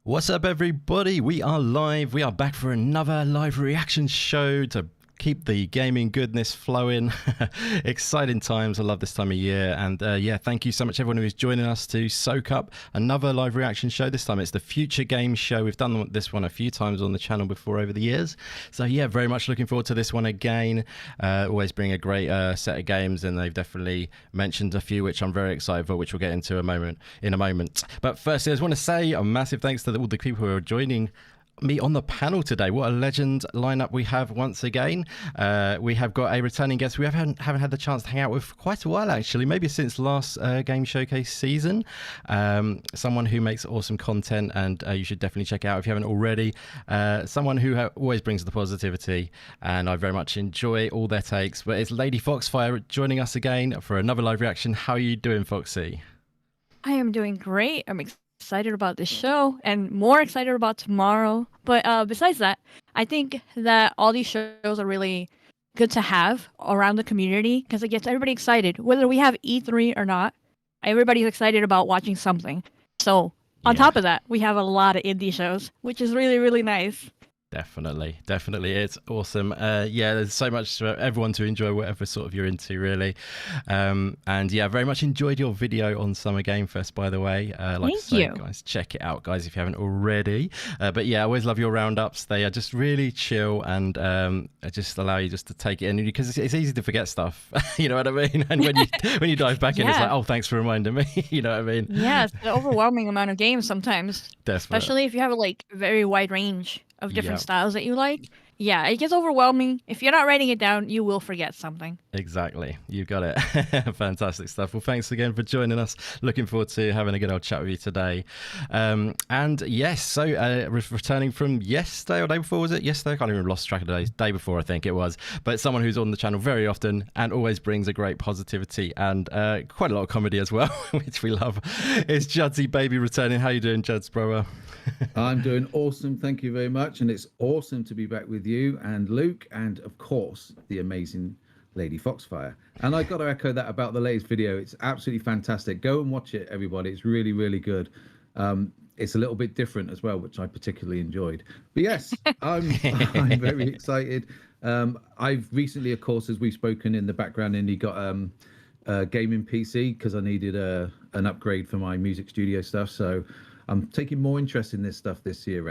What's up, everybody? We are live. We are back for another live reaction show to keep the gaming goodness flowing. Exciting times. I love this time of year. And yeah, thank you so much, everyone who is joining us to soak up another live reaction show. This time it's the Future Games Show. We've done this one a few times on the channel before over the years. So yeah, very much looking forward to this one again. Always bring a great set of games, and they've definitely mentioned a few which I'm very excited for, which we'll get into in a moment. But firstly, I just want to say a massive thanks to all the people who are joining me on the panel today. What a legend lineup we have once again. We have got a returning guest we haven't had the chance to hang out with for quite a while, actually, maybe since last Game Showcase season. Someone who makes awesome content, and you should definitely check it out if you haven't already. Someone who always brings the positivity, and I very much enjoy all their takes. But it's Lady Foxfire joining us again for another live reaction. How are you doing, Foxy? I am doing great. I'm excited about this show and more excited about tomorrow. But besides that, I think that all these shows are really good to have around the community because it gets everybody excited. Whether we have E3 or not, everybody's excited about watching something. So on top of that, we have a lot of indie shows, which is really, really nice. Definitely. It's awesome. Yeah, there's so much for everyone to enjoy, whatever sort of you're into, really. And yeah, very much enjoyed your video on Summer Game Fest, by the way. Thank you. Guys, check it out, guys, if you haven't already. But yeah, I always love your roundups. They are just really chill and just allow you just to take it in, because it's easy to forget stuff. You know what I mean? And when you dive back in, it's like, oh, thanks for reminding me. You know what I mean? Yeah, it's an overwhelming amount of games sometimes. Definitely. Especially if you have like a very wide range of different styles that you like. Yeah, it gets overwhelming. If you're not writing it down, you will forget something. Exactly. You got it. Fantastic stuff. Well, thanks again for joining us. Looking forward to having a good old chat with you today. And yes, so returning from yesterday or day before, was it? Yesterday? I can't even lost track of the days. Day before, I think it was. But someone who's on the channel very often and always brings a great positivity and quite a lot of comedy as well, which we love. It's Judsy Baby returning. How you doing, Juds, brother? I'm doing awesome. Thank you very much. And it's awesome to be back with you and Luke, and of course the amazing Lady Foxfire. And I got to echo that about the latest video. It's absolutely fantastic. Go and watch it, everybody. It's really, really good. It's a little bit different as well, which I particularly enjoyed. But yes, I'm very excited. I've recently, of course, as we've spoken in the background, Indy, got a gaming PC because I needed an upgrade for my music studio stuff. So I'm taking more interest in this stuff this year.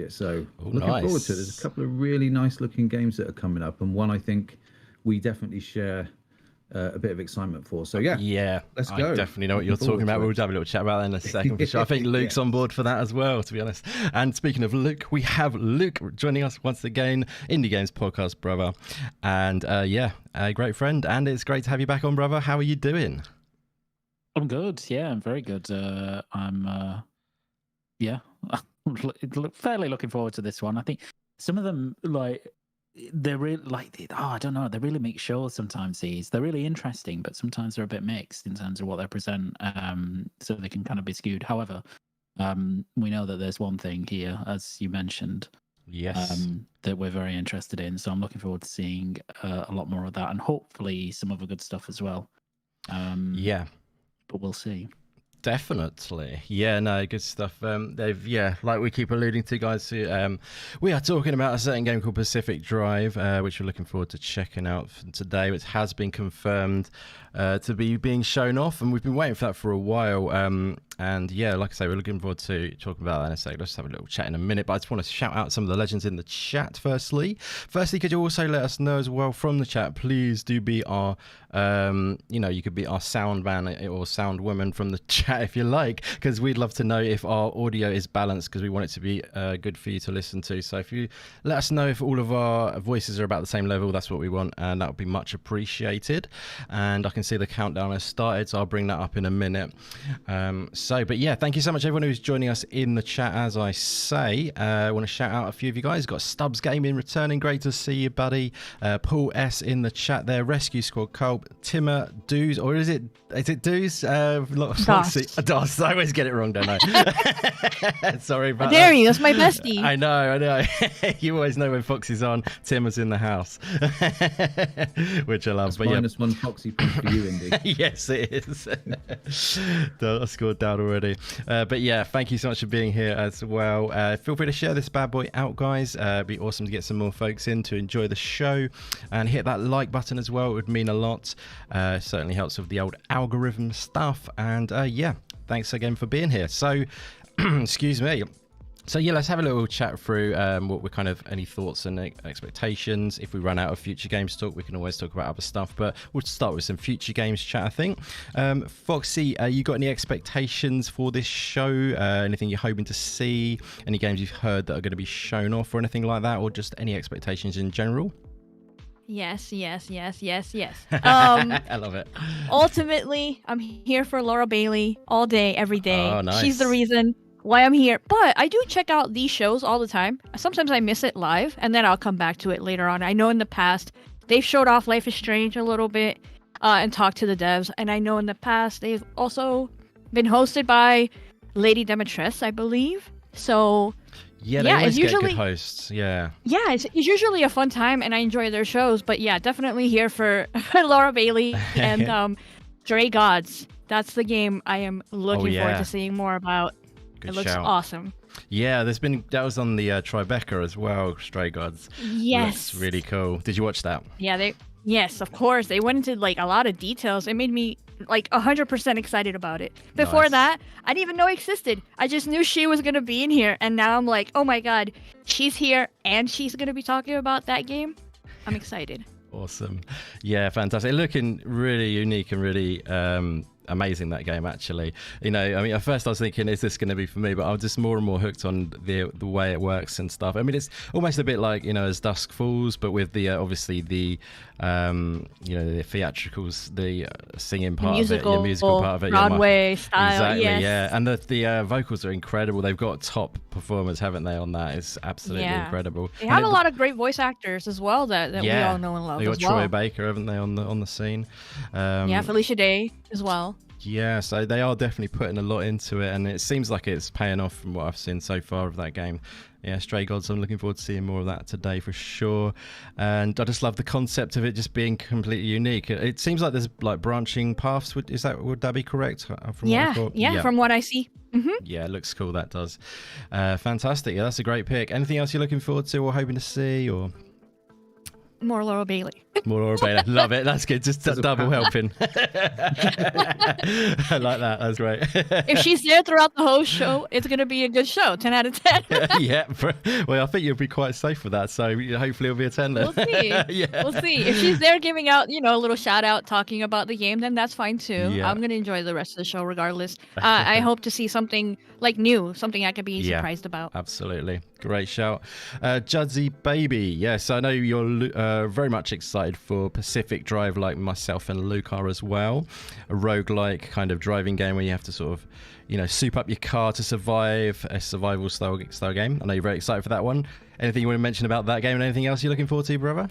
So looking forward to it. There's a couple of really nice looking games that are coming up, and one I think we definitely share a bit of excitement for. So yeah, let's go. I definitely know what you're talking about. We'll have a little chat about that in a second for sure. I think Luke's on board for that as well, to be honest. And speaking of Luke, we have Luke joining us once again, Indie Games Podcast, brother. And yeah, a great friend, and it's great to have you back on, brother. How are you doing? I'm good. Yeah, I'm very good. Yeah, fairly looking forward to this one. I think some of them, like, they're really I don't know, they really make shows sometimes. They're really interesting, but sometimes they're a bit mixed in terms of what they present. So they can kind of be skewed. However, we know that there's one thing here, as you mentioned, that we're very interested in. So I'm looking forward to seeing a lot more of that, and hopefully some other good stuff as well. Yeah, but we'll see. Definitely. Yeah, no, good stuff. Like we keep alluding to, guys, we are talking about a certain game called Pacific Drive, which we're looking forward to checking out today, which has been confirmed to be being shown off, and we've been waiting for that for a while. And yeah, like I say, we're looking forward to talking about that in a second. Let's have a little chat in a minute, but I just want to shout out some of the legends in the chat firstly. Could you also let us know as well from the chat, please do be our, you could be our sound man or sound woman from the chat if you like, because we'd love to know if our audio is balanced, because we want it to be good for you to listen to. So if you let us know if all of our voices are about the same level, that's what we want, and that would be much appreciated. And I can see the countdown has started, so I'll bring that up in a minute. But yeah, thank you so much everyone who's joining us in the chat. As I say, I want to shout out a few of you guys. Got Stubbs Gaming returning, great to see you, buddy. Paul S in the chat there. Rescue Squad Culp, Timmer Doos, or is it Doos? DOS. I always get it wrong, don't I? Sorry about that. How dare you? That's my bestie. I know. You always know when Foxy's on. Timmer's in the house, which I love. That's -1 Foxy point for you, Indy. Yes, it is. I scored down loud already. But yeah, thank you so much for being here as well. Feel free to share this bad boy out, guys. It'd be awesome to get some more folks in to enjoy the show, and hit that like button as well. It would mean a lot. Certainly helps with the old algorithm stuff. And yeah, thanks again for being here. So, excuse me. So yeah, let's have a little chat through what we're kind of any thoughts and expectations. If we run out of future games talk, we can always talk about other stuff, but we'll start with some future games chat, I think. Foxy, you got any expectations for this show? Anything you're hoping to see? Any games you've heard that are going to be shown off or anything like that, or just any expectations in general? Yes. I love it. Ultimately, I'm here for Laura Bailey all day, every day. Oh, nice. She's the reason why I'm here. But I do check out these shows all the time. Sometimes I miss it live, and then I'll come back to it later on. I know in the past, they've showed off Life is Strange a little bit and talked to the devs. And I know in the past, they've also been hosted by Lady Demetress, I believe. So Yeah, they always get good hosts. Yeah, it's usually a fun time, and I enjoy their shows. But yeah, definitely here for Laura Bailey and Stray Gods. That's the game I am looking forward to seeing more about. Good it looks shout. awesome. Yeah, that was on the Tribeca as well, Stray Gods. Yes. Looks really cool. Did you watch that? Yeah, yes, of course. They went into like a lot of details. It made me like 100% excited about it. Before that, I didn't even know it existed. I just knew she was going to be in here. And now I'm like, oh my God, she's here and she's going to be talking about that game. I'm excited. Awesome. Yeah, fantastic. Looking really unique and really amazing, that game, actually. You know, I mean, at first I was thinking, is this going to be for me? But I'm just more and more hooked on the way it works and stuff. I mean, it's almost a bit like, you know, as Dusk Falls, but with the obviously the the theatricals, the singing part of it, the musical part of it, Broadway style. Exactly, yes. yeah. And the vocals are incredible. They've got top performers, haven't they, on that? It's absolutely incredible. They have a lot of great voice actors as well that we all know and love. They got Troy Baker, haven't they, on the scene? Felicia Day as well. Yeah, so they are definitely putting a lot into it, and it seems like it's paying off from what I've seen so far of that game. Yeah, Stray Gods, I'm looking forward to seeing more of that today for sure. And I just love the concept of it just being completely unique. It seems like there's like branching paths. Would that be correct? From what I thought? From what I see. Mm-hmm. Yeah, it looks cool, that does. Fantastic. Yeah, that's a great pick. Anything else you're looking forward to or hoping to see? Or more Laura Bailey. More Laura Bailey. Love it. That's good. Just double helping. I like that. That's great. If she's there throughout the whole show, it's going to be a good show. 10 out of 10. Yeah. Well, I think you'll be quite safe with that. So hopefully it'll be a 10. We'll see. We'll see. If she's there giving out, a little shout out, talking about the game, then that's fine too. Yeah. I'm going to enjoy the rest of the show regardless. I hope to see something like new, something I could be surprised about. Absolutely. Great shout. Judzy Baby. Yes, I know you're very much excited for Pacific Drive, like myself and Luke are as well. A roguelike kind of driving game where you have to sort of, soup up your car to survive, a survival style game. I know you're very excited for that one. Anything you want to mention about that game and anything else you're looking forward to, brother?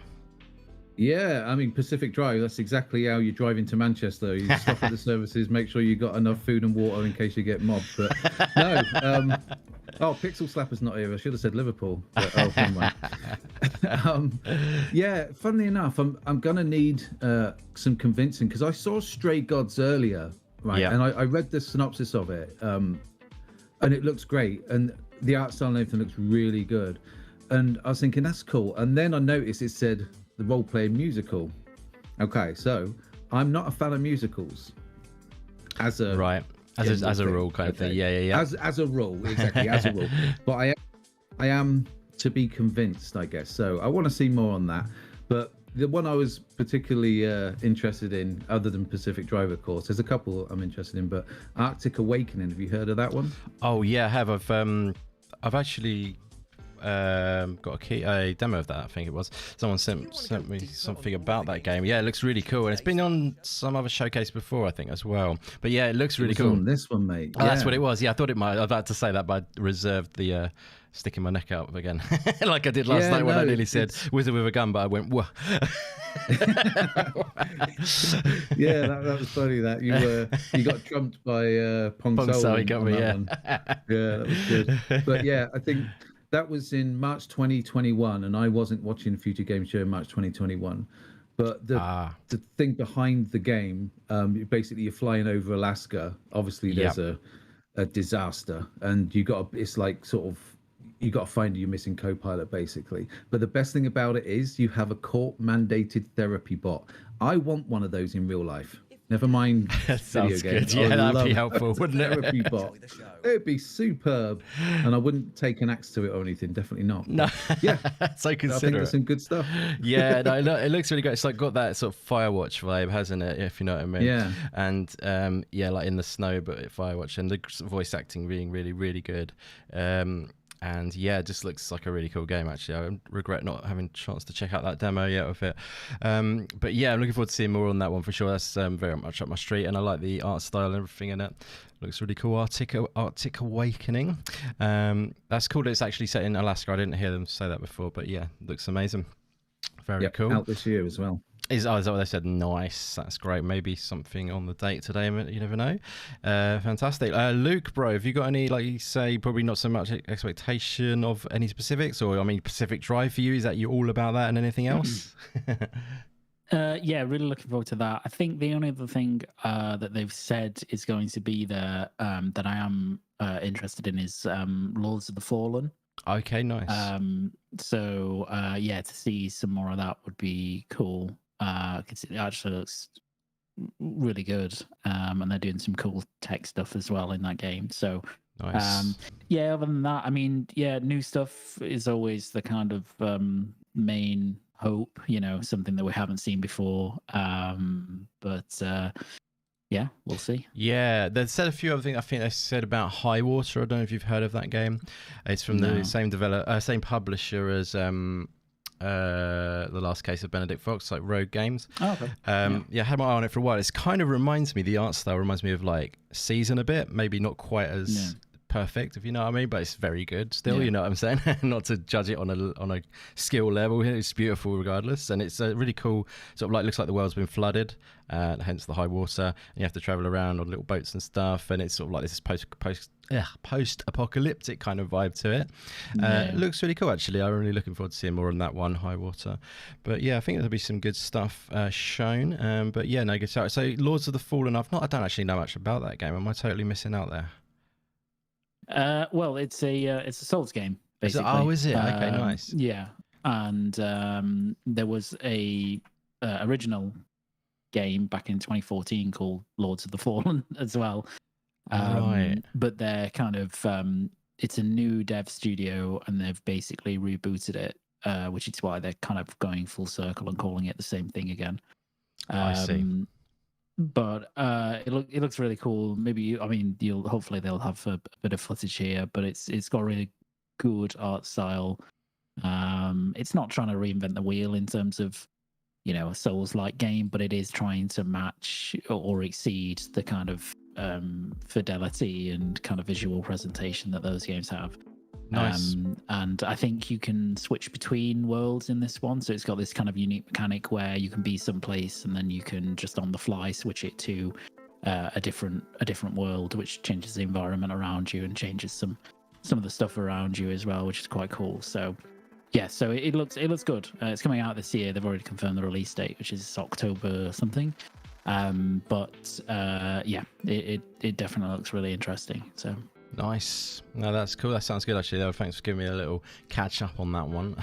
Yeah, I mean, Pacific Drive, that's exactly how you drive into Manchester. You stop at the services, make sure you got enough food and water in case you get mobbed. But no, Pixel Slapper's not here. I should have said Liverpool. But, never mind. Yeah, funnily enough, I'm going to need some convincing because I saw Stray Gods earlier, right? Yeah. And I read the synopsis of it, and it looks great. And the art style and everything looks really good. And I was thinking, that's cool. And then I noticed it said the role-playing musical. Okay, so I'm not a fan of musicals as a rule kind of thing. Yeah. As a rule, exactly, as a rule. But I am to be convinced, I guess. So I want to see more on that. But the one I was particularly interested in, other than Pacific Drive, of course, there's a couple I'm interested in. But Arctic Awakening, have you heard of that one? Oh yeah, I have. I've actually got a demo of that. I think it was someone sent me something about that game. Yeah, it looks really cool, and it's been on some other showcase before, I think, as well. But yeah, it looks really cool. On this one, mate. Oh, that's what it was. Yeah, I thought it might. I was about to say that, but I reserved the sticking my neck out again, like I did last night when I nearly said "wizard with a gun," but I went whoa. Yeah, that was funny. That you got trumped by Pong Sol. He got me. Yeah, yeah, that was good. But yeah, I think that was in March 2021, and I wasn't watching Future Game Show in March 2021. But the thing behind the game, basically you're flying over Alaska. Obviously, there's a a disaster, and it's like sort of you got to find your missing co-pilot basically. But the best thing about it is you have a court mandated therapy bot. I want one of those in real life. Never mind video Sounds games. good. Yeah, that'd love be helpful, wouldn't it? Therapy bot. It'd be superb, and I wouldn't take an axe to it or anything. Definitely not. No, Yeah, so I think considerate. there's some good stuff. Yeah, no, it looks really great. It's like got that sort of Firewatch vibe, hasn't it? If you know what I mean. Yeah. And yeah, like in the snow, but at Firewatch, and the voice acting being really, really good. And yeah, it just looks like a really cool game. Actually, I regret not having a chance to check out that demo yet of it. But yeah, I'm looking forward to seeing more on that one for sure. That's very much up my street, and I like the art style and everything in it. Looks really cool. Arctic Awakening. That's cool. It's actually set in Alaska. I didn't hear them say that before, but yeah, looks amazing. Very cool. Out this year as well. Is that what they said? Nice. That's great. Maybe something on the date today. You never know. Fantastic. Luke, bro, have you got any, like you say, probably not so much expectation of any specifics? Or, I mean, Pacific Drive for you, is that you all about that and anything else? Yeah, really looking forward to that. I think the only other thing that they've said is going to be there that I am interested in is Lords of the Fallen. Okay, nice. So yeah, to see some more of that would be cool. Because it actually looks really good, and they're doing some cool tech stuff as well in that game. So Nice. yeah, other than that, I mean, yeah, new stuff is always the kind of main hope, you know, something that we haven't seen before. But yeah, we'll see. Yeah, they said a few other things. I think they said about Highwater. I don't know if you've heard of that game. It's from the same publisher as The Last Case of Benedict Fox, like Rogue Games. Oh, okay. Yeah, I had my eye on it for a while. It kind of reminds me, the art style reminds me of like Season a bit, maybe not quite as perfect, if you know what I mean, but it's very good still, you know what I'm saying? Not to judge it on a skill level, it's beautiful regardless, and it's a really cool sort of like, looks like the world's been flooded, hence the high water, and you have to travel around on little boats and stuff, and it's sort of like this post-apocalyptic kind of vibe to it. It looks really cool actually. I'm really looking forward to seeing more on that one, Highwater. But yeah, I think there'll be some good stuff shown. But yeah, no, good start. So Lords of the Fallen, I don't actually know much about that game. Am I totally missing out there? Well, it's a Souls game, basically. Is it? Okay, nice. Yeah, and there was a original game back in 2014 called Lords of the Fallen as well. Right. But they're kind of it's a new dev studio, and they've basically rebooted it, which is why they're kind of going full circle and calling it the same thing again. I see. But it looks really cool. Maybe hopefully they'll have a bit of footage here, but it's got a really good art style. It's not trying to reinvent the wheel in terms of, you know, a Souls-like game, but it is trying to match or exceed the kind of fidelity and kind of visual presentation that those games have. Nice. And I think you can switch between worlds in this one, so it's got this kind of unique mechanic where you can be someplace and then you can just on the fly switch it to a different world, which changes the environment around you and changes some of the stuff around you as well, which is quite cool. So yeah, so it looks good. It's coming out this year. They've already confirmed the release date, which is October something. But yeah, it definitely looks really interesting. So nice. No, that's cool. That sounds good actually. Thanks for giving me a little catch up on that one.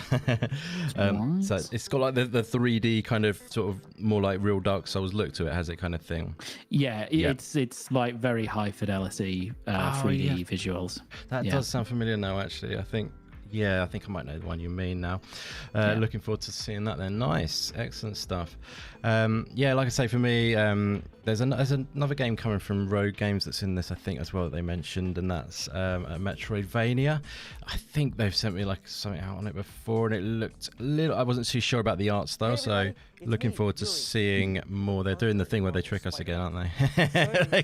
So it's got like the 3D kind of sort of more like real Dark Souls look to it, has it, kind of thing? Yeah, it's like very high fidelity 3D visuals. That does sound familiar now actually. I think I might know the one you mean now. Looking forward to seeing that then. Nice. Excellent stuff. Yeah, like I say, for me, there's another game coming from Rogue Games that's in this, I think, as well, that they mentioned, and that's a Metroidvania. I think they've sent me like something out on it before, and it looked a little, I wasn't too sure about the art style, so looking forward to seeing more. They're doing the thing where they trick us again, aren't they? I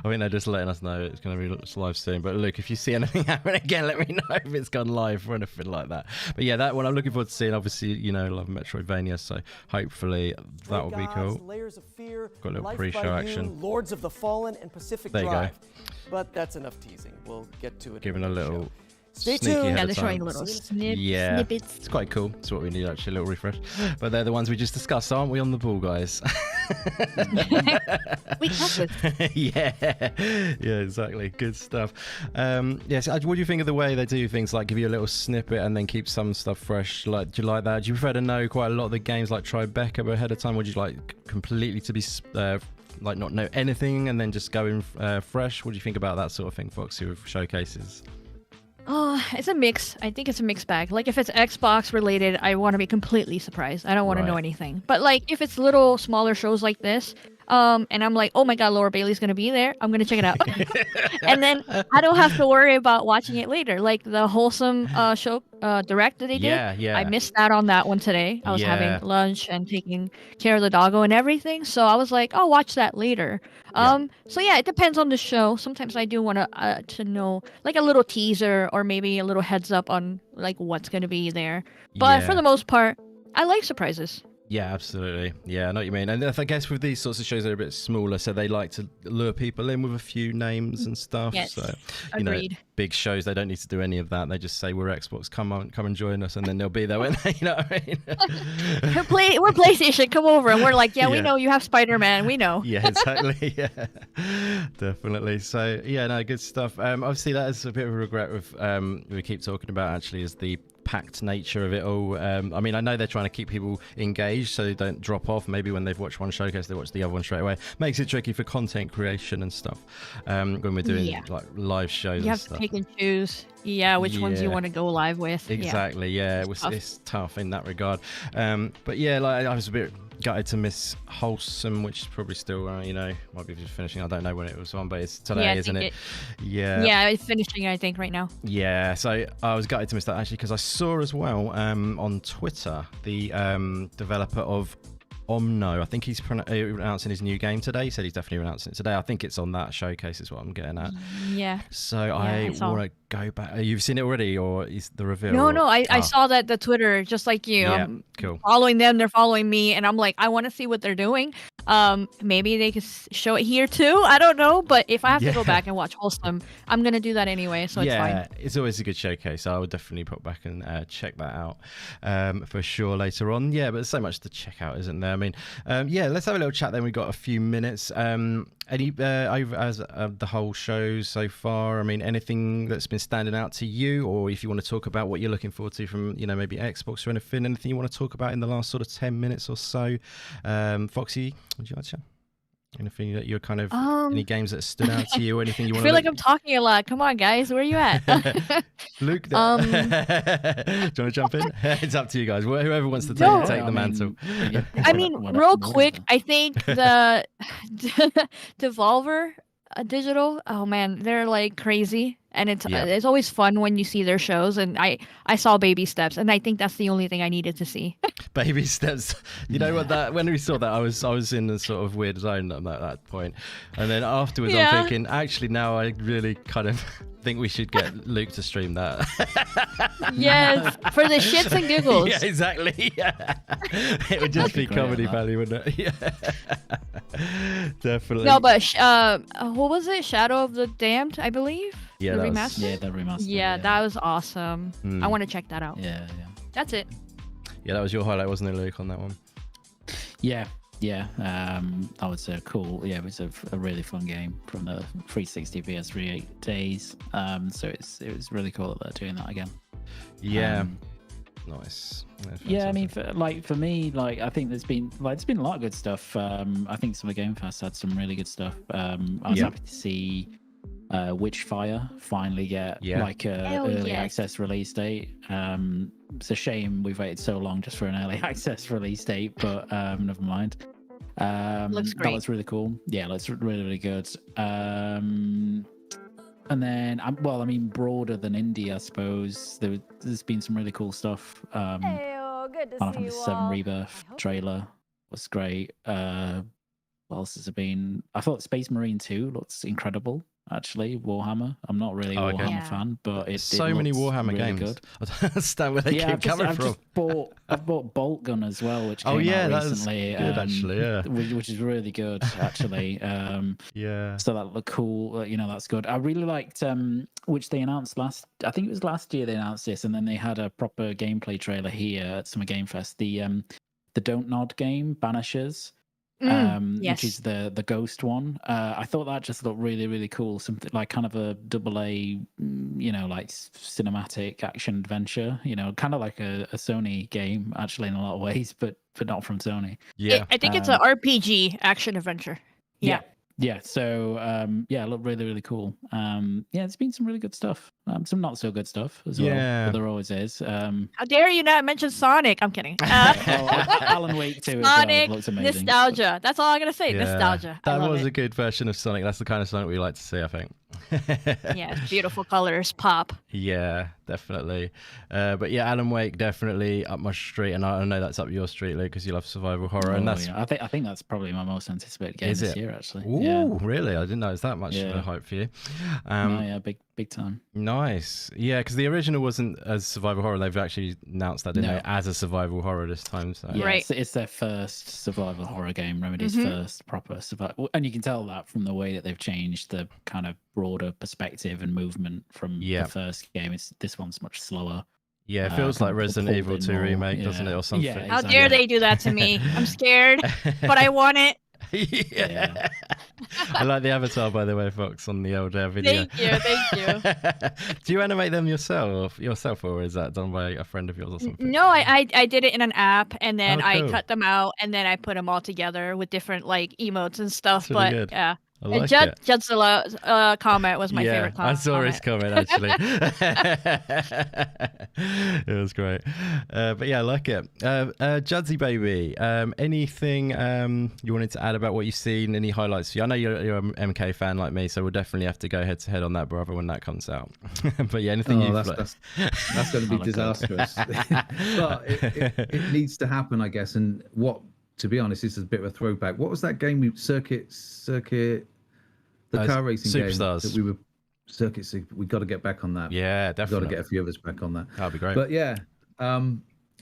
think they're just letting us know it's going to be live soon. But look, if you see anything happen again, let me know if it's gone live or anything like that. But yeah, that one I'm looking forward to seeing. Obviously, you know, love Metroidvania, so hopefully that will be cool. Of fear, got a little pre-show action. Lords of the Fallen and Pacific Drive. But that's enough teasing. We'll get to it. Giving a little Stay sneaky tuned. ahead Yeah, of they're showing time. little Yeah. snippets. It's quite cool. It's what we need, actually, a little refresh. But they're the ones we just discussed, aren't we, on the ball, guys? We got this. Yeah, exactly. Good stuff. Yes, what do you think of the way they do things, like give you a little snippet and then keep some stuff fresh? Like, do you like that? Do you prefer to know quite a lot of the games like Tribeca ahead of time? Would you like completely to be like not know anything and then just go in fresh? What do you think about that sort of thing, Foxy, with showcases? Oh, it's a mix. I think it's a mixed bag. Like if it's Xbox related, I want to be completely surprised. I don't want to know Right. anything. But like if it's little smaller shows like this, and I'm like, oh my god, Laura Bailey's gonna be there. I'm gonna check it out, and then I don't have to worry about watching it later. Like the wholesome show direct that they did. Yeah. I missed out on that one today. I was Yeah. having lunch and taking care of the doggo and everything, so I was like, I'll watch that later. Yeah. So yeah, it depends on the show. Sometimes I do want to know like a little teaser or maybe a little heads up on like what's gonna be there. But for the most part, I like surprises. Yeah, absolutely. Yeah, I know what you mean. And I guess with these sorts of shows, they're a bit smaller, so they like to lure people in with a few names and stuff. Yes, So, you know, agreed. big shows, they don't need to do any of that. They just say, we're Xbox, come and join us, and then they'll be there, won't they? You know what I mean? We're PlayStation. Come over, and we're like, yeah, we Yeah. know you have Spider-Man. We know. Yeah, exactly. Yeah, definitely. So, yeah, no, good stuff. Obviously, that is a bit of a regret with we keep talking about, actually, is the packed nature of it all. I mean, I know they're trying to keep people engaged so they don't drop off. Maybe when they've watched one showcase, they watch the other one straight away. Makes it tricky for content creation and stuff when we're doing like live shows. You and have to stuff. pick and choose. Yeah, which ones you Yeah. want to go live with. Exactly. Yeah, tough. it's tough in that regard. But yeah, like I was a bit gutted to miss Wholesome, which is probably still, you know, might be just finishing. I don't know when it was on, but it's today, I isn't think it? Yeah. Yeah, it's finishing, I think, right now. Yeah, so I was gutted to miss that, actually, because I saw as well on Twitter the developer of Omno. I think he's announcing his new game today. He said he's definitely announcing it today. I think it's on that showcase is what I'm getting at. Yeah. So I I saw. want to go back. You've seen it already, or is the reveal? No, I Ah, saw that the Twitter, just like you. Yeah, I'm cool. following them, they're following me, and I'm like, I want to see what they're doing. Maybe they could show it here too. I don't know, but if I have to go Yeah. back and watch Wholesome, I'm gonna do that anyway, so it's fine. It's always a good showcase. I would definitely put back and check that out for sure later on. Yeah, but there's so much to check out, isn't there? I mean, yeah, let's have a little chat then. We've got a few minutes. Any as the whole show so far? I mean, anything that's been standing out to you, or if you want to talk about what you're looking forward to from, you know, maybe Xbox or anything you want to talk about in the last sort of 10 minutes or so? Foxy, would you like to share? Anything that you're kind of any games that stood out to you, or anything you I want feel to like I'm talking a lot. Come on, guys, where are you at? Luke, do you want to jump in? It's up to you guys. Whoever wants to take, No. take the mantle. I mean, real quick, I think the Devolver Digital, oh man, they're like crazy, and it's always fun when you see their shows. And I saw Baby Steps, and I think that's the only thing I needed to see. Baby steps. You know what? That when we saw that, I was in a sort of weird zone at that point, and then afterwards, Yeah. I'm thinking, actually, now I really kind of think we should get Luke to stream that. Yes, for the shits and giggles. Yeah, exactly. Yeah. It would just That'd be be great comedy on that. value, wouldn't it? Yeah. Definitely. No, but what was it? Shadow of the Damned, I believe. Yeah, the that was- remaster. Yeah, the remaster. Yeah, that was awesome. Hmm. I want to check that out. Yeah. That's it. Yeah, that was your highlight, wasn't it, Luke, on that one? Yeah. That was a cool. Yeah, it was a really fun game from the 360 PS3 days. So it was really cool that they're doing that again. Yeah. Um, Nice. Yeah, I mean, fantastic. for me, like I think there's been a lot of good stuff. I think some of Game Fest had some really good stuff. I was Yeah. happy to see Witchfire finally get like a Hell early yes. access release date. It's a shame we've waited so long just for an early access release date, but never mind. Looks That great. looks really cool. Yeah, looks really, really good. And then, well, I mean, broader than indie, I suppose. There's been some really cool stuff. Heyo, good to Final see you Fantasy VII all. Rebirth I hope- trailer was great. What else has there been? I thought Space Marine 2 looks incredible. actually. Warhammer. I'm not really a Oh, okay. Warhammer Yeah. fan, but it So many looks Warhammer really games. Good. I don't understand where they Yeah, keep coming I've from. I've bought Bolt Gun as well, which Oh, came yeah, out that is recently. good, actually, yeah. which is really good actually. Yeah. So that looked cool. That's good. I really liked which they announced I think it was last year they announced this, and then they had a proper gameplay trailer here at Summer Game Fest. The Don't Nod game, Banishers. Which is Yes. the ghost one. I thought that just looked really, really cool. Something like kind of a AA, like cinematic action adventure. Kind of like a Sony game, actually, in a lot of ways, but not from Sony. Yeah. I think it's an RPG action adventure. Yeah. Yeah. So it looked really, really cool. There's been some really good stuff. Some not so good stuff as well. Yeah. But there always is. How dare you not mention Sonic? I'm kidding. Alan Wake 2 as well. Sonic Looks amazing. nostalgia. That's all I'm gonna say. Yeah. Nostalgia. I That love was it. a good version of Sonic. That's the kind of Sonic we like to see, I think. Yeah, beautiful colors, pop. Yeah, definitely. But yeah, Alan Wake definitely up my street, and I know that's up your street, Luke, because you love survival horror, and that's I think that's probably my most anticipated game Is this it? year, actually. Ooh, Yeah. really? I didn't know it's that much of a Yeah. hype for you. Big time. Nice. Yeah, because the original wasn't as survival horror. They've actually announced that, didn't No. they, as a survival horror this time. So. Yeah, Right. it's their first survival horror game, Remedy's first proper survival, and you can tell that from the way that they've changed the kind of broader perspective and movement from Yeah. the first game. This one's much slower. Yeah, it feels like kind of Resident pulled Evil in 2 more, remake, doesn't it, yeah. or something? Yeah, How exactly. dare they do that to me? I'm scared, but I want it. Yeah. I like the avatar, by the way, Fox, on the old video. Thank you. Do you animate them yourself, or is that done by a friend of yours or something? No, I did it in an app, and then Oh, I cool. cut them out, and then I put them all together with different like emotes and stuff. That's really But good. yeah, I like Jud- it. Judzilla comment was my Yeah, favorite comment. I saw his comment actually. It was great. But yeah, I like it. Judzy baby, anything you wanted to add about what you've seen? Any highlights for you? I know you're an MK fan like me, so we'll definitely have to go head to head on that, brother, when that comes out. But yeah, anything you've that's going to be Oh, disastrous. But it needs to happen, I guess. And to be honest, this is a bit of a throwback. What was that game? Circuit, the car racing Superstars. game that we were circuits. We got to get back on that. Yeah, Got to definitely. get a few of us back on that. That'd be great. But yeah,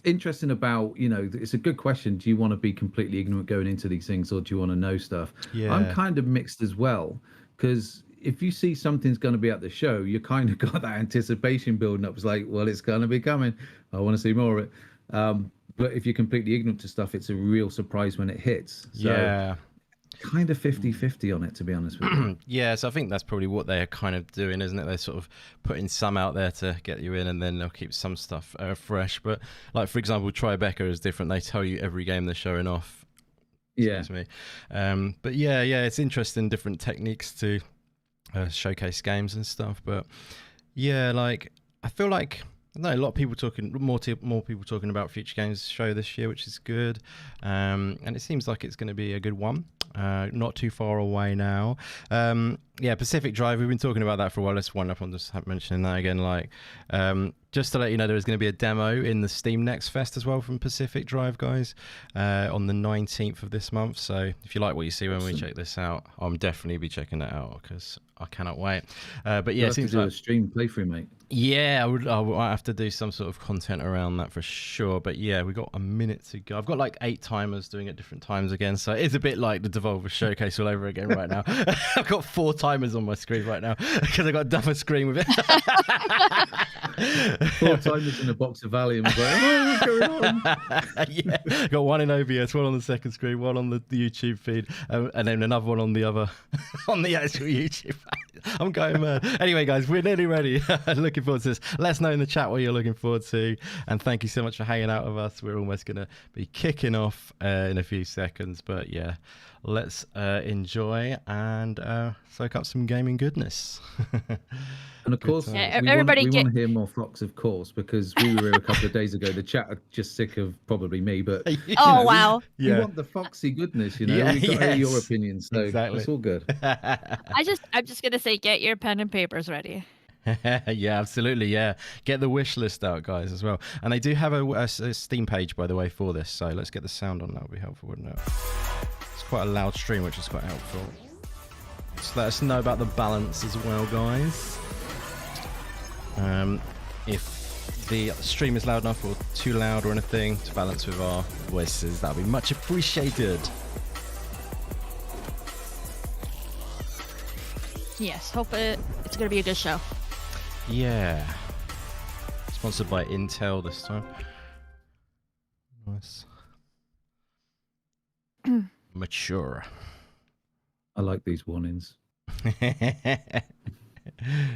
interesting about, it's a good question. Do you want to be completely ignorant going into these things, or do you want to know stuff? Yeah. I'm kind of mixed as well, because if you see something's going to be at the show, you kind of got that anticipation building up. It's like, well, it's going to be coming. I want to see more of it. But if you're completely ignorant to stuff, it's a real surprise when it hits. So Yeah. kind of 50-50 on it, to be honest with you. Yeah, so I think that's probably what they're kind of doing, isn't it? They're sort of putting some out there to get you in, and then they'll keep some stuff fresh. But like, for example, Tribeca is different. They tell you every game they're showing off. Yeah. Excuse me. But yeah, it's interesting, different techniques to showcase games and stuff. But yeah, like, I feel like a lot of people talking, more people talking about future games show this year, which is good. And it seems like it's going to be a good one. Not too far away now. Pacific Drive, we've been talking about that for a while. Let's wind up on just mentioning that again. Like, just to let you know, there is going to be a demo in the Steam Next Fest as well from Pacific Drive, guys, on the 19th of this month. So if you like what you see when we check this out, I'll definitely be checking that out because I cannot wait. But yeah, You'll it have seems to do like a stream playthrough, mate. yeah, I would have to do some sort of content around that for sure. But yeah, we got a minute to go. I've got like 8 timers doing at different times again, so it's a bit like the Devolver Showcase all over again right now. I've got 4 timers on my screen right now because I got a dumber screen with it. 4 timers in a box of Valium. Like, oh, what's going on? Yeah, got 1 in OBS, 1 on the second screen, 1 on the YouTube feed, and then another 1 on the other on the actual YouTube. I'm going mad. Anyway, guys, we're nearly ready. Looking forward to this. Let us know in the chat what you're looking forward to, and thank you so much for hanging out with us. We're almost going to be kicking off in a few seconds, but yeah, let's enjoy and soak up some gaming goodness. And of course, Yeah, we everybody want get- to hear more Fox, of course, because we were here a couple of days ago. The chat are just sick of probably me, but Oh wow! we want the Foxy goodness, Yeah, We've got to hear your yes. opinions, so Exactly. it's all good. I'm just gonna say, get your pen and papers ready. Yeah, absolutely. Yeah, get the wish list out, guys, as well. And they do have a Steam page, by the way, for this. So let's get the sound on. That would be helpful, wouldn't it? It's quite a loud stream, which is quite helpful. Just let us know about the balance as well, guys. If the stream is loud enough or too loud or anything to balance with our voices, that would be much appreciated. Yes, hope it's going to be a good show. Yeah. Sponsored by Intel this time. Nice. Mature. I like these warnings.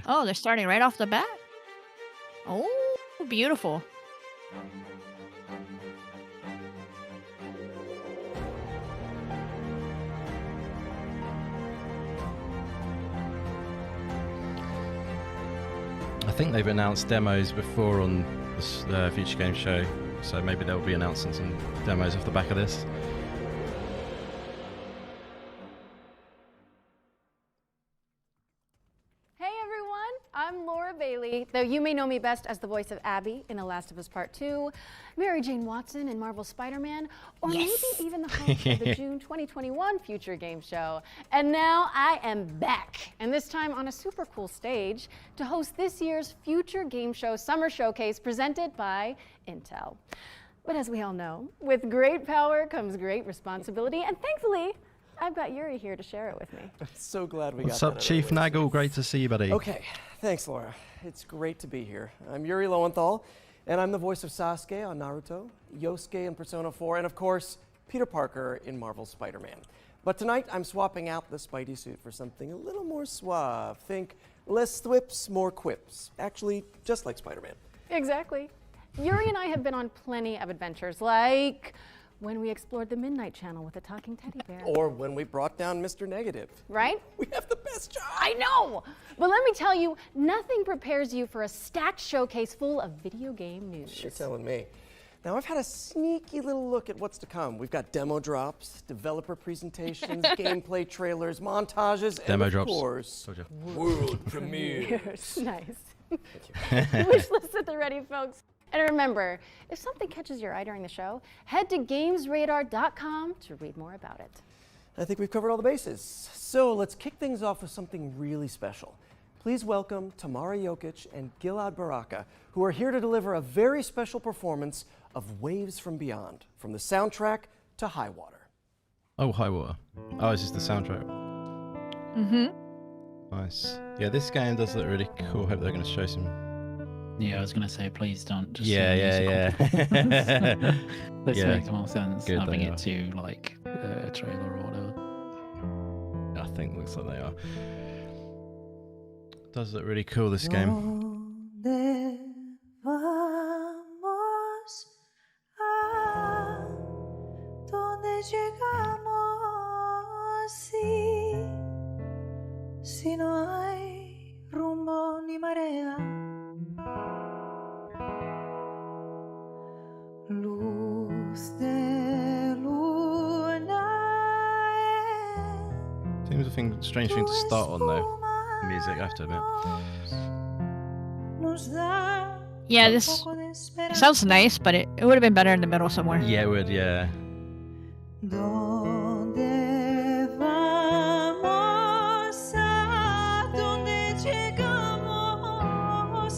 Oh, they're starting right off the bat? Oh, beautiful. I think they've announced demos before on the Future Game Show, so maybe they'll be announcing some demos off the back of this. Hey everyone, I'm Laura Bailey, though you may know me best as the voice of Abby in The Last of Us Part 2, Mary Jane Watson in Marvel's Spider-Man, or maybe even the host of the June 2021 Future Game Show. And now I am back, and this time on a super cool stage to host this year's Future Game Show Summer Showcase presented by Intel. But as we all know, with great power comes great responsibility, and thankfully, I've got Yuri here to share it with me. So glad we What's got up, that Chief out of the way. Nagel? Great to see you, buddy. Okay, thanks, Laura. It's great to be here. I'm Yuri Lowenthal, and I'm the voice of Sasuke on Naruto, Yosuke in Persona 4, and of course, Peter Parker in Marvel's Spider-Man. But tonight, I'm swapping out the Spidey suit for something a little more suave. Think less thwips, more quips. Actually, just like Spider-Man. Exactly. Yuri and I have been on plenty of adventures, like when we explored the Midnight Channel with a talking teddy bear. Or when we brought down Mr. Negative. Right? We have the best job. I know! But let me tell you, nothing prepares you for a stacked showcase full of video game news. You're telling me. Now, I've had a sneaky little look at what's to come. We've got demo drops, developer presentations, gameplay trailers, montages, Demo and of drops. course, Told you. world premiere. Nice. Wish list at the ready, folks. And remember, if something catches your eye during the show, head to gamesradar.com to read more about it. I think we've covered all the bases. So let's kick things off with something really special. Please welcome Tamara Jokic and Gilad Baraka, who are here to deliver a very special performance of Waves from Beyond, from the soundtrack to Highwater. Oh, Highwater. Oh, is this the soundtrack? Mm-hmm. Nice. Yeah, this game does look really cool. Hope they're going to show some. Yeah, I was going to say, please don't just Yeah. This Yeah. makes more sense, Good, having they it to like a trailer or whatever. I think looks like they are. Does look really cool, this game. ¿Dónde vamos a dónde llegamos si no hay rumbo ni marea? Luz de luna Seems a strange thing to start on, though. Music, I have to admit. nos da Yeah, un this poco de esperanza. sounds nice, but it would have been better in the middle somewhere. Yeah, it would, yeah. ¿Dónde vamos a dónde llegamos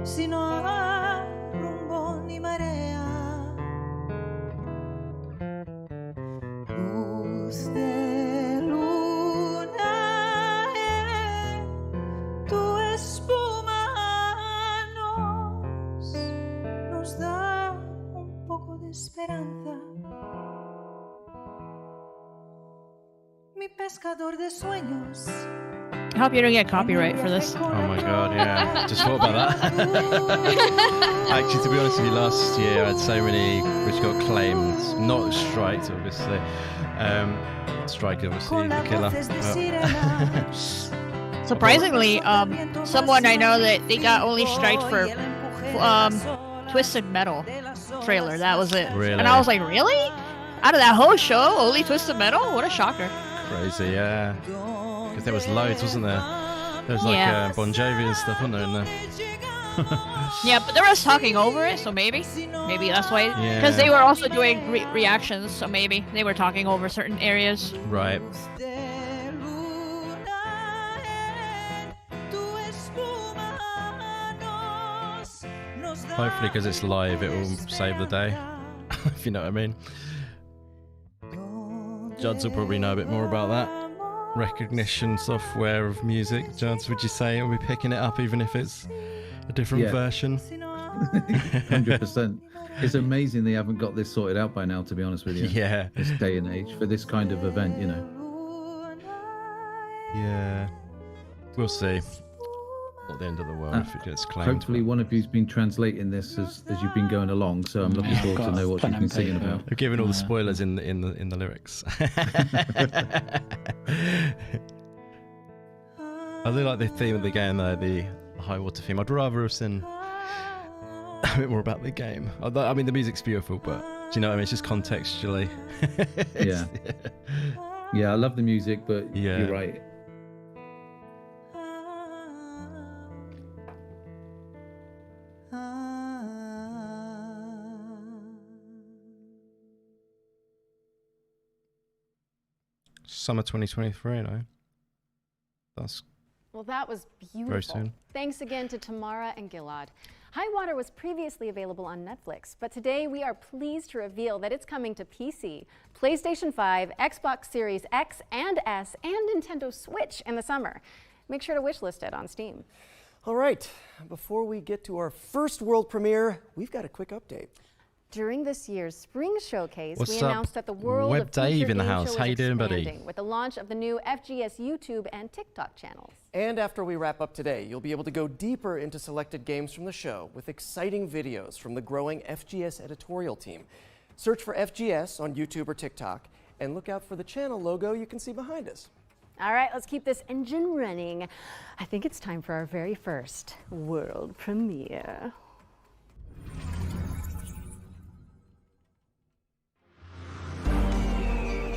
si no hay rumbo ni marea? Luz de luna, tu espuma nos da un poco de esperanza. Mi pescador de sueños. I hope you don't get copyright for this. Oh my god, yeah. Just thought about that. Actually, to be honest with you, last year I had so many which got claimed. Not striked, obviously. Strike, obviously, the killer. Surprisingly, someone I know that they got only striked for Twisted Metal trailer. That was it. Really? And I was like, really? Out of that whole show, only Twisted Metal? What a shocker. Crazy, yeah. Because there was loads, wasn't there? There was like Yeah. Bon Jovi and stuff, wasn't there? In there? Yeah, but they were just talking over it, so maybe that's why. Yeah. Because they were also doing reactions, so maybe they were talking over certain areas. Right. Hopefully, because it's live, it will save the day. If you know what I mean. Juds will probably know a bit more about that. Recognition software of music. Juds, would you say he'll be picking it up even if it's a different version? 100%. It's amazing they haven't got this sorted out by now, to be honest with you. Yeah. This day and age for this kind of event, you know. Yeah. We'll see. Not the end of the world if it gets claimed. Hopefully one of you's been translating this as you've been going along, so I'm looking forward to know what you've been singing about. I've given all the spoilers in the lyrics. I do like the theme of the game though, the Highwater theme. I'd rather have seen a bit more about the game. I mean, the music's beautiful, but do you know what I mean? It's just contextually. Yeah, I love the music, but you're right. Summer 2023, no? That's Well, that was beautiful. very soon. Thanks again to Tamara and Gilad. Highwater was previously available on Netflix, but today we are pleased to reveal that it's coming to PC, PlayStation 5, Xbox Series X and S, and Nintendo Switch in the summer. Make sure to wishlist it on Steam. All right, before we get to our first world premiere, we've got a quick update. During this year's Spring Showcase, What's we up? announced that the world Web of Dave Featured in the Game house. Show How is you doing, buddy? expanding with the launch of the new FGS YouTube and TikTok channels. And after we wrap up today, you'll be able to go deeper into selected games from the show with exciting videos from the growing FGS editorial team. Search for FGS on YouTube or TikTok and look out for the channel logo you can see behind us. All right, let's keep this engine running. I think it's time for our very first world premiere.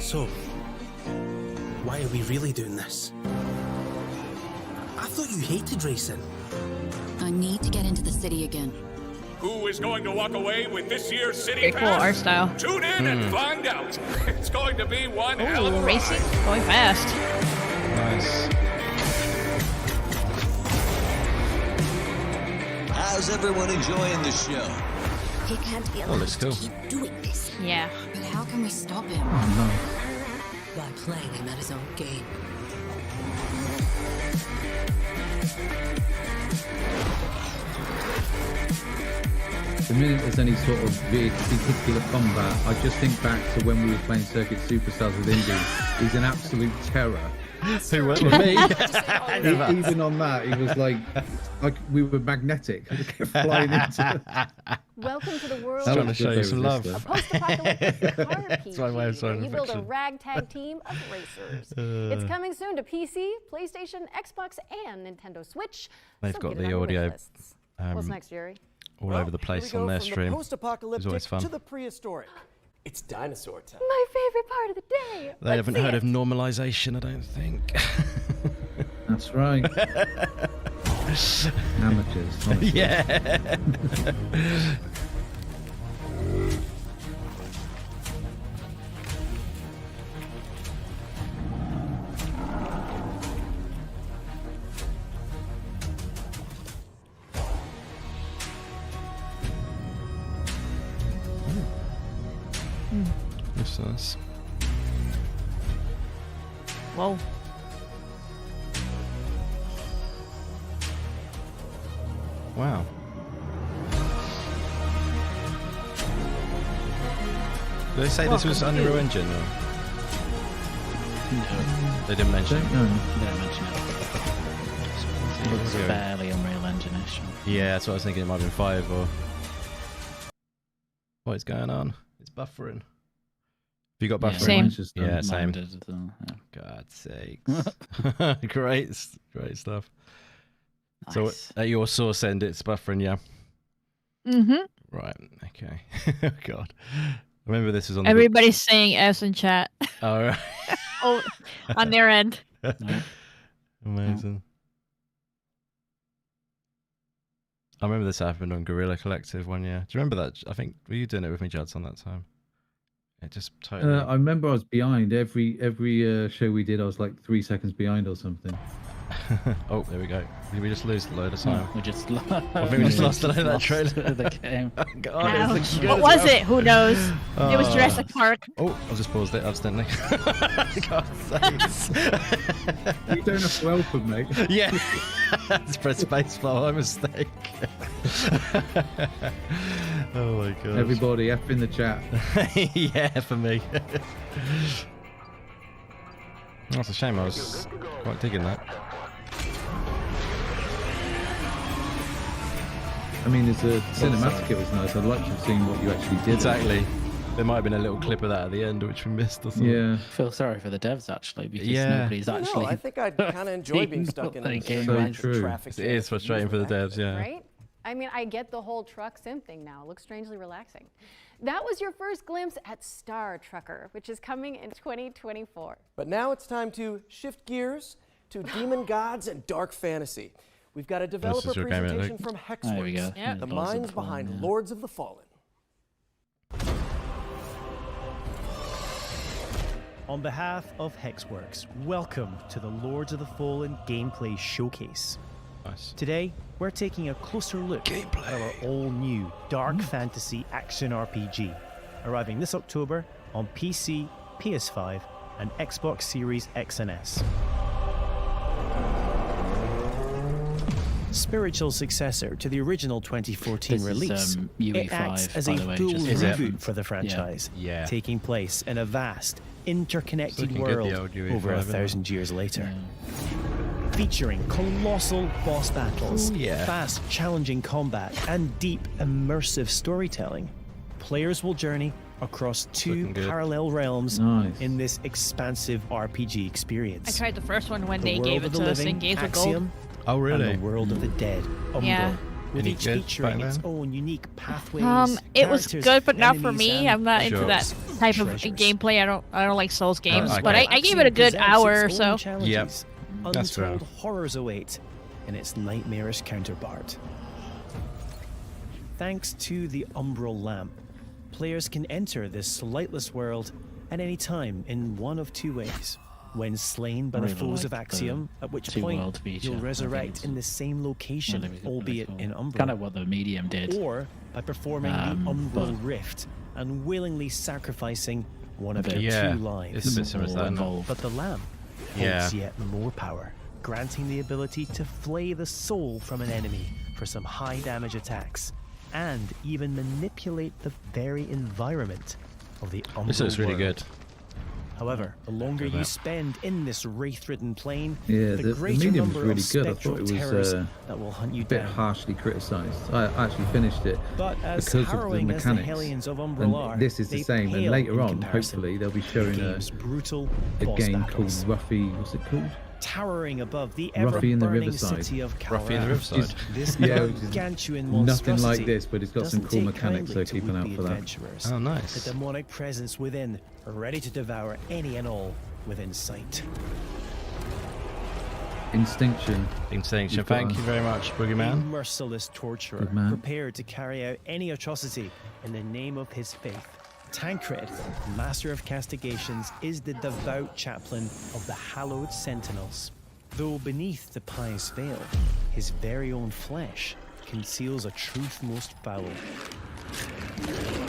So, why are we really doing this? I thought you hated racing. I need to get into the city again. Who is going to walk away with this year's City Very cool Pass? art style. Tune in and find out. It's going to be one hell of a Racing, ride. going fast. Nice. How's everyone enjoying the show? He can't be Oh, allowed looks to cool. keep doing this. Yeah. But how can we stop him? By playing him at his own game. The minute there's any sort of vehicular combat, I just think back to when we were playing Circuit Superstars with Indy. He's an absolute terror. Who went with me? Even on that, he was like we were magnetic. We kept flying into. Welcome to the world Trying of to show you some love. a post-apocalyptic car That's my way of RPG showing where you build a affection. ragtag team of racers. It's coming soon to PC, PlayStation, Xbox, and Nintendo Switch. They've so got get the it on your audio, wishlists. What's next, Yuri? all Well, over the place here we on go their from stream. The post-apocalyptic always fun. to the prehistoric. It's dinosaur time. My favorite part of the day. They Let's haven't see heard it. of normalization, I don't think. That's right. Amateurs. Honestly. Yeah. That's nice. Whoa. Wow. Did they say this was Unreal Engine? Or? No, They didn't mention it. No. they don't mention it. It looks fairly Unreal Engine-ish. Yeah, that's what I was thinking. It might have been 5 or. What is going on? It's buffering. Have you got Yeah. buffering? Same. Mine's just done. Yeah, same. Mine did as well, yeah. God's sakes. Great stuff. So Nice. at your source end, it's buffering, yeah? Mm-hmm. Right, okay. Oh, God. Remember this was on the... Everybody's saying S in chat. All right. Oh, on their end. Amazing. I remember this happened on Guerrilla Collective one year. Do you remember that? I think, were you doing it with me, Juds, on that time? It just totally... I remember I was behind every show we did. I was like 3 seconds behind or something. Oh, there we go. Did we just lose a load of time? We just. I think we just lost a load of that trailer. The game. God, it's looking good What as was well. it? Who knows? It was Jurassic Park. Oh, I just paused it accidentally. God's sakes. You don't have to welcome, mate. Yeah. Just press space bar, my mistake. Oh my god. Everybody, F in the chat. Yeah, for me. That's a shame, I was quite digging that. I mean, it's a cinematic. It was nice. I'd like to have seen what you actually did. Exactly. There might have been a little clip of that at the end, which we missed or something. Yeah. I feel sorry for the devs actually, because Yeah. nobody's I don't know, actually. I think I'd kind of enjoy being stuck in a So true. traffic It is jam. frustrating for the devs, yeah. Right? I mean, I get the whole truck sim thing now. It looks strangely relaxing. That was your first glimpse at Star Trucker, which is coming in 2024. But now it's time to shift gears to demon gods and dark fantasy. We've got a developer is your game, isn't it, presentation Luke? from There we go. Hexworks, Yeah. the Lords of the minds Fallen, behind yeah. Lords of the Fallen. On behalf of Hexworks, welcome to the Lords of the Fallen gameplay showcase. Nice. Today, we're taking a closer look at our all-new dark fantasy action RPG, arriving this October on PC, PS5, and Xbox Series X and S. Spiritual successor to the original 2014 This is, release, UE5, it acts as by a the way, full just Is it? reboot for the franchise, Yeah. taking place in a vast, interconnected looking good, the world old UE5, over isn't it? 1,000 years later. Featuring colossal boss battles, Ooh, yeah. fast, challenging combat, and deep, immersive storytelling, players will journey across two Looking good. parallel realms Nice. in this expansive RPG experience. I tried the first one when The they world gave of it the to us in living, Games with Gold. Axiom, Oh, and really? the world of the dead, Umbral. Yeah. With Any each good featuring back its then? own unique pathways. It was characters, good, but not for enemies, me. and I'm not into Sure. that type of treasures. gameplay. I don't like Souls games, okay. but I gave it a good Axiom hour or presents its own so. challenges. Yep. That's fair. Untold horrors await in its nightmarish counterpart. Thanks to the Umbral Lamp, players can enter this lightless world at any time in one of two ways. When slain by I the really foes like of the Axiom, at which two-world point feature. you'll I think resurrect it's in the same location, albeit in Umbral. Kind of what the medium did. Or by performing the Umbral but- Rift and willingly sacrificing one of bit- your Yeah, two lives. it's a bit similar to that, isn't it? involved. But the lamp Yeah. holds yet more power, granting the ability to flay the soul from an enemy for some high damage attacks, and even manipulate the very environment of the Umbral This looks really world. good. However, the longer Like you that. spend in this wraith-ridden plane, Yeah, the the greater medium was number really of good. I spectral thought it was terrors a that will hunt you bit down. harshly criticised. I actually finished it But as because of the harrowing as the mechanics. Hellions of Umbral And are, this is the they same. And pale later in on, comparison hopefully, they'll be to showing game's brutal a boss game battles. called Ruffy. What's it called? Towering above the Ruffy in the ever-burning Riverside. city of Ruffy in the Kalran, Riverside. this Yeah, which is gargantuan nothing monstrosity like this, but it's got some doesn't cool take mechanics, kindly so to keep an eye out would-be for that. adventurers. Oh, nice. The demonic presence within, ready to devour any and all within sight. Instinction. Extinction. You've got Thank a- you very much, A Boogeyman. merciless torturer, Good man. prepared to carry out any atrocity in the name of his faith. Tancred, master of castigations, is the devout chaplain of the hallowed sentinels. Though beneath the pious veil, his very own flesh conceals a truth most foul.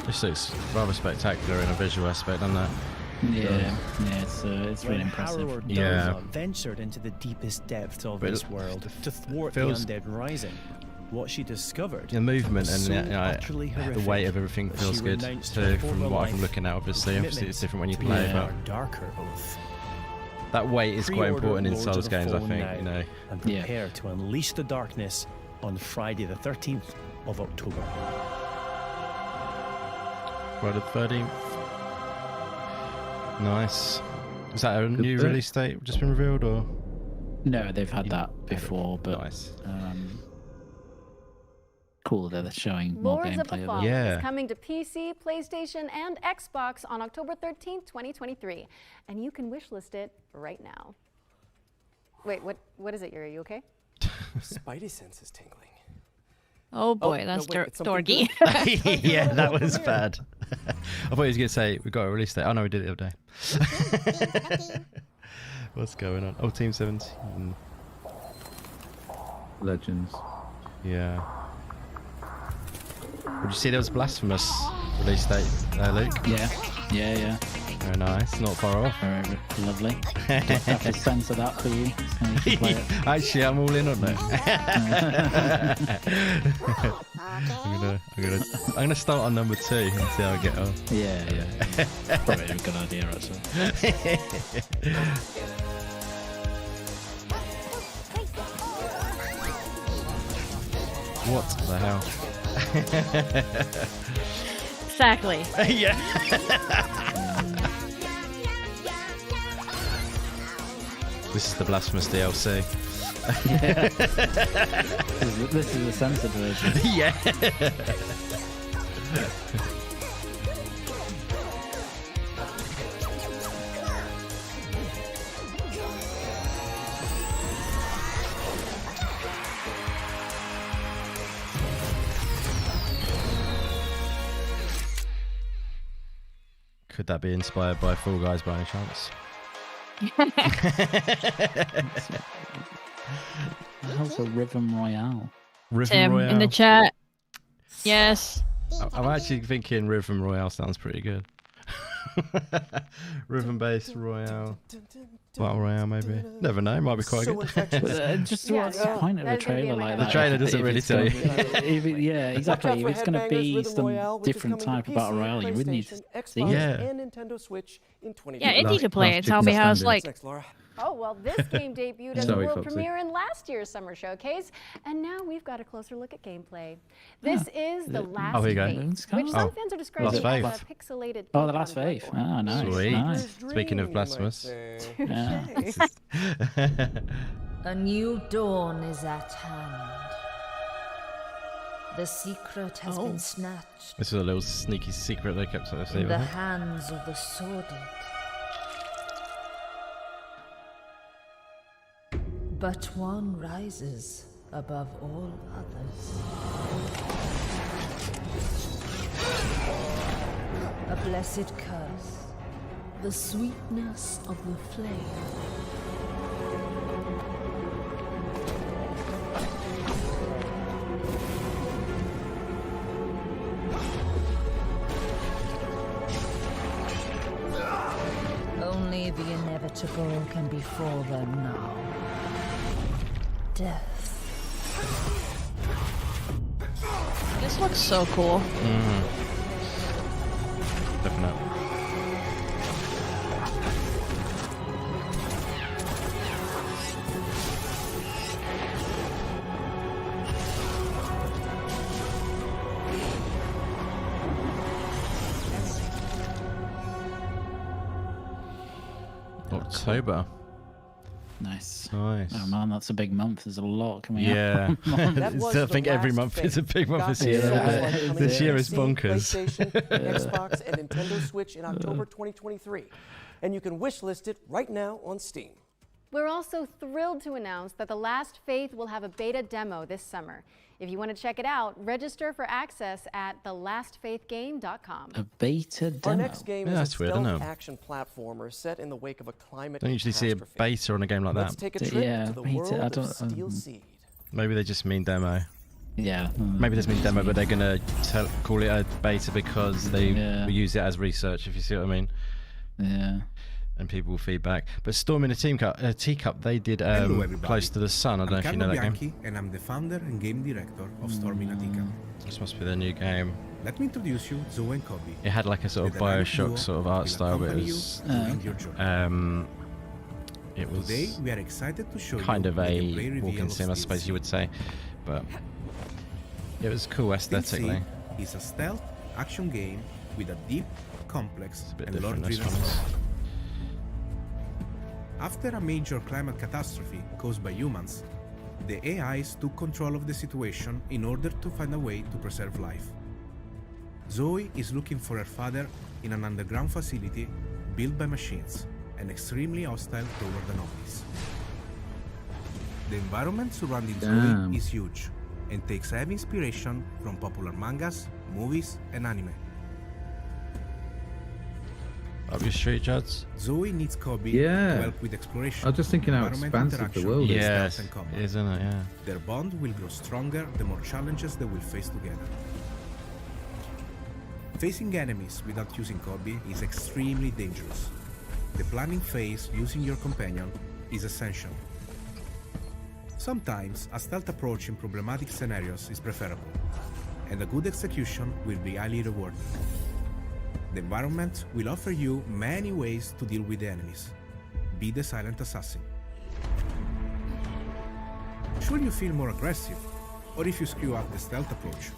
This looks rather spectacular in a visual aspect, doesn't it? Yeah, it's really When impressive. Harrower Yeah. Durza ventured into the deepest depths of But this it world to thwart feels- the undead rising, what she discovered The movement and so the utterly horrific weight of everything that feels she good renounced too, her from former what I'm life looking at. Obviously, it's different when you to play, a but far darker oath. that weight is quite Pre-order important in Lords of Souls the games. I Fallen think now, you know. and Yeah. prepare to unleash the darkness on Friday the 13th of October. Friday the 13th. Nice. Is that a new bit. release date just been revealed, or? No, they've had that before, but Nice. cool that they're showing more Lords of the gameplay of Fallen it. Yeah. is coming to PC, PlayStation, and Xbox on October 13th, 2023. And you can wishlist it right now. Wait, what is it, Yuri? Are you okay? Spidey sense is tingling. Oh boy, no, that's wait, it's something Dorgy. Yeah, that was bad. I thought he was going to say we got a release date. Oh no, we did it the other day. What's going on? Oh, Team 17. legends. Yeah. Would you see there was Blasphemous release date, Luke? Yeah. Very nice. Not far off. Very lovely. Just have to censor that for you. So you can play it. Actually, I'm all in on it. I'm gonna start on number 2 and see how I get on. Yeah. Probably a good idea, actually. What the hell? Exactly. Yeah. This is the Blasphemous DLC. Yeah. This is the censored version. Yeah. Could that be inspired by Fall Guys by any chance? Also, Rhythm Royale. Rhythm Royale. In the chat. Yes. I'm actually thinking Rhythm Royale sounds pretty good. Rhythm based Royale. Battle Royale, maybe. Never know, might be quite good. Just what's the point of a trailer like that? The trailer doesn't really tell you. Yeah, exactly. If it's going to be some different type of Battle Royale, you would need to see it. Yeah. And Nintendo Switch in 2020. Yeah, it needs to play it. Tell me how it's like. Thanks, Laura. Oh, well, this game debuted as a Sorry, world Foxy. premiere in last year's summer showcase, and now we've got a closer look at gameplay. This is The Last here you go. Faith, which some fans are describing Last as Faith. a pixelated Oh, The take Last on Faith. Bloodborne. Ah, nice. Sweet. Nice. Speaking of Blasphemous. Yeah. A new dawn is at hand. The secret has been snatched This is a little sneaky secret they kept us in the hands of the sordid. But one rises above all others. A blessed curse, the sweetness of the flame. Only the inevitable can befall them now. Death. This looks so cool. Definitely. October. Nice. Nice. Oh man, that's a big month. There's a lot coming Yeah. out. I think every month is a big month this year. This year is bonkers. PlayStation, Xbox, and Nintendo Switch in October 2023. And you can wishlist it right now on Steam. We're also thrilled to announce that The Last Faith will have a beta demo this summer. If you want to check it out, register for access at thelastfaithgame.com. A beta demo. Our next game is a that's weird, isn't stealth it? action platformer set in the wake of a climate Don't usually see a catastrophe. beta on a game like Let's that. take a trip Yeah, to the beta, world I of don't- Steel Seed. Maybe they just mean demo. Yeah. Maybe they mean demo, but they're gonna call it a beta because they Yeah. use it as research. If you see what I mean. Yeah. And people will feedback. But Storm in a Teacup, they did Hello, everybody. Close to the Sun. I don't know if you know that Bianchi, game. and I'm the founder and game director of Storm in a Teacup. This must be their new game. Let me introduce you, Zoe and Kobe. It had like a sort of The dynamic Bioshock duo sort of art will style, but it accompany was you during your journey. it was Today we are excited to show kind you of the a gameplay reveal walking of sim, I Steel suppose Seed. you would say, but it was cool Steel aesthetically. Seed is a stealth action game with a deep, complex, It's a bit and different this lore-driven one. story. After a major climate catastrophe caused by humans, the AIs took control of the situation in order to find a way to preserve life. Zoe is looking for her father in an underground facility built by machines and extremely hostile toward anomalies. The environment surrounding Damn. Zoe is huge and takes heavy inspiration from popular mangas, movies, and anime. Up your street, Juds. Zoe needs Kobe Yeah. to help with exploration. I was just thinking how environment expansive the interaction, world is. Yes, stealth and combat. isn't it? Yeah. Their bond will grow stronger the more challenges they will face together. Facing enemies without using Kobe is extremely dangerous. The planning phase using your companion is essential. Sometimes a stealth approach in problematic scenarios is preferable, and a good execution will be highly rewarding. The environment will offer you many ways to deal with the enemies. Be the silent assassin. Should you feel more aggressive, or if you screw up the stealth approach,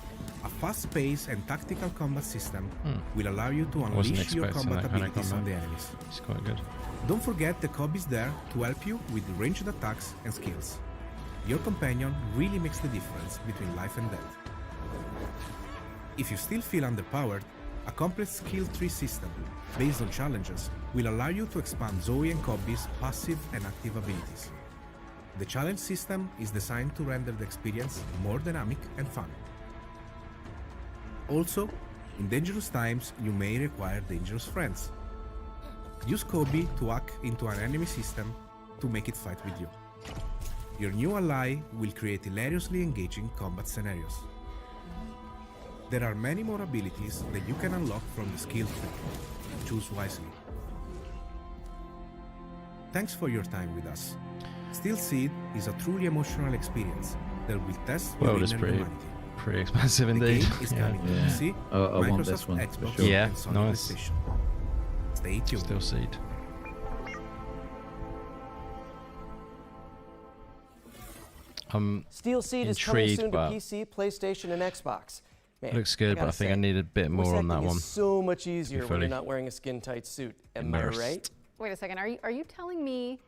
a fast-paced and tactical combat system will allow you to Wasn't unleash your expecting combat that kind of abilities on combat. the enemies. It's quite good. Don't forget the Kobe is there to help you with ranged attacks and skills. Your companion really makes the difference between life and death. If you still feel underpowered, a complex skill tree system based on challenges will allow you to expand Zoe and Kobe's passive and active abilities. The challenge system is designed to render the experience more dynamic and fun. Also, in dangerous times, you may require dangerous friends. Use Kobe to hack into an enemy system to make it fight with you. Your new ally will create hilariously engaging combat scenarios. There are many more abilities that you can unlock from the skill tree. Choose wisely. Thanks for your time with us. Steel Seed is a truly emotional experience that will test your World is inner pretty humanity. expensive indeed. The game is coming to PC, I want Microsoft, this one, for Xbox, sure. Yeah, and Sony nice. PlayStation. Stay tuned. Still seed. I'm Steel Seed is coming intrigued, soon to but PC, PlayStation, and Xbox. Man, looks good, but I gotta think I say, need a bit more voice on that acting is one. so much easier when fully you're not wearing a skin-tight suit. Am I immersed. right? Wait a second. Are you telling me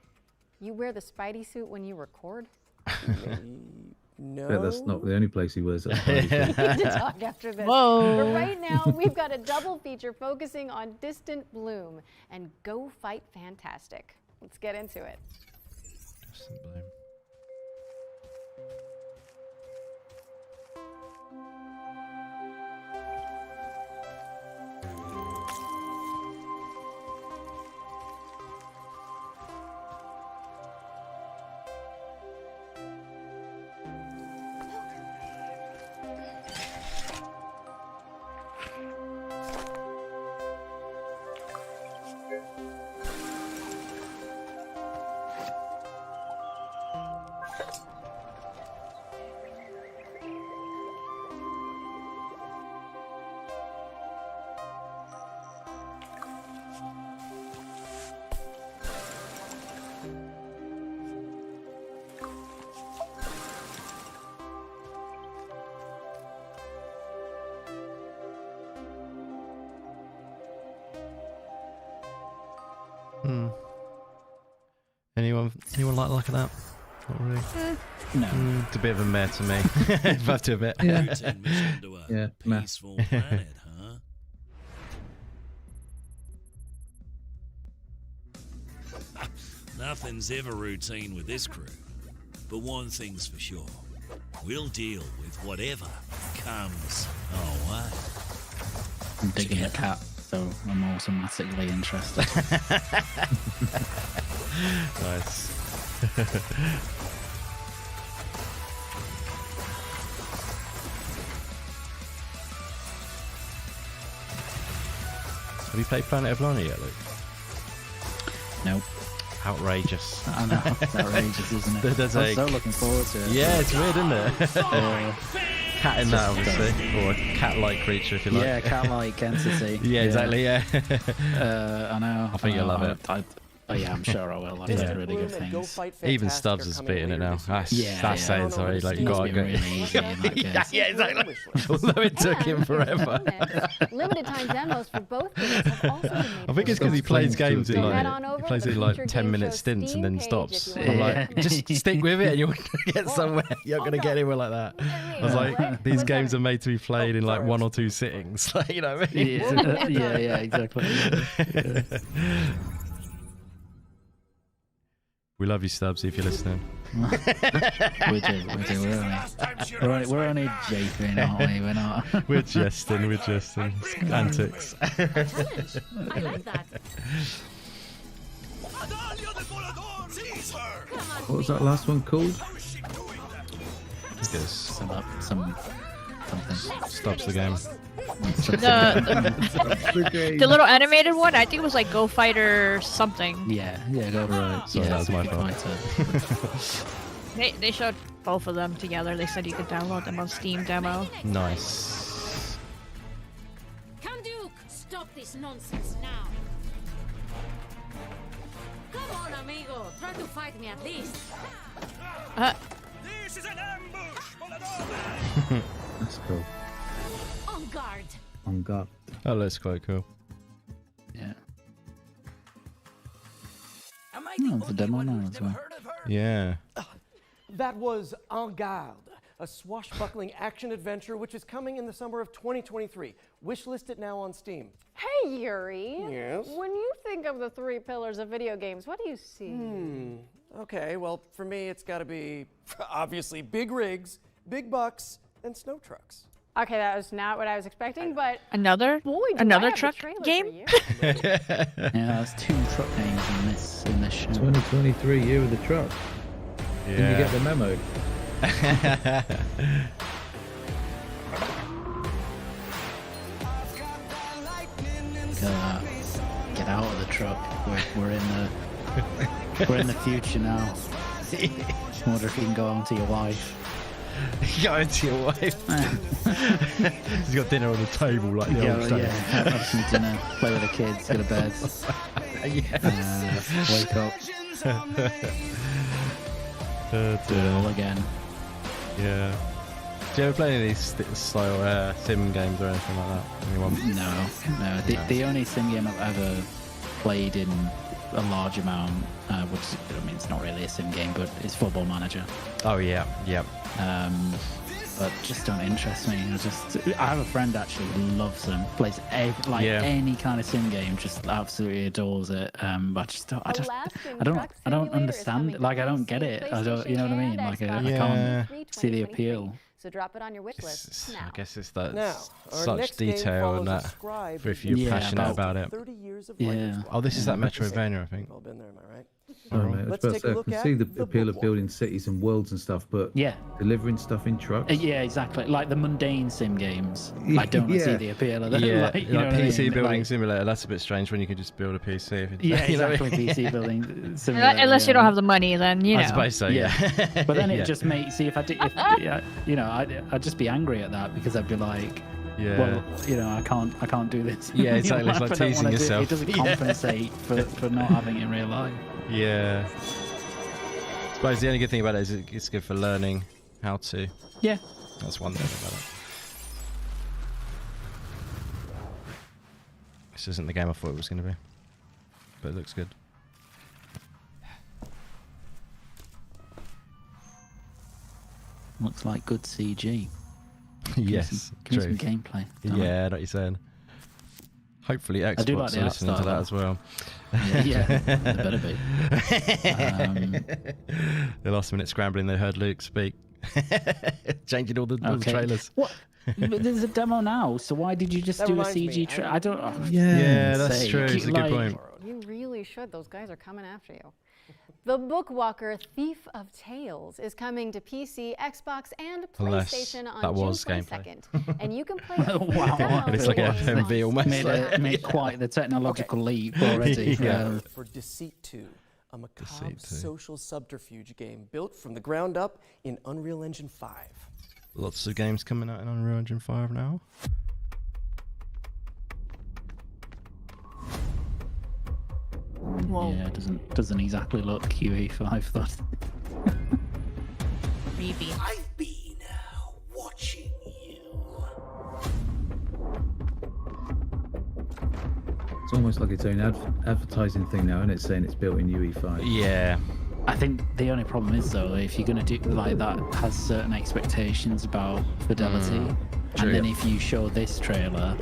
you wear the Spidey suit when you record? No. Yeah, that's not the only place he wears it. We need to talk after this. Whoa. But right now, we've got a double feature focusing on Distant Bloom and Go Fight Fantastic. Let's get into it. Distant Bloom. Anyone like the look of that? Not really. No. It's a bit of a meh to me. If I have to admit. Yeah. Routine mission to a Yeah, meh. peaceful planet, huh? Nothing's ever routine with this crew. But one thing's for sure. We'll deal with whatever comes our way. I'm digging the cat, so I'm automatically interested. Nice. Have you played Planet of Lana yet, Luke? Nope. Outrageous. I know. It's outrageous, isn't it? There's I'm a- so looking forward to it. Yeah, it's weird, isn't it? Yeah. Cat in that, obviously. Or a cat-like creature, if you like. Yeah, cat-like entity. Yeah, exactly, yeah. I know. I think you'll love it. Oh yeah, I'm sure I will. I've Yeah. heard really good Bloom and Go things. Fight Even Fantastic Stubbs are is coming beating it later now. this year. That's, Yeah, that's yeah. saying, sorry. Like, you It's gotta been go. really easy in that Yeah, case. yeah, exactly. Wish list. Although it took him And forever. limited time demos for both games have also been made I think it's because he available. plays games in So head like on over he plays to in the like featured 10-minute game show stints and Steam then page stops. if you I'm want like, to just stick with it and you'll get somewhere. You're gonna get anywhere like that. I was like, these games are made to be played in like 1 or 2 sittings. Like, you know what I mean? Yeah, exactly. We love you, Stubbs, if you're listening. we do. We're only japing, aren't we? We're not. We're jesting. Antics. I like that. What was that last one called? Something. Stops the game. The little animated one, I think it was like Go Fighter something. Yeah, go right. Sorry, that was my fault. They showed both of them together. They said you could download them on Steam demo. Nice. Come, Duke! Stop this nonsense now. Come on, amigo. Try to fight me at least. This is an ambush! That's cool. On guard. On guard. Oh, that's quite cool. Yeah. It's a demo now as well. Yeah. That was En Garde, a swashbuckling action adventure which is coming in the summer of 2023. Wishlist it now on Steam. Hey, Yuri. Yes? When you think of the 3 pillars of video games, what do you see? Okay, well, for me, it's got to be obviously big rigs, big bucks, and snow trucks. Okay, that was not what I was expecting, but Another truck game? Yeah, there's 2 truck games in this show. 2023 year of the truck. Yeah. Can you get the memo? Get out of the truck. We're in the future now. I wonder if you can go home to your wife. Go into your wife. He's got dinner on the table like the old days. Have some dinner, play with the kids, go to bed. Wake up. Do it all again. Yeah. Do you ever play any of these style sim games or anything like that? Anyone? No. The only sim game I've ever played in a large amount, which I mean, it's not really a sim game, but it's Football Manager. Oh yeah. But just don't interest me. I have a friend actually who loves them, plays any kind of sim game, just absolutely adores it. But I don't understand. Like, I don't get it. I don't, you know what I mean? Like, I can't see the appeal. So drop it on your wish list now. I guess it's that Now, our such next game detail and follows that a scribe if you're passionate about it. 30 years of Yeah. Oh, this is that Metroidvania, I think. You've all been there, am I right? Oh, mate, I was Let's about to take say, a I look can at see the the appeal book of building cities and worlds and stuff, but Yeah. delivering stuff in trucks. Yeah, exactly. Like the mundane sim games. I don't see the appeal of them. Yeah, Like, you know what I PC mean? building Like, simulator. That's a bit strange when you can just build a PC. yeah, you know what I exactly. mean? PC building simulator. Unless you don't have the money, then you know. I suppose so. Yeah. But then it Yeah. just makes, see, if I did, I'd just be angry at that because I'd be like, Yeah. well, I can't do this. Yeah, exactly. You It's know, like if I don't teasing wanna do it, yourself. It doesn't Yeah. compensate for not having it in real life. Yeah. I suppose the only good thing about it is it's good for learning how to. Yeah. That's one thing about it. This isn't the game I thought it was going to be, but it looks good. Looks like good CG. Yes, Give me true. some gameplay. Yeah, I know what you're saying. Hopefully do Xbox like the are art listening to that style. as well. Yeah, there better be. The last minute scrambling, they heard Luke speak. Changing all the trailers. What? But there's a demo now, so why did you just That do a reminds me, CG trailer? I don't. Yeah, that's true. It's a good point. You really should. Those guys are coming after you. The Bookwalker Thief of Tales is coming to PC, Xbox, and Unless PlayStation on that June was 22nd. And you can play Wow. And it's like a FMV almost. Made quite the technological leap already. Yeah. For Deceit 2, a macabre Deceit 2. social subterfuge game built from the ground up in Unreal Engine 5. Lots of games coming out in Unreal Engine 5 now. Whoa. Yeah, it doesn't exactly look UE5 thought. Maybe. I've been watching you. It's almost like its own advertising thing now, and it's saying it's built in UE5. Yeah. I think the only problem is though, if you're gonna do like that, has certain expectations about fidelity, True. and then if you show this trailer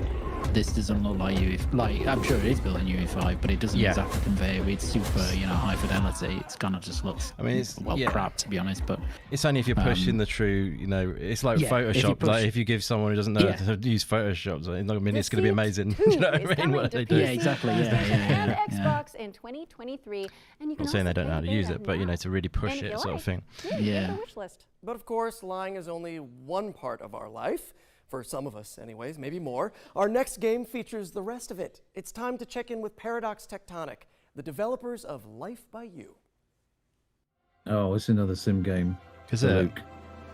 this doesn't look like I'm sure it is built in UE5, but it doesn't exactly convey with super, high fidelity. It's kind of just looks, it's crap, to be honest. But it's only if you're pushing the true, it's like Photoshop. If you give someone who doesn't know how to use Photoshop, it's not it's going to be amazing. You know what I mean? What they do. Yeah, exactly. And Xbox in 2023, and you can I'm saying they don't know how to use it, but to really push it, sort of thing. Yeah. Wish list. But of course, lying is only one part of our life. For some of us, anyways, maybe more. Our next game features the rest of it. It's time to check in with Paradox Tectonic, the developers of Life by You. Oh, it's another sim game. Is it? Luke.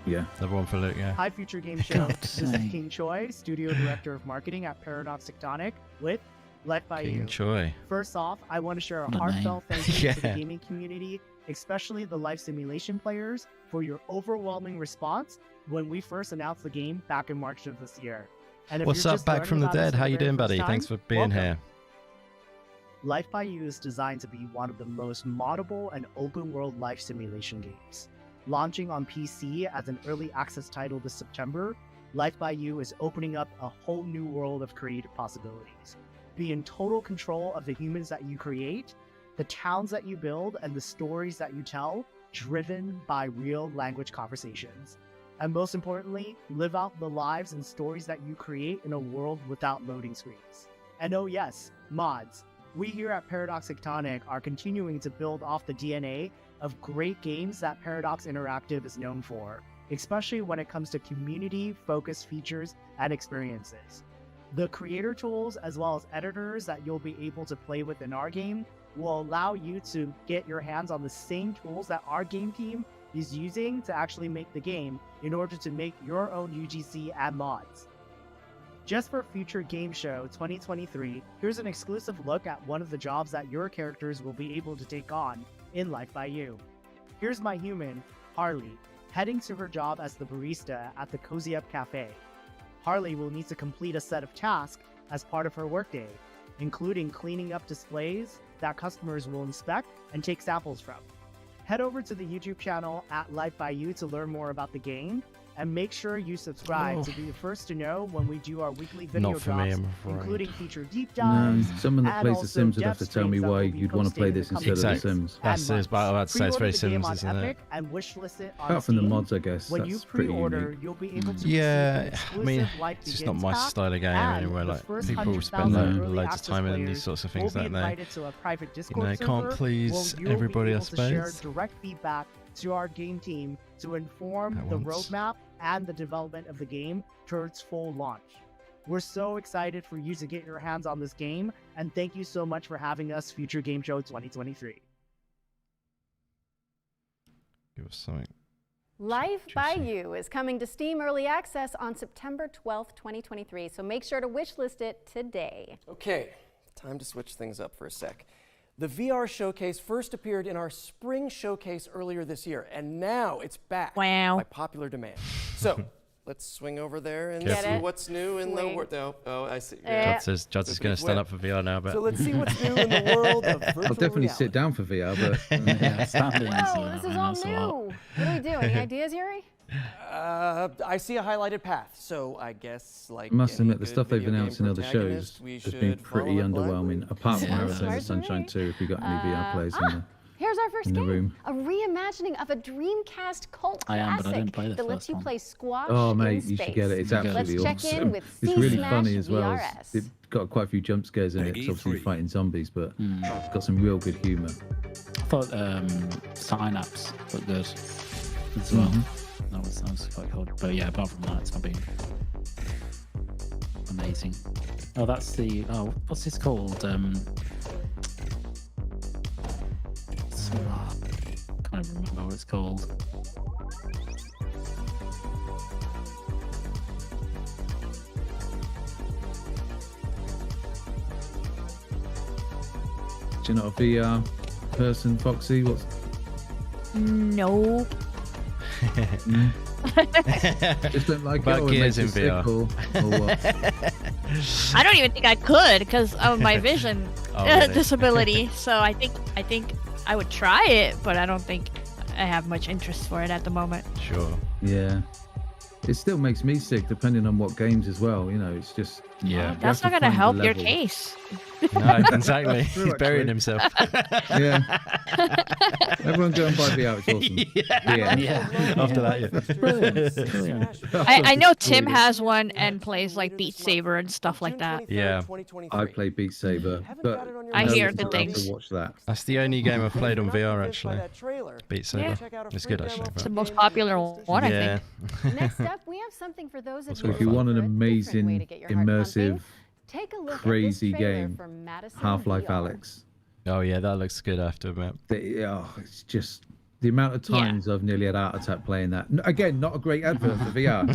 Yeah. Another one for Luke, yeah. Hi, Future Game Show. This is King Choi, Studio Director of Marketing at Paradox Tectonic with Life by You. King Choi. First off, I want to share a heartfelt thank you to the gaming community, especially the life simulation players, for your overwhelming response when we first announced the game back in March of this year. And if What's you're up, just Back from the learning about us Dead? for How the you very doing, first buddy? time, Thanks for being here. Life by You is designed to be one of the most moddable and open world life simulation games. Launching on PC as an early access title this September, Life by You is opening up a whole new world of creative possibilities. Be in total control of the humans that you create, the towns that you build, and the stories that you tell, driven by real language conversations. And most importantly, live out the lives and stories that you create in a world without loading screens. And oh yes, mods. We here at Paradox Tectonic are continuing to build off the DNA of great games that Paradox Interactive is known for, especially when it comes to community-focused features and experiences. The creator tools as well as editors that you'll be able to play with in our game will allow you to get your hands on the same tools that our game team is using to actually make the game in order to make your own UGC and mods. Just for Future Game Show 2023, here's an exclusive look at one of the jobs that your characters will be able to take on in Life by You. Here's my human, Harley, heading to her job as the barista at the Cozy Up Cafe. Harley will need to complete a set of tasks as part of her workday, including cleaning up displays that customers will inspect and take samples from. Head over to the YouTube channel at Life by You to learn more about the game, and make sure you subscribe to be the first to know when we do our weekly video drops, including feature deep dives. Someone that plays The Sims would have to tell me why you'd want to play this instead of The Sims. That's it. About to say it's very Sims, isn't it? And wishlist it on Apart from the Steam. mods, I guess. When you That's pretty pre-order, unique. you'll be able to Yeah, I mean, it's just not my style of game anyway. Like, people spend loads of time in these sorts of things, don't they? Can't please everybody, I suppose. Share direct feedback to our game team to inform the roadmap and the development of the game towards full launch. We're so excited for you to get your hands on this game, and thank you so much for having us, Future Game Show 2023. Give us something. Life by You is coming to Steam Early Access on September 12th, 2023, so make sure to wishlist it today. Okay, time to switch things up for a sec. The VR showcase first appeared in our spring showcase earlier this year, and now it's back by popular demand. So let's swing over there and see what's new in the world. Oh, I see. Judge is going to stand up for VR now, but so let's see what's new in the world of virtual I'll definitely reality. sit down for VR, but Whoa, this is all new. What do we do? Any ideas, Yuri? I see a highlighted path, so I guess I must admit the stuff they've announced in other shows has been pretty underwhelming. Apart from Arizona Sunshine 2, if we got any VR players Here's our first in the game, room. a reimagining of a Dreamcast cult I am, but I classic didn't play the that lets first you one. play squash Oh mate, in you space. should get it. It's absolutely Let's check in awesome. with It's really C-Smash funny as well. VRS. It's got quite a few jump scares in it. It's obviously fighting zombies, but it's got some real good humour. I thought Synapse looked good as well. That was quite cool. But yeah, apart from that, it's not been amazing. Oh, that's the what's this called? Can't even remember what it's called. Do you not a VR person, Foxy? What's No. just don't like About it, or it gears makes in you VR. sick, or what? I don't even think I could because of my vision really? disability. So I think I would try it, but I don't think I have much interest for it at the moment. Sure. Yeah. it still makes me sick depending on what games as well. You know, it's just That's not gonna help your case. No, exactly. True, He's burying actually. himself. Yeah. Everyone go and buy VR. It's awesome. Yeah. After that, yeah. I know Tim has one and plays like Beat Saber and stuff like that. Yeah. I play Beat Saber, but I hear no, good I'll have things. to watch that. That's the only game I've played on VR actually. Beat Saber. Yeah. It's good actually. It's the most popular one, I Yeah. think. Next up, we have something for those of So you if you want an amazing, immersive, immersive, take a look crazy at this trailer game, for Madison Half-Life VR. Alex. Oh yeah, that looks good. I have to admit. It's just the amount of times I've nearly had a heart attack playing that. Again, not a great advert for VR,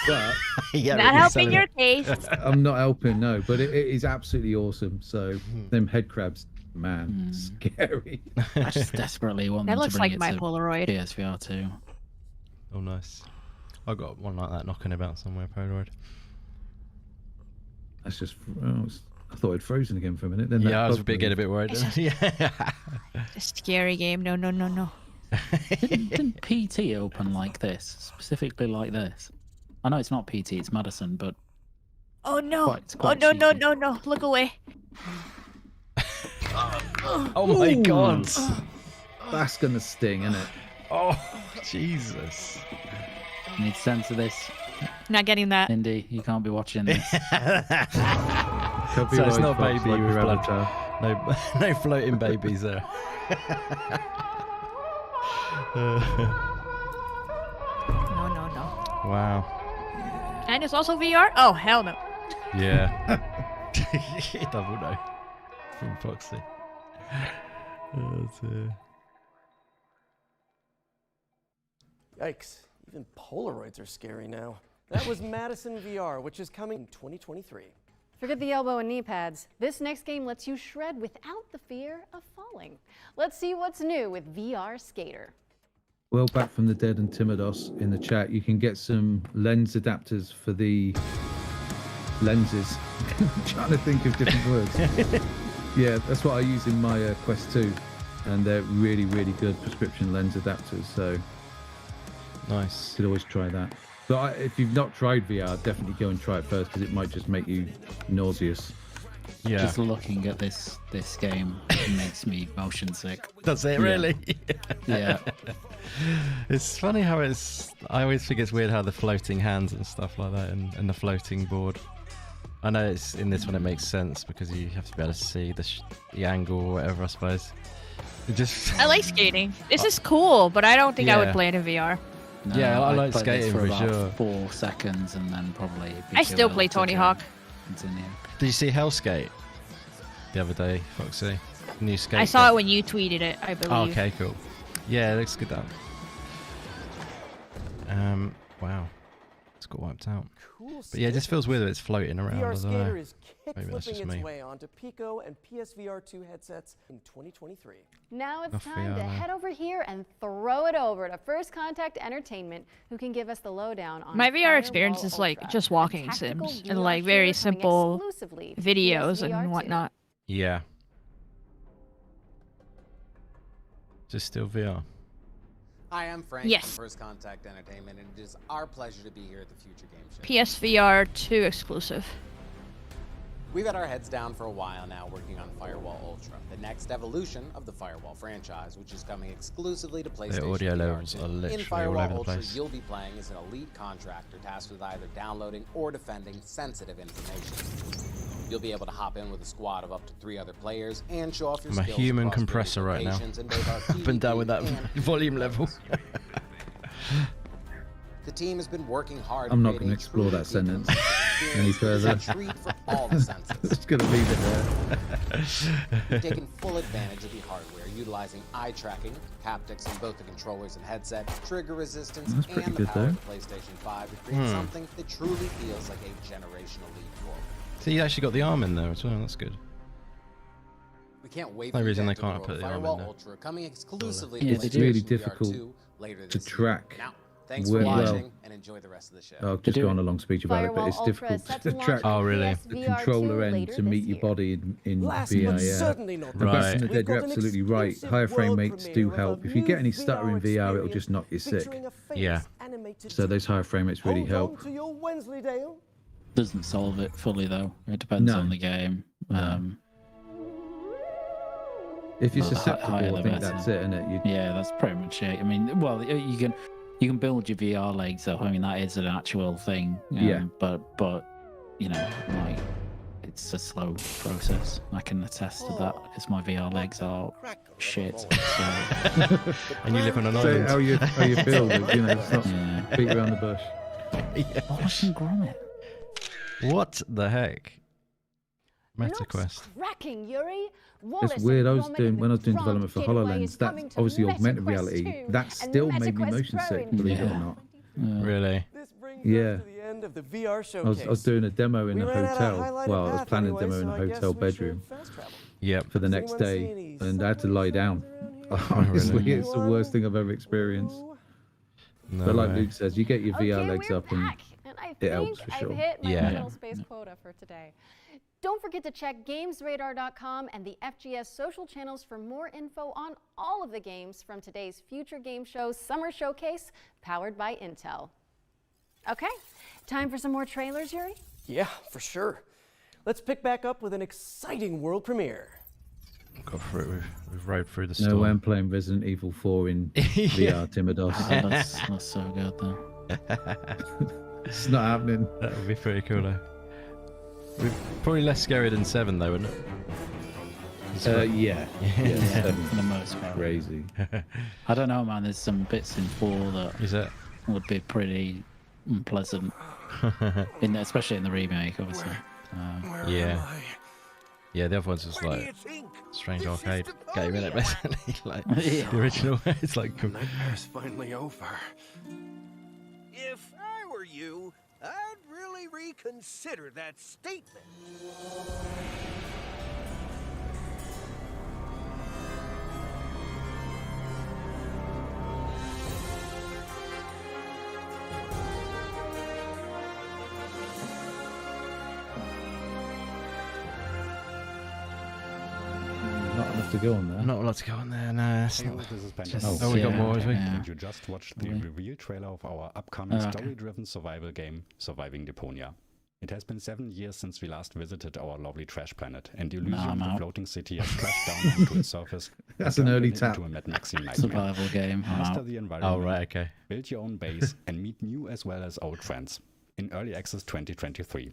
but Not helping your case. I'm not helping, no. But it is absolutely awesome. So them head crabs, man, scary. I just desperately want That them looks to bring like it my to Polaroid. PSVR 2. Oh nice. I got one like that knocking about somewhere. Polaroid. That's just. I thought it'd frozen again for a minute. Then Yeah, I was getting a bit worried. Yeah. A scary game. No. Didn't PT open like this? Specifically like this? I know it's not PT, it's Madison, but... Oh no. It's Oh quite no, no, cheeky. no. Look away. Oh my god. That's gonna sting, isn't it? Oh Jesus. You need to censor this. Not getting that. Indy, you can't be watching this. So it's not Fox, baby like with your blood. avatar. No floating babies there. No. Wow. And it's also VR? Oh, hell no. Yeah. Double no. From Foxy. Oh, dear. Yikes. Even Polaroids are scary now. That was Madison VR, which is coming in 2023. Forget the elbow and knee pads. This next game lets you shred without the fear of falling. Let's see what's new with VR Skater. Well, back from the dead and Timodos in the chat, you can get some lens adapters for the lenses. I'm trying to think of different words. Yeah, that's what I use in my Quest 2, and they're really, really good prescription lens adapters. So nice. You could always try that. But if you've not tried VR, definitely go and try it first because it might just make you nauseous. Yeah. Just looking at this game makes me motion sick. Does it really? Yeah. It's funny how it's. I always think it's weird how the floating hands and stuff like that, and the floating board. I know it's in this one it makes sense because you have to be able to see the angle or whatever. I suppose. It just. I like skating. This is cool, but I don't think I would Yeah. play it in VR. No, Yeah, I like played this skating for for about sure. 4 seconds and then probably. I still play Tony Hawk. Continue. Did you see Hellskate the other day, Foxy? New skate. I saw game. it when you tweeted it, I believe. Oh, okay, cool. Yeah, it looks good that. Wow, it's got wiped out. Cool But yeah, it just feels weird that it's floating around. VR I don't know. Skater is Maybe that's kick-flipping just its me. way onto Pico and PSVR 2 headsets in 2023. Now it's Off time VR to now. head over here and throw it over to First Contact Entertainment, who can give us the lowdown on My VR Firewall experience is like Ultra, just a walking tactical sims VR and like very shooter coming simple exclusively to videos PSVR 2. and whatnot. Yeah. Just still VR. Hi, I'm Frank Yes. from First Contact Entertainment, and it is our pleasure to be here at the Future Game Show. PSVR 2 exclusive. We've had our heads down for a while now working on Firewall Ultra, the next evolution of the Firewall franchise, which is coming exclusively to PlayStation audio VR levels 2. are literally In all Firewall over the Ultra, place. you'll be playing as an elite contractor tasked with either downloading or defending sensitive information. You'll be able to hop in with a squad of up to 3 other players and show off your I'm a skills human across various compressor right now. locations in both our Up and down with that PvP and volume level. The team has been working hard. I'm not creating going to a explore truly that sentence experience any that is further. a treat for all the senses. Just going to leave it there. We've taken full advantage of the hardware, utilizing eye tracking, haptics in both the controllers and headset, trigger resistance, That's pretty and the good, power though. of the PlayStation 5 to create Hmm. something that truly feels like a generational leap forward. So you actually got the arm in there as well. That's good. We can't wait No for reason you they to can't roll put the arm in Firewall there. Ultra, coming exclusively Yeah, to they It's do. really PlayStation VR difficult 2 later to this year. track. Now, thanks for well. watching and enjoy the rest of the show. I've just gone a long speech about it, but it's Firewall Ultra is difficult set to to launch track Oh, really? on the PSVR 2 controller end later to meet this your year. body in Last VR. but Yeah. certainly not And back Right. from the We've dead, got you're an absolutely right. exclusive Higher frame world rates premiere do of a help. If you get new any stutter in VR, it'll experience just knock you sick. featuring a face Yeah. animation So those higher frame rates really help. To your Wensleydale. Doesn't solve it fully though. It depends on the game. If you're the susceptible, higher I the think better. that's it, isn't it? Yeah, that's pretty much it. I mean, well, you can build your VR legs up. I mean, that is an actual thing. Yeah. But you know, like it's a slow process. I can attest to that because my VR legs are shit. So. And you live on an So island. how you feel? You know, it's not beat around the bush. Awesome grommet. What the heck? MetaQuest. Cracking, Yuri. It's weird. When I was doing development for HoloLens, that's obviously augmented reality. That still made me motion sick, believe it or not. Really? Yeah. The end of the VR I showcase. was doing a demo in a ran out of hotel. highlighted Well, I was path planning anyway, a demo in so a I guess hotel we should bedroom fast travel. Yep. for the next anyone see day, any and I had to lie down. Honestly, it's the worst thing I've ever experienced. No But like way. Luke says, you get your VR legs up and And I it helps think for I've sure. hit my Yeah. mental space quota for today. Don't forget to check GamesRadar.com and the FGS social channels for more info on all of the games from today's Future Game Show's Summer Showcase, powered by Intel. Okay, time for some more trailers, Yuri? Yeah, for sure. Let's pick back up with an exciting world premiere. Got through it. We've rode through the no storm. way I'm playing Resident Evil 4 in VR, Timodos. Oh, that's so good though. It's not happening. That would be pretty cool though. Probably less scary than 7 though, wouldn't it? Yeah. For the most part. Crazy. I don't know, man. There's some bits in 4 that Is it? would be pretty unpleasant, especially in the remake, obviously. Yeah. Yeah, the other one's just like strange arcade game, isn't it? Basically, like Yeah. the original. It's like Nightmare's finally over. If I were you, I'd really reconsider that statement. Not enough to go on there. not a lot to go on there. No, that's Hey, not. this is Ben. Oh, we got more, have we? Yeah. You just watched the reveal trailer of our upcoming Okay. story-driven survival game, Surviving Deponia. It has been 7 years since we last visited our lovely trash planet, and the illusion of the out. floating city has crashed down onto its surface. That's and an early turned it tap. into a Mad Maxi nightmare. Survival game. I'm Master out. the environment, Oh right, okay. build your own base, and meet new as well as old friends. In Early Access 2023.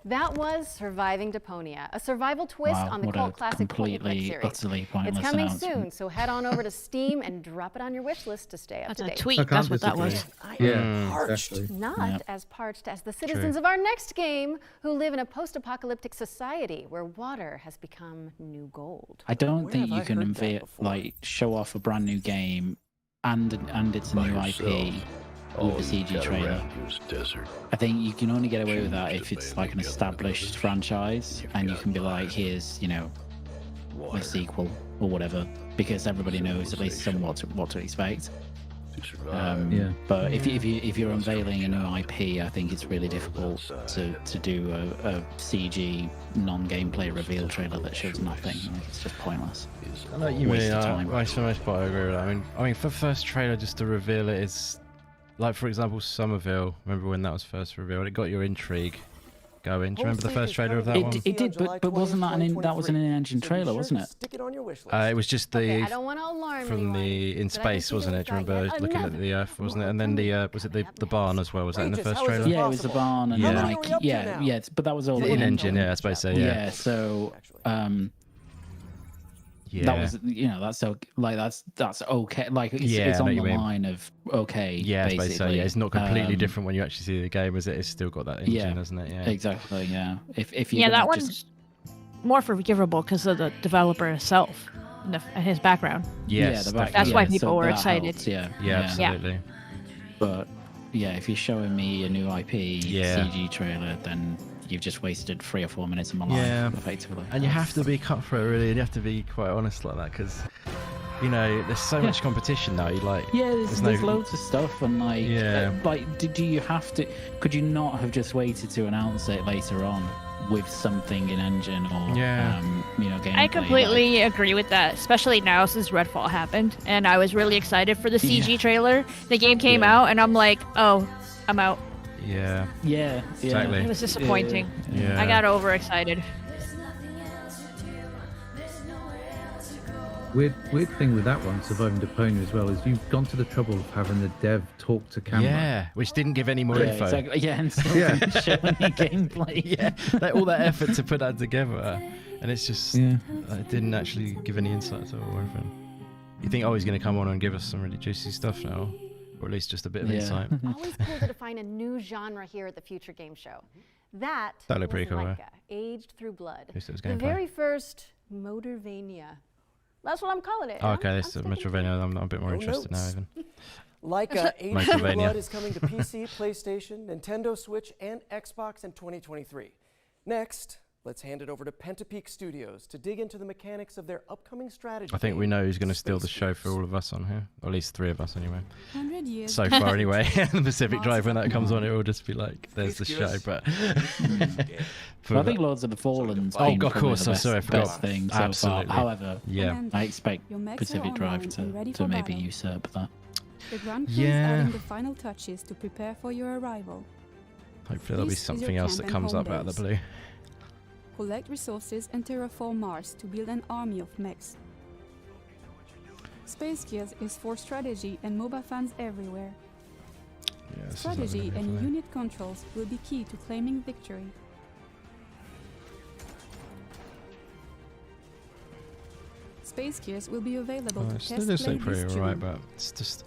That was Surviving Deponia, a survival twist Wow, on the what a cult classic point and click completely, series. utterly pointless It's coming announcement. soon, so head on over to Steam and drop it on your wish list to stay up That's to a date. tweet. I can't That's what that was. disagree. Yeah, Parched. exactly. Not Yep. as parched as the citizens of our next game who live in a post-apocalyptic society where water has become new gold. I don't Where think have you I can heard that before? show off a brand new game and it's a new IP with a CG trailer. I think you can only get away with that if it's like an established franchise and you can be like, here's, you know, a sequel or whatever, because everybody knows at least somewhat what to expect. Yeah. But if you're unveiling a new IP, I think it's really difficult to do a CG non-gameplay reveal trailer that shows nothing. Like, it's just pointless. I know what you Waste mean. of time. For the most part, I agree with that. I mean, for first trailer, just to reveal it is like, for example, Somerville. Remember when that was first revealed? It got your intrigue going. Do you remember the first trailer of that one? It did, but wasn't that that was an in-engine trailer, wasn't it? Stick it on your wish list. It was just the Okay, I don't want to alarm from anyone, the in but I can space, see wasn't that it? Do you we've got remember yet looking at another the Earth, wasn't it? And then was it the barn as well? Was that in the Regis, first how is trailer? it Yeah, it was the barn and Yeah. like yeah, but that was all In engine, yeah, I suppose so. Yeah, Yeah. so Yeah. that was, you know, that's okay. Like it's, Yeah, it's I know on what the you mean. line of okay. Yeah, I suppose so. basically. Yeah, it's not completely different when you actually see the game, is it? It's still got that engine, Yeah, hasn't it? Yeah. exactly. Yeah, if you Yeah, that one's more forgivable because of the developer himself and his background. Yes, the back- That's why yeah, people so were that excited. helps, yeah, Yeah, absolutely. But yeah, if you're showing me a new IP Yeah. CG trailer, then you've just wasted 3 or 4 minutes of my life, Yeah. effectively. And you have to be cutthroat, really, and you have to be quite honest like that, because you know, there's so much competition now. You like, Yeah, there's no- loads of stuff, and like, Yeah. do you have to? Could you not have just waited to announce it later on with something in engine or Yeah. gameplay? I completely agree with that, especially now since Redfall happened, and I was really excited for the CG trailer. The game came out, and I'm like, oh, I'm out. Yeah. Yeah. Exactly. It was disappointing. Yeah. I got overexcited. Weird thing with that one, Surviving Deponia as well, is you've gone to the trouble of having the dev talk to camera. Yeah, which didn't give any more Yeah, info. exactly. Yeah, and still Yeah. didn't show any gameplay. Yeah, all that effort to put that together, and it's just it didn't actually give any insight at all or anything. You think, oh, he's going to come on and give us some really juicy stuff now, or at least just a bit of insight. Always cool to define a new genre here at the Future Game Show. That That was looked pretty cool, Leica, eh? aged through blood. At least it was The gameplay. very first Motorvania. That's what I'm calling it. Oh, okay, this is Metrovania. I'm a bit more No interested notes. now, even. Leica Age of Metroidvania. Blood is coming to PC, PlayStation, Nintendo Switch, and Xbox in 2023. Next, let's hand it over to Pentapeak Studios to dig into the mechanics of their upcoming strategy. I think we game, know who's going to steal the Space show for all of us on here, or at least 3 of us anyway. 100 years So far, anyway. The Pacific Drive, when that comes on, it will just be like, there's the show. But I think Lords of the Fallen's Oh, been of probably course, the I'm best, sorry, I forgot. best thing so Absolutely. far. However, Yeah. I expect Your mechs are Pacific Drive online and ready to for maybe battle. usurp that. The Grand Crew is Yeah. adding the final touches to prepare for your arrival. Hopefully, there'll be This is your something else that camp and comes home up out of base. the blue. Collect resources and terraform Mars to build an army of mechs. Space Gears is for strategy and MOBA fans everywhere. Yeah, this is not Strategy gonna be and for me. unit controls will be key to claiming victory. Space Gears will be available Oh, to it still test does play look pretty this alright, June. but it's just,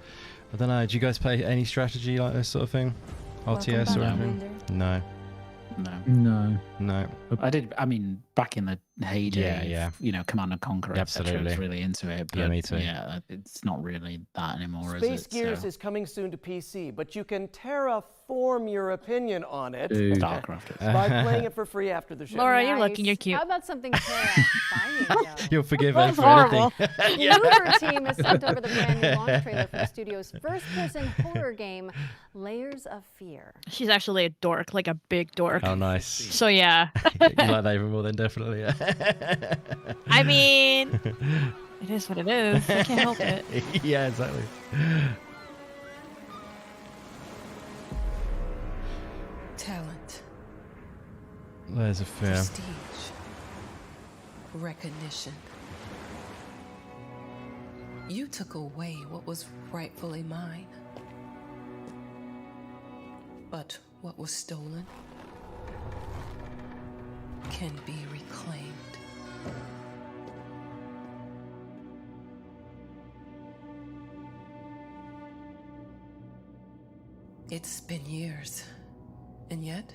I don't know. Do you guys play any strategy like this sort of thing? RTS back, or anything? Commander. No. No. No. I did. I mean, back in the heyday, Yeah. Command and Conquer, etc. I was Absolutely. really into it. But Yeah, me too. Yeah, it's not really that anymore, Space is it? Gears is coming soon to PC, but you can terraform your opinion on it Dude. StarCraft. by playing it for free after the show. Laura, you're lucky you're cute. How about something terrifying, though? You'll forgive her That's for horrible. anything. The Uber team has sent over the brand new launch trailer for the studio's first-person horror game, Layers of Fear. She's actually a dork, like a big dork. Oh, nice. So yeah. You like that even more than definitely. I mean, it is what it is. I can't help it. Yeah, exactly. Talent, There's a fear. prestige, recognition. You took away what was rightfully mine. But what was stolen can be reclaimed. It's been years, and yet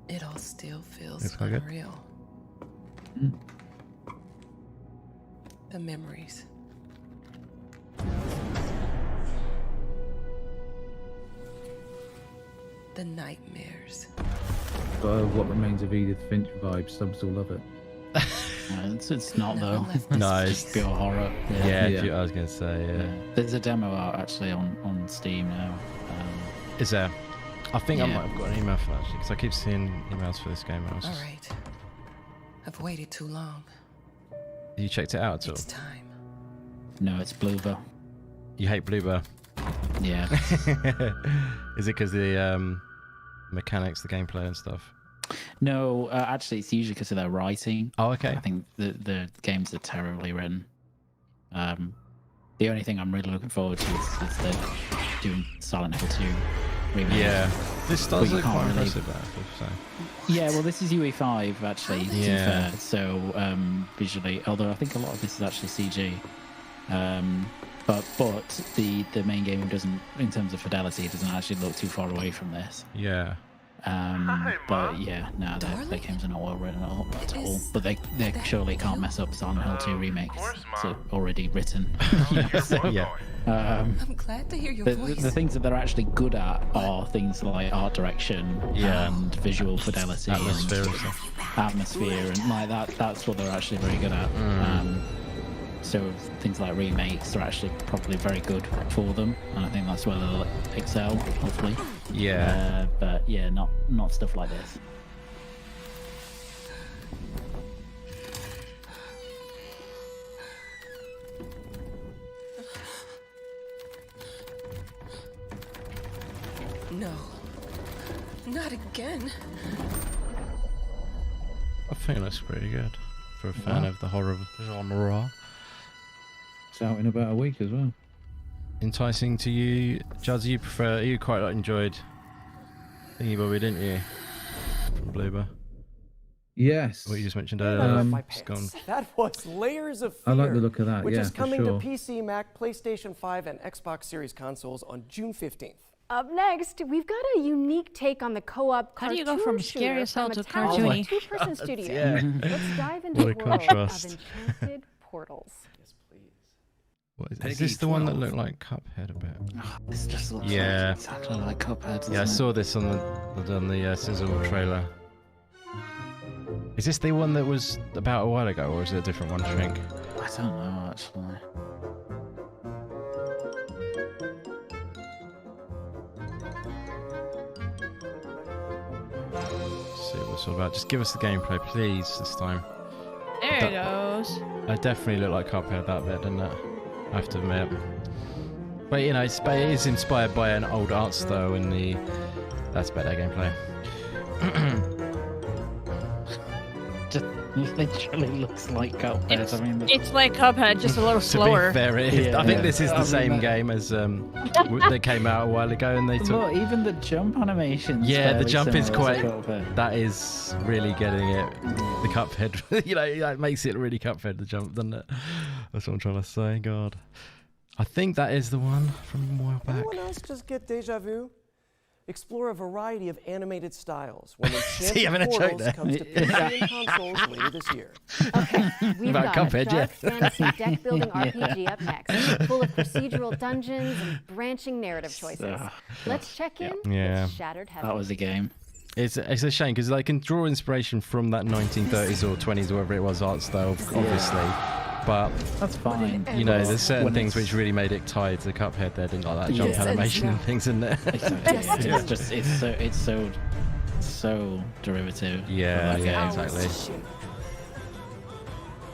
it all still feels Looks like it. unreal. The memories. The nightmares. What Remains of Edith Finch vibe. Subs will love it. It's not though. No, It's it's pure horror. Yeah, Yeah. I was going to say, yeah. There's a demo out actually on Steam now. Is there? I think I Yeah. might have got an email for that actually, because I keep seeing emails for this game. And I was All just, right. I've waited too long. You checked it out at all? It's time. No, it's Bloober. You hate Bluebird? Yeah. Is it because the mechanics, the gameplay and stuff? No, actually, it's usually because of their writing. Oh, okay. I think the games are terribly written. The only thing I'm really looking forward to is the doing Silent Hill 2 remake. Yeah. This But does you look can't quite really- impressive, actually. So. Yeah, well, this is UE5 actually. To be Yeah. fair. So visually, although I think a lot of this is actually CG. But the main game doesn't, in terms of fidelity, it doesn't actually look too far away from this. Yeah. But yeah, no, their games are not well written at all. But they surely can't mess up Silent Hill 2 remakes. It's already written. You know, so, Yeah. I'm glad to hear your voice. the things that they're actually good at are things like art direction Yeah. and visual fidelity, Atmosphere and and stuff. atmosphere, and like that. That's what they're actually very good at. So things like remakes are actually probably very good for them, and I think that's where they'll excel, hopefully. Yeah. But yeah, not stuff like this. No. Not again. I think it looks pretty good for a fan of the horror genre. It's out in about a week as well. Enticing to you, Judz? You quite enjoyed Thingy Bobby, didn't you? From Bloober. Yes. What you just mentioned earlier. My pants. That was Layers of Fear. I like the look of that, which yeah, is for coming sure. to PC, Mac, PlayStation 5, and Xbox Series consoles on June 15th. Up next, we've got a unique take on the co-op How do cartoon you go from shooter scary as hell from to a talented cartoony? two-person studio. yeah. Let's dive into What the a world contrast. of Enchanted Portals. What is this the one that looked like Cuphead a bit? This just looks Yeah. exactly like Cuphead. Yeah, I saw this on the Sizzle trailer. Is this the one that was about a while ago, or is it a different one, do you think? I don't know, actually. See what it's all about. Just give us the gameplay, please, this time. There it goes. It definitely looked like Cuphead, that bit, didn't it? I have to admit. But, you know, it is inspired by an old art style in the... That's better gameplay. It literally looks like Cuphead. It's like Cuphead, just a little To slower. be fair, it is. I think this is the same game as that came out a while ago, and they took. Look, even the jump animations. Yeah, the jump is similar to quite. Cuphead. That is really getting it. The Cuphead, you know, that makes it really Cuphead. The jump, doesn't it? That's what I'm trying to say. God, I think that is the one from a while back. Anyone else just get deja vu? Explore a variety of animated styles when See, having a Enchanted joke Portals there. comes to PC and consoles later this year. Okay, we've About got Cuphead, a dark yeah. fantasy deck-building RPG up next, full of procedural dungeons and branching narrative choices. Let's check in Yeah. with Shattered Heaven. That was a game. It's a shame because they can draw inspiration from that 1930s or 20s or whatever it was art style, obviously. But that's fine. You know, there's certain When things it's- which really made it tied to Cuphead. There didn't like that jump Yes. animation and things in there. Exactly. It's just so derivative. Yeah, Like, yeah, exactly.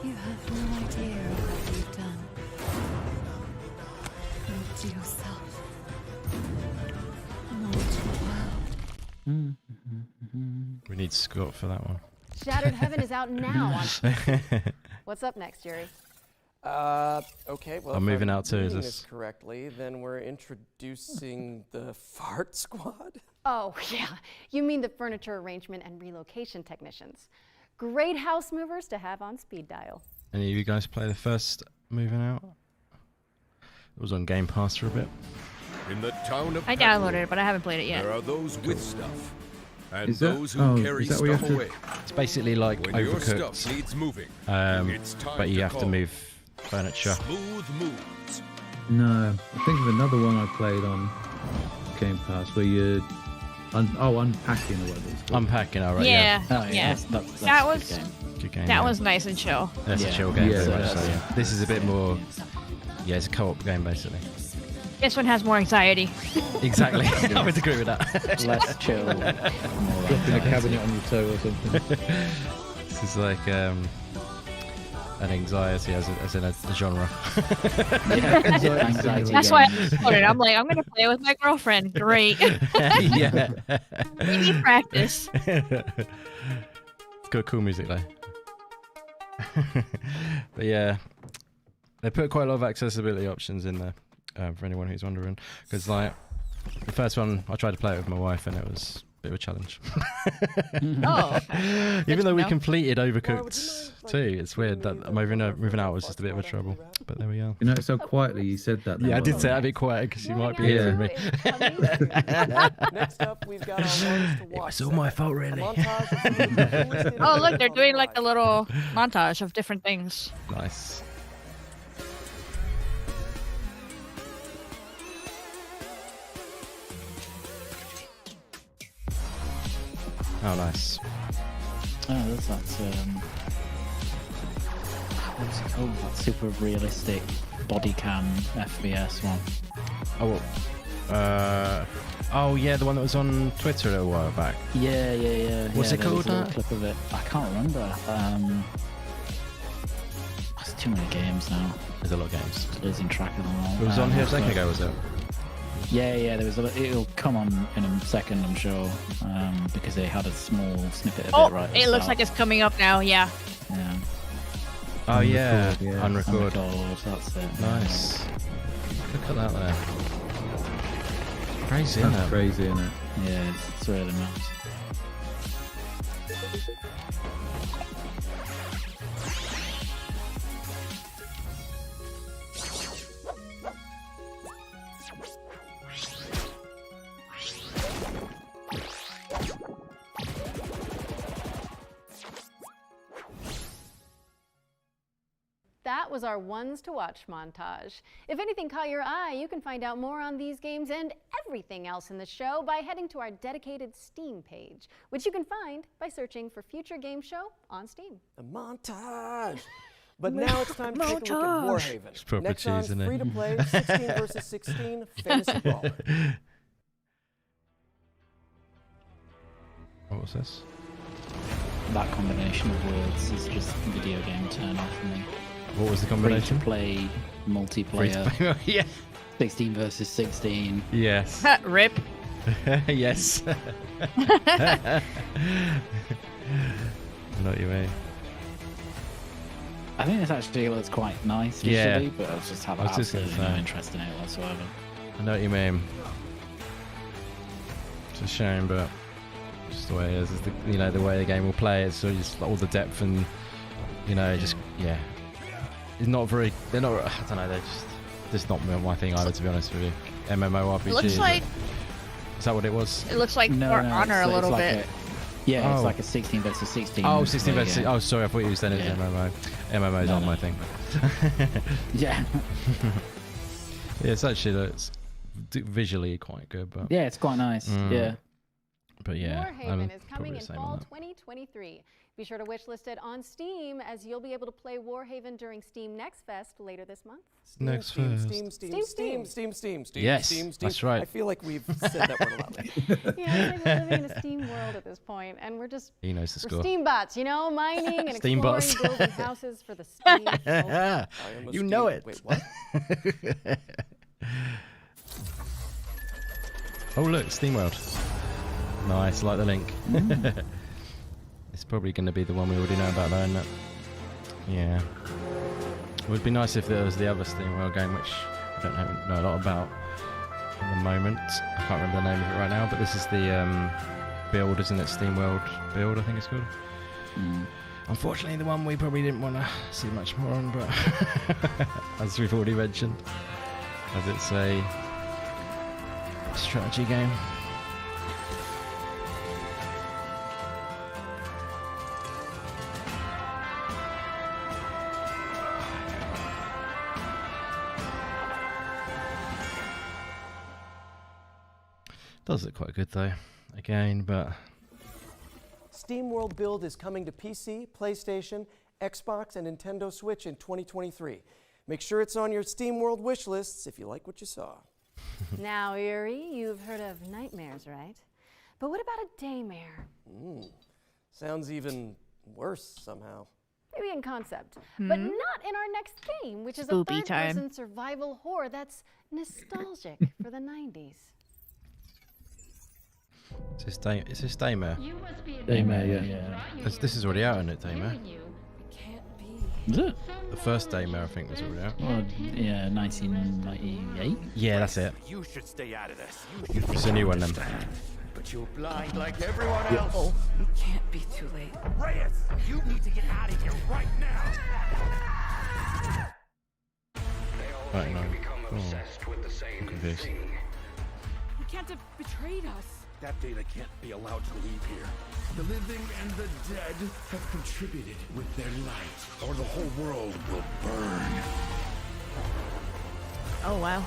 You have no idea what you've done. Not to yourself. Not to the world. We need Scott for that one. Shattered Heaven is out now. What's up next, Jerry? Okay, well, I'm if moving out too, is reading this- this correctly, then we're introducing the Fart Squad. Oh, yeah. You mean the furniture arrangement and relocation technicians. Great house movers to have on speed dial. Any of you guys play the first Moving Out? It was on Game Pass for a bit. In the town of I downloaded it, but I haven't played it yet. there are those with stuff, and Is that- those who oh, carry is that where you stuff have to- away. It's basically like When your Overcooked, stuff needs moving, it's time but you to have to call move furniture. Smooth moves. No, I think of another one I played on Game Pass where you're unpacking or whatever it's called. Unpacking, alright. Yeah, Oh, yeah. That's That a was good game. Good game. that yeah. was nice and chill. That's a Yeah. chill game, Yeah, very it much so, is. yeah. This is a bit more. Yeah, it's a co-op game basically. This one has more anxiety. Exactly. I would agree with that. Less chill. More Dropping a cabinet on your toe or something. This is like an anxiety as in a genre. Anxiety That's why I game. downloaded it. I'm like, I'm gonna play with my girlfriend. Great. Yeah. Maybe practice. Got cool music though. But yeah, they put quite a lot of accessibility options in there for anyone who's wondering. Because like the first one, I tried to play it with my wife and it was a bit of a challenge. Oh. Even though we know. completed Overcooked too, it's weird that moving out was just a bit of a trouble. But there we are. You know, so quietly you said that. Yeah, I then, did by say the I'd way. be quiet because you might be Yeah. hearing me. Next up, we've got our ones to watch. It's all my fault, really. A montage of some of the coolest Oh, look, they're innovations doing on like a the little montage of different things. Nice. Oh, nice. Oh, that's that. Oh, that super realistic body cam FPS one. Oh yeah, the one that was on Twitter a little while back. Yeah. What's it there called? was a little That? clip of it. I can't remember. There's too many games now. There's a lot of games. Losing track of them all. It was on here a second ago, was it? Yeah. There was. It'll come on in a second, I'm sure, because they had a small snippet of Oh, it right. at it the looks start. like it's coming up now. Yeah. Yeah. Oh yeah, Unrecord, unrecord. that's it. Nice. Look at that there. Crazy, That's isn't it? crazy, isn't it? Yeah, it's really nice. That was our ones to watch montage. If anything caught your eye, you can find out more on these games and everything else in the show by heading to our dedicated Steam page, which you can find by searching for Future Game Show on Steam. A montage. But now it's time to take a look at Warhaven. It's proper Next on cheese, isn't it? free-to-play 16 versus 16 fantasy brawler. What was this? That combination of words is just video game turn off for me. What was the combination? Free-to-play multiplayer. Free-to-play, yeah. 16 versus 16. Yes. Rip. Yes. I know what you mean. I think this actually looks quite nice Yeah. visually, but I just have I was just gonna absolutely no say. interest in it whatsoever. I know what you mean. It's a shame, but just the way it is. It's the way the game will play. It's sort of just all the depth and just It's not very. They're not. I don't know. They're just not my thing either. To be honest with you, MMORPG. It looks like. Is that what it was? It looks like For Honor a little bit. It's like a 16 versus 16. Oh, 16 versus. game. Oh, sorry. I thought you were saying it was MMO. MMO's not my thing. Yeah. Yeah, it's actually looks visually quite good, but Yeah, it's quite nice. Yeah. But yeah, Warhaven is coming in fall 2023. Be sure to wishlist it on Steam, as you'll be able to play Warhaven during Steam Next Fest later this month. Next Steam, Fest. Steam, Steam, Steam, Steam, Steam, Steam, Yes, Steam, Steam. that's right. I feel like we've said that word a lot lately. Yeah, it's like we're living in a Steam world at this point, and we're just He knows the we're score. Steam bots, mining and Steam exploring, bots. building houses for the Steam. You know it. Wait, what? Oh look, SteamWorld. Nice, like the link. It's probably going to be the one we already know about, though, isn't it? Yeah. It would be nice if there was the other SteamWorld game, which I don't know a lot about at the moment. I can't remember the name of it right now, but this is the build, isn't it? SteamWorld build, I think it's called. Unfortunately, the one we probably didn't want to see much more on, but as we've already mentioned, as it's a strategy game. Does look quite good though, again, but SteamWorld Build is coming to PC, PlayStation, Xbox, and Nintendo Switch in 2023. Make sure it's on your SteamWorld wish lists if you like what you saw. Now, Yuri, you've heard of nightmares, right? But what about a daymare? Sounds even worse somehow. Maybe in concept, but not in our next game, which is a Spoopy time. third-person survival horror that's nostalgic for the 90s. is this Daymare? Daymare, yeah. This is already out, isn't it, Daymare? Is it? The first Daymare, I think, was already out. Well, yeah, 1998. Yeah, that's it. You should stay out of this. It's a new one then. But you're blind like everyone else. It can't be too late. Reyes, you need to get out of here right now. Right now. Oh, I'm confused. He can't have betrayed us. That data can't be allowed to leave here. The living and the dead have contributed with their light, or the whole world will burn. Oh, wow.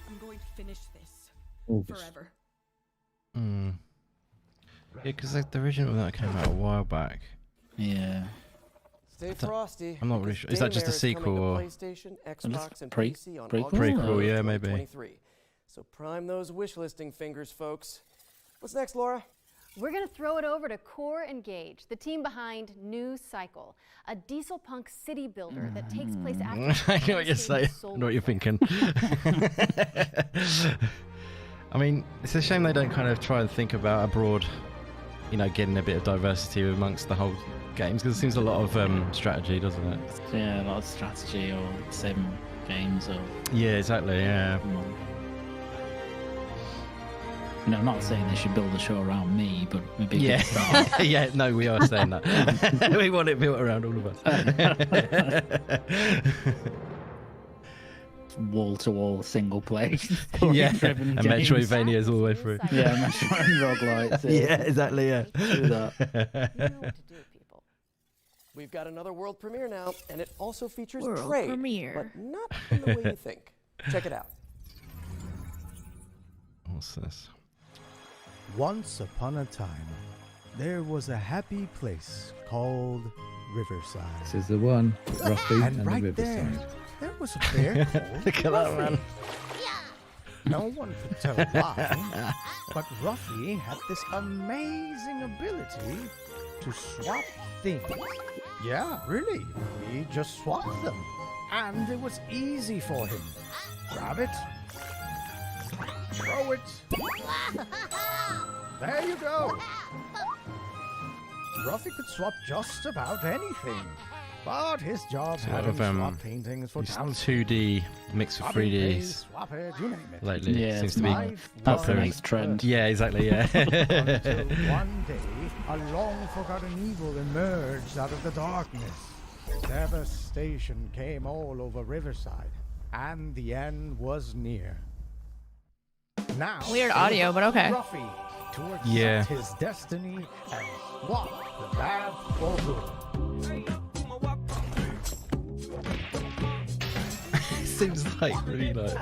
I'm going to finish this August. forever. Yeah, because the original that came out a while back. Yeah. Stay frosty. I'm not really sure. Is that just a sequel or PlayStation, Xbox, and Pre- PC on prequel? August Prequel, 3rd, yeah, maybe. 2023. So prime those wish listing fingers, folks. What's next, Laura? We're going to throw it over to Core Engage, the team behind New Cycle, a diesel punk city builder that takes place after. I know what you're saying. I know what you're thinking. I mean, it's a shame they don't kind of try and think about a broad, getting a bit of diversity amongst the whole games, because it seems a lot of strategy, doesn't it? Yeah, a lot of strategy or sim games or. Yeah, exactly. Yeah. I'm not saying they should build a show around me, but maybe. Yeah. Yeah. No, we are saying that. We want it built around all of us. Wall-to-wall single play. Yeah, and Metroidvanias all the way through. Yeah, Metroid roguelites. Yeah, exactly. Yeah. Do that. You know what to do, people. We've got another world premiere now, and it also features World trade, premiere. but not in the way you think. Check it out. What's this? Once upon a time, there was a happy place called Riverside. This is the one, Ruffy and right the there, Riverside. there was a bear called Look at that, man. No one could tell why, but Ruffy had this amazing ability to swap things. Yeah, really. He just swapped them. And it was easy for him. Grab it. Throw it. There you go. Ruffy could swap just about anything. But his job It's a lot had of him swap paintings for these town. 2D mixed with 3D Swap it, you name it. lately. Yeah, Seems to be Life That's the popular. next trend. Yeah, exactly. Yeah. Until one day, a long-forgotten evil emerged out of the darkness. Devastation came all over Riverside, and the end was near. Now, Weird audio, but okay. Ruffy to accept Yeah. his destiny and swap the bad for good. Seems like really like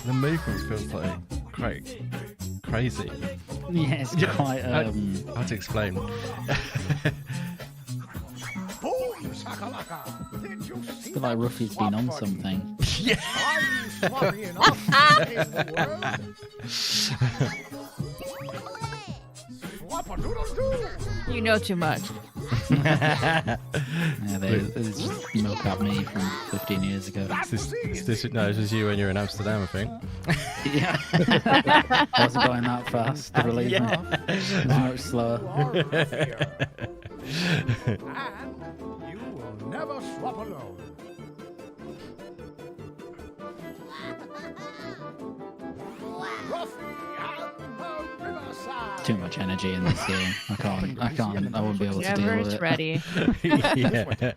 the movement feels like quite crazy. Yeah, it's quite. Hard to explain. Boom, shakalaka! Did you see I feel like Ruffy's been on something. Yeah. Are you sloppy enough to save the world? Swap-a-doodle-doo! You know too much. Yeah, it's just milk at me from 15 years ago. This was you when you were in Amsterdam, I think. Yeah. I wasn't going that fast, believe me. Much slower. And you will never swap alone. Too much energy in this game. I won't be able to deal Whenever with it's it. ready. Yeah.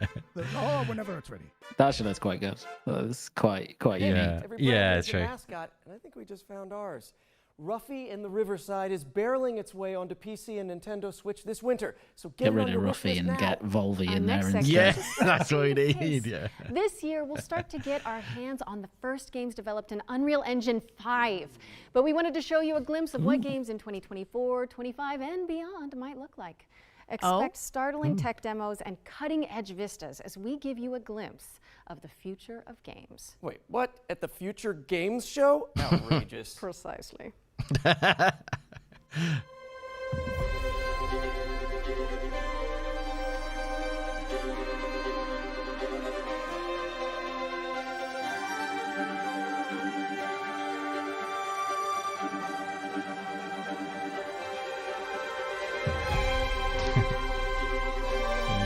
Oh, whenever it's ready. That actually looks quite good. It's quite Yeah. unique. Every player Yeah, has it's a true. mascot, and I think we just found ours. Ruffy in the Riverside is barreling its way onto PC and Nintendo Switch this winter. So get Get it rid on of your wish Ruffy list and now. get Volvi Our in there next instead. Yeah, section that's what we is need. Yeah. This year, we'll start to get our hands on the first games developed in Unreal Engine 5. But we wanted to show you a glimpse of what games in 2024, 25, and beyond might look like. Expect startling tech demos and cutting-edge vistas as we give you a glimpse of the future of games. Wait, what? At the Future Games Show? Outrageous. Precisely.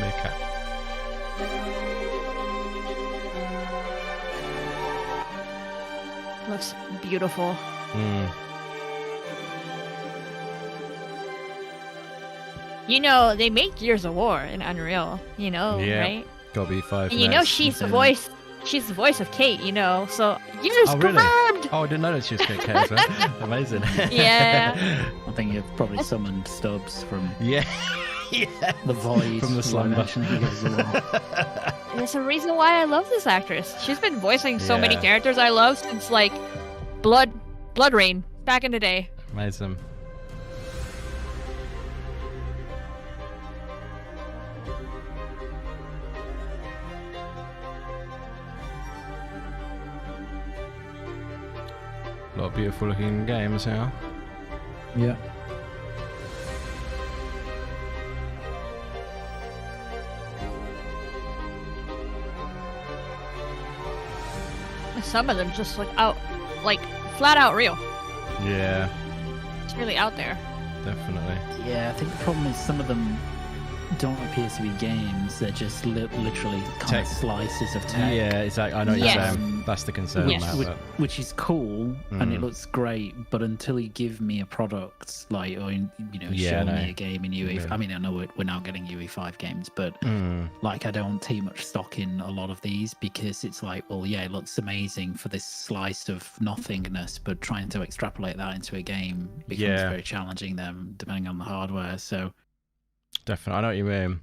Mecha. Looks beautiful. They make Gears of War in Unreal, Yeah. right? Gotta be 5. And next. she's the voice of Kate, so Gears Oh, really? confirmed! Oh, I didn't know that she was Kate as well. Amazing. Yeah. I think you've probably summoned Stubbs from Yeah. the void From the slumber. dimension he goes along. There's a reason why I love this actress. She's been voicing so many Yeah. characters I love since, Blood Rain, back in the day. Amazing. A lot of beautiful looking games here. Yeah. Some of them just look out, like flat out real. Yeah, It's really out there. definitely. Yeah, I think the problem is some of them don't appear to be games. They're just literally kind of slices of text. Yeah, exactly. I know what Yes. you're saying. That's the concern. Which, Matt, but- which is cool and it Mm. looks great, but until you give me a product like, or Yeah, show no. me a game in UE, Yeah. I mean, I know we're now getting UE5 games, but Mm. like I don't take much stock in a lot of these because it's like, well, yeah, it looks amazing for this slice of nothingness, but trying to extrapolate that into a game becomes Yeah. very challenging then, depending on the hardware. So Definitely, I know what you mean.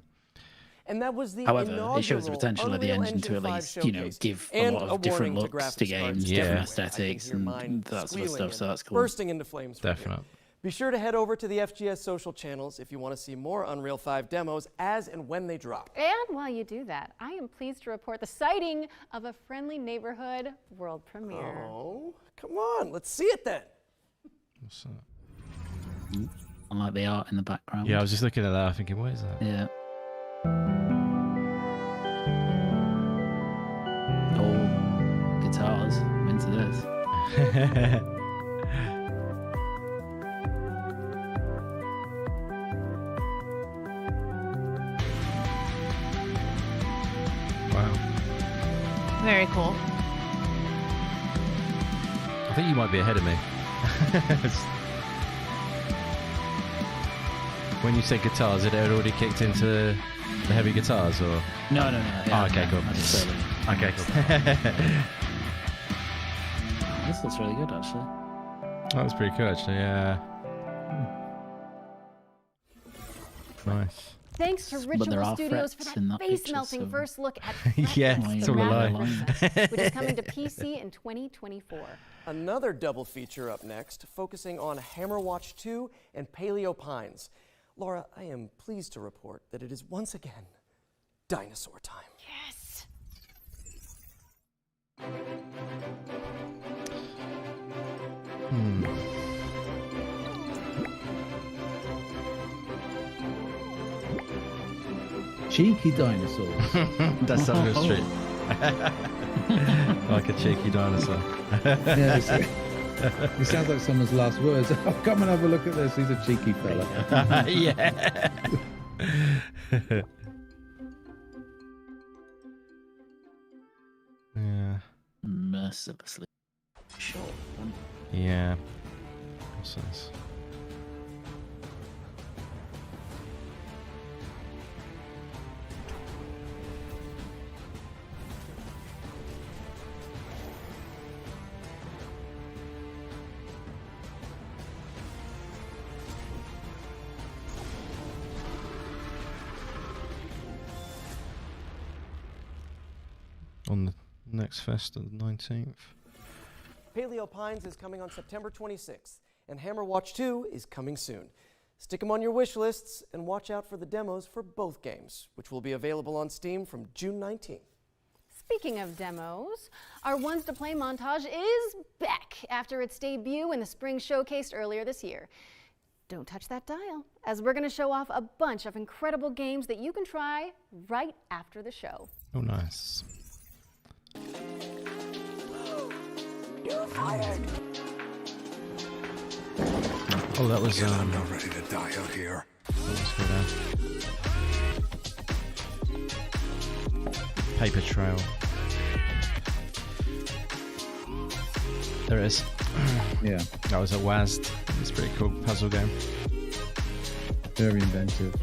And that was the however, inaugural it shows the potential of the Unreal engine to at 5 least, showcase. give a And lot a of different warning to looks to graphics games, artists different Yeah. aesthetics, Your and mind that sort of squealing stuff. So and that's cool. bursting into flames. from here. Definitely. Be sure to head over to the FGS social channels if you want to see more Unreal 5 demos as and when they drop. And while you do that, I am pleased to report the sighting of a Friendly Neighborhood world premiere. Oh, come on, let's see it then. What's that? I like the art in the background. Yeah, I was just looking at that, thinking, what is that? Yeah. Oh, guitars. I'm into this. Wow. Very cool. I think you might be ahead of me. When you said guitars, it had already kicked into the heavy guitars, or? No. Oh, okay, cool. I just said it. Okay, cool. This looks really good, actually. That was pretty cool, actually. Yeah. Nice. Thanks to But there Ritual are Studios for frets in that that picture, face-melting so- first look at Yeah, Fractals, it's the all a Rapid lie. Princess, which is coming to PC in 2024. Another double feature up next, focusing on Hammerwatch 2 and Paleo Pines. Laura, I am pleased to report that it is once again dinosaur time. Yes. Cheeky dinosaurs. That sounds good, street. Like a cheeky dinosaur. Yeah, it sounds like someone's last words. Oh, come and have a look at this. He's a cheeky fella. Yeah. Yeah. Mercilessly short. Yeah. What's this? On the next fest on the 19th. Paleo Pines is coming on September 26th, and Hammerwatch 2 is coming soon. Stick them on your wish lists and watch out for the demos for both games, which will be available on Steam from June 19th. Speaking of demos, our Ones to Play montage is back after its debut in the spring showcase earlier this year. Don't touch that dial, as we're going to show off a bunch of incredible games that you can try right after the show. Oh, nice. You're fired. Oh, that was. I'm not ready to die out here. Let's go there. Paper trail. There it is. Yeah. That was at WASD. It's a pretty cool puzzle game. Very inventive.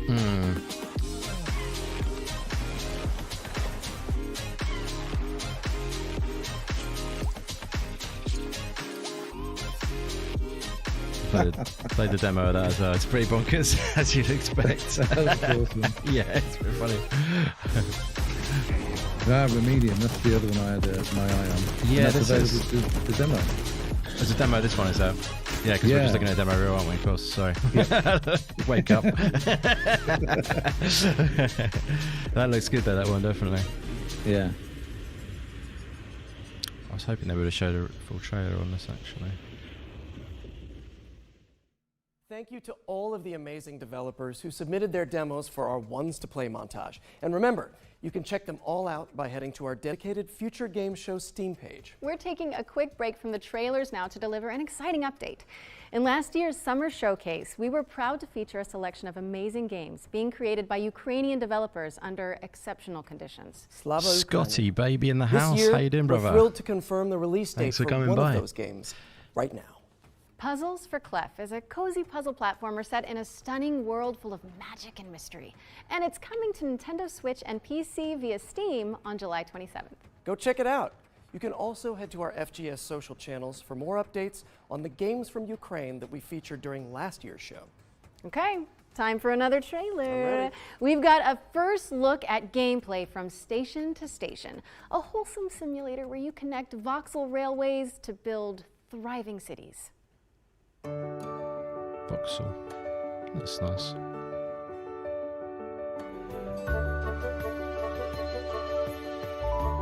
Played the demo of that as well. It's pretty bonkers, as you'd expect. That's awesome. Yeah, it's pretty funny. Remedium, that's the other one I had my eye on. Yeah, And that's this is- available to the demo. There's a demo, this one is out. Yeah, because we're Yeah. just looking at a demo reel, aren't we? Of course, sorry. Wake up. That looks good though, that one, definitely. Yeah. I was hoping they would have showed a full trailer on this, actually. thank you to all of the amazing developers who submitted their demos for our Ones to Play montage. And remember, you can check them all out by heading to our dedicated Future Game Show Steam page. We're taking a quick break from the trailers now to deliver an exciting update. In last year's summer showcase, we were proud to feature a selection of amazing games being created by Ukrainian developers under exceptional conditions. Slava Scotty, baby in the This house. year, How you doing, brother? We're thrilled to confirm the release date Thanks for for coming one by. of those games right now. Puzzles for Clef is a cozy puzzle platformer set in a stunning world full of magic and mystery. And it's coming to Nintendo Switch and PC via Steam on July 27th. Go check it out. You can also head to our FGS social channels for more updates on the games from Ukraine that we featured during last year's show. Okay, time for another trailer. We've got a first look at gameplay from Station to Station, a wholesome simulator where you connect voxel railways to build thriving cities. Voxel. That's nice.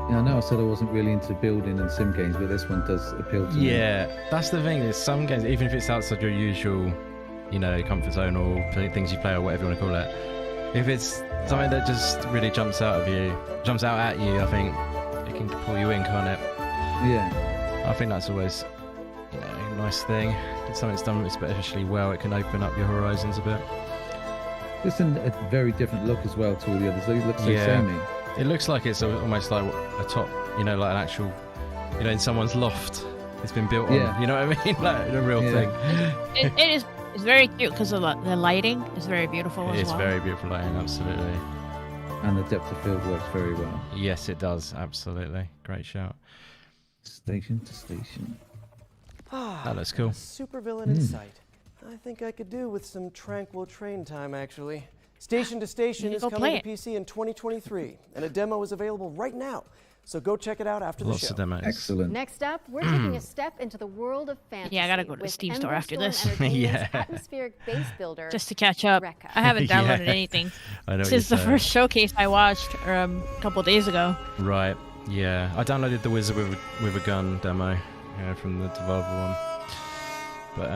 Yeah, I know I said I wasn't really into building and sim games, but this one does appeal to me. Yeah, that's the thing. There's some games, even if it's outside your usual, you know, comfort zone or things you play or whatever you want to call it, if it's something that just really jumps out at you, I think it can pull you in, can't it? Yeah. I think that's always, you know, a nice thing. If something's done especially well, it can open up your horizons a bit. It's a very different look as well to all the others. They look so samey. It looks like it's almost like a top, you know, like an actual, you know, in someone's loft. It's been built on, you know what I mean? Like a real thing. It is. It's very cute because of the lighting. It's very beautiful as well. It's very beautiful lighting, absolutely. And the depth of field works very well. Yes, it does, absolutely. Great shout. Station to station. That looks cool. Supervillain in sight. I think I could do with some tranquil train time, actually. Station to Station is coming to PC in 2023, and a demo is available right now. So go check it out after the show. Of demos. Excellent. Next up, we're taking a step into the world of fantasy. Yeah, I gotta go to the Steam store after this. Yeah. Atmospheric base builder. Just to catch up. I haven't downloaded anything I know since the first showcase I watched a couple days ago. Right. Yeah, I downloaded the Wizard with a Gun demo, from the Devolver one. But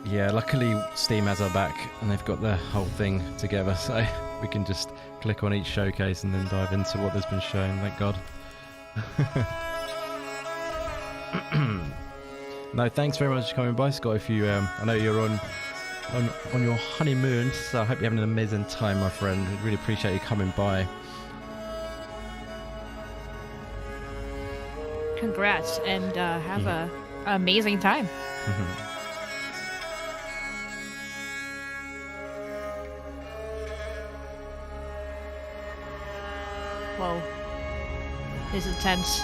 yeah, luckily Steam has our back and they've got the whole thing together, so we can just click on each showcase and then dive into what has been shown. Thank God. No, thanks very much for coming by, Scott. If you, I know you're on your honeymoon, so I hope you're having an amazing time, my friend. I really appreciate you coming by. Congrats, and have an amazing time. Whoa. This is intense.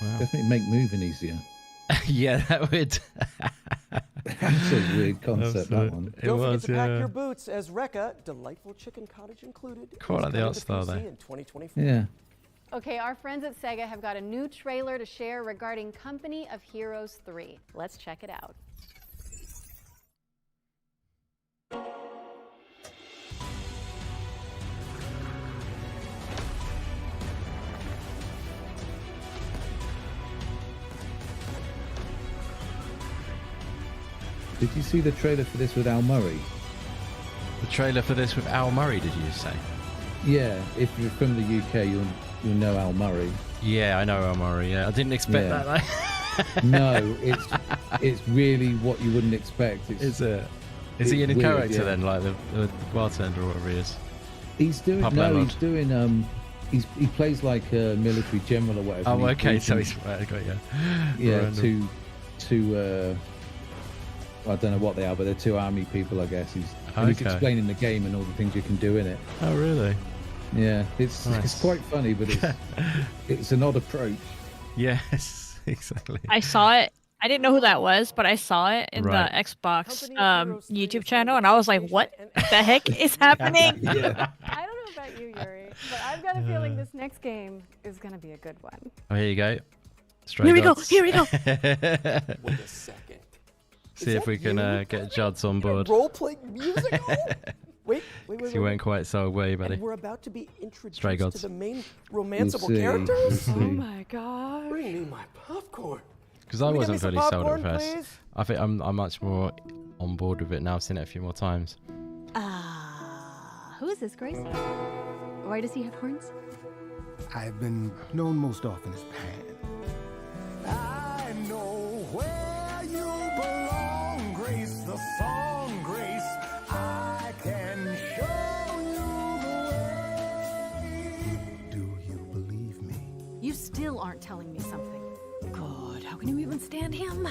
Wow. Definitely make moving easier. Yeah, that would. That's a weird concept, that one. Don't forget to pack your boots as Rekka, delightful chicken cottage included. Quite like the art style there. there. In 2024. Yeah. Okay, our friends at Sega have got a new trailer to share regarding Company of Heroes 3. Let's check it out. Did you see the trailer for this with Al Murray? The trailer for this with Al Murray, did you say? Yeah, if you're from the UK, you'll know Al Murray. Yeah, I know Al Murray. Yeah, I didn't expect that. Like. No, it's really what you wouldn't expect. Is he in a character then, like the bartender or whatever he is? He's doing Pub he plays like a military general or whatever. Oh, okay, so he's right. Got yeah. Two I don't know what they are, but they're two army people, I guess. He's explaining the game and all the things you can do in it. Oh, really? Yeah, it's quite funny, but it's an odd approach. Yes, exactly. I saw it. I didn't know who that was, but I saw it in the Xbox YouTube channel, and I was like, "What the heck is happening?" Yeah. I don't know about you, Yuri, but I've got a feeling this next game is going to be a good one. Oh, here you go. Stray Here we go. Dogs. Here we go. Wait a second. See if we can get Juds on board. Role-playing musical? Wait Wait. You weren't quite sold, were you, buddy? And we're about to be Stray introduced Gods. to the main romanceable We'll see, characters. we'll see. Oh my god. Bring me my popcorn. Because I Can we get wasn't me some fully sold at popcorn, first. please? I think I'm much more on board with it now. I've seen it a few more times. Who is this, Grace? Why does he have horns? I've been known most often as Pan. I know where you belong, Grace, the song, Grace. I can show you the way. Do you believe me? You still aren't telling me something. God, how can you even stand him?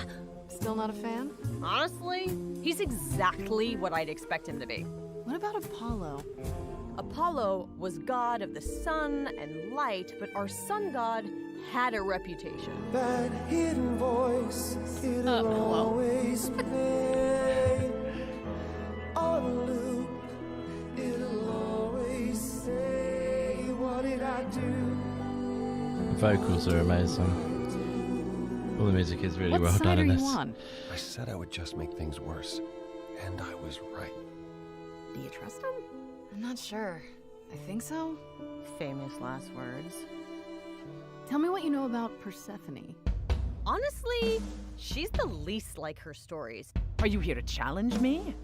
Still not a fan? Honestly, he's exactly what I'd expect him to be. What about Apollo? Apollo was god of the sun and light, but our sun god had a reputation. That hidden voice, it'll always play on a loop. It'll always say, what did I do? The vocals are amazing. All the music is really well done in this. I said I would just make things worse, and I was right. Do you trust him? I'm not sure. I think so. Famous last words. Tell me what you know about Persephone. Honestly, she's the least like her stories. Are you here to challenge me?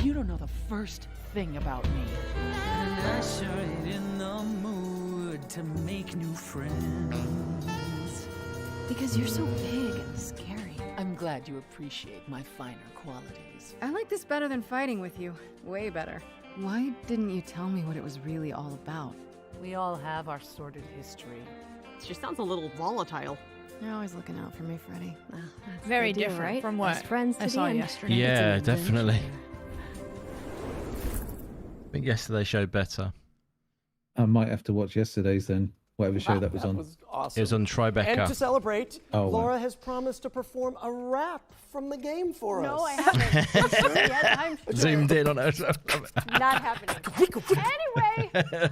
You don't know the first thing about me. And I sure ain't in the mood to make new friends. Because you're so big and scary. I'm glad you appreciate my finer qualities. I like this better than fighting with you. Way better. Why didn't you tell me what it was really all about? We all have our sordid history. She sounds a little volatile. You're always looking out for me, Freddie. Very the idea, different right? from what Best friends to I the saw end. yesterday. Yeah, definitely. I think yesterday showed better. I might have to watch yesterday's then. Whatever show that was on. Was awesome. It was on Tribeca. And to celebrate, Oh, Laura has promised to perform a rap from the game for us. No, I haven't. I'm sure yet. I'm sure. Zoomed in on it. Not happening. Anyway,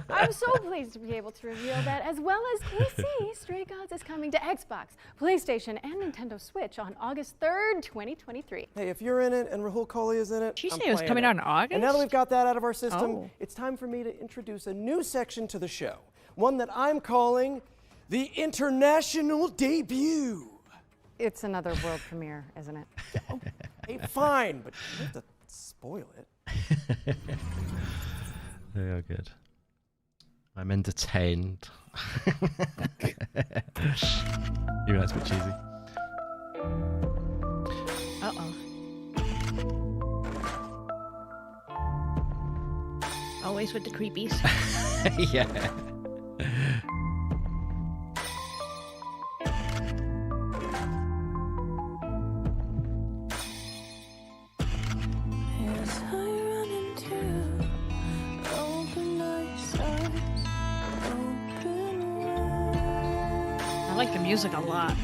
I'm so pleased to be able to reveal that, as well as KC, Stray Gods is coming to Xbox, PlayStation, and Nintendo Switch on August 3rd, 2023. Hey, if you're in it and Rahul Kohli is in it, Did you I'm say it was playing coming out in August? And now that we've got that out of our system, Oh. it's time for me to introduce a new section to the show. One that I'm calling the International Debut. It's another world premiere, isn't it? Hey, fine, but you have to spoil it. They are good. I'm entertained. Even that's a bit cheesy. Uh-oh. Always with the creepies. Yeah. I like the music a lot.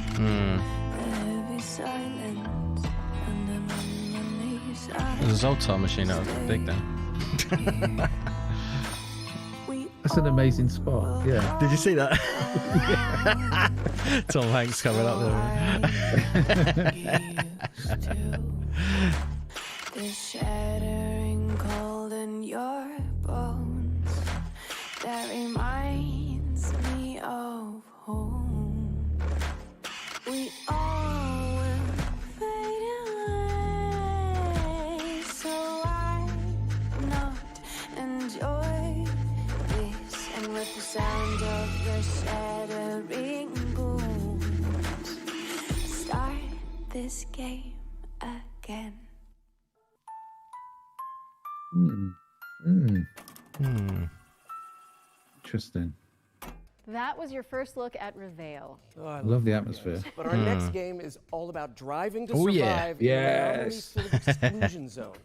There's a Zoltar machine that was big then. That's an amazing spot. Yeah. Did you see that? Tom Hanks coming up there. The shattering cold in your bones that reminds me of home. We all will fade away, so why not enjoy this? And with the sound of your shattering booms, start this game again. Interesting. That was your first look at Reveal. Oh, I Love the atmosphere. But our next game is all about driving to Oh, survive yeah. in a Yes. sort of exclusion zone.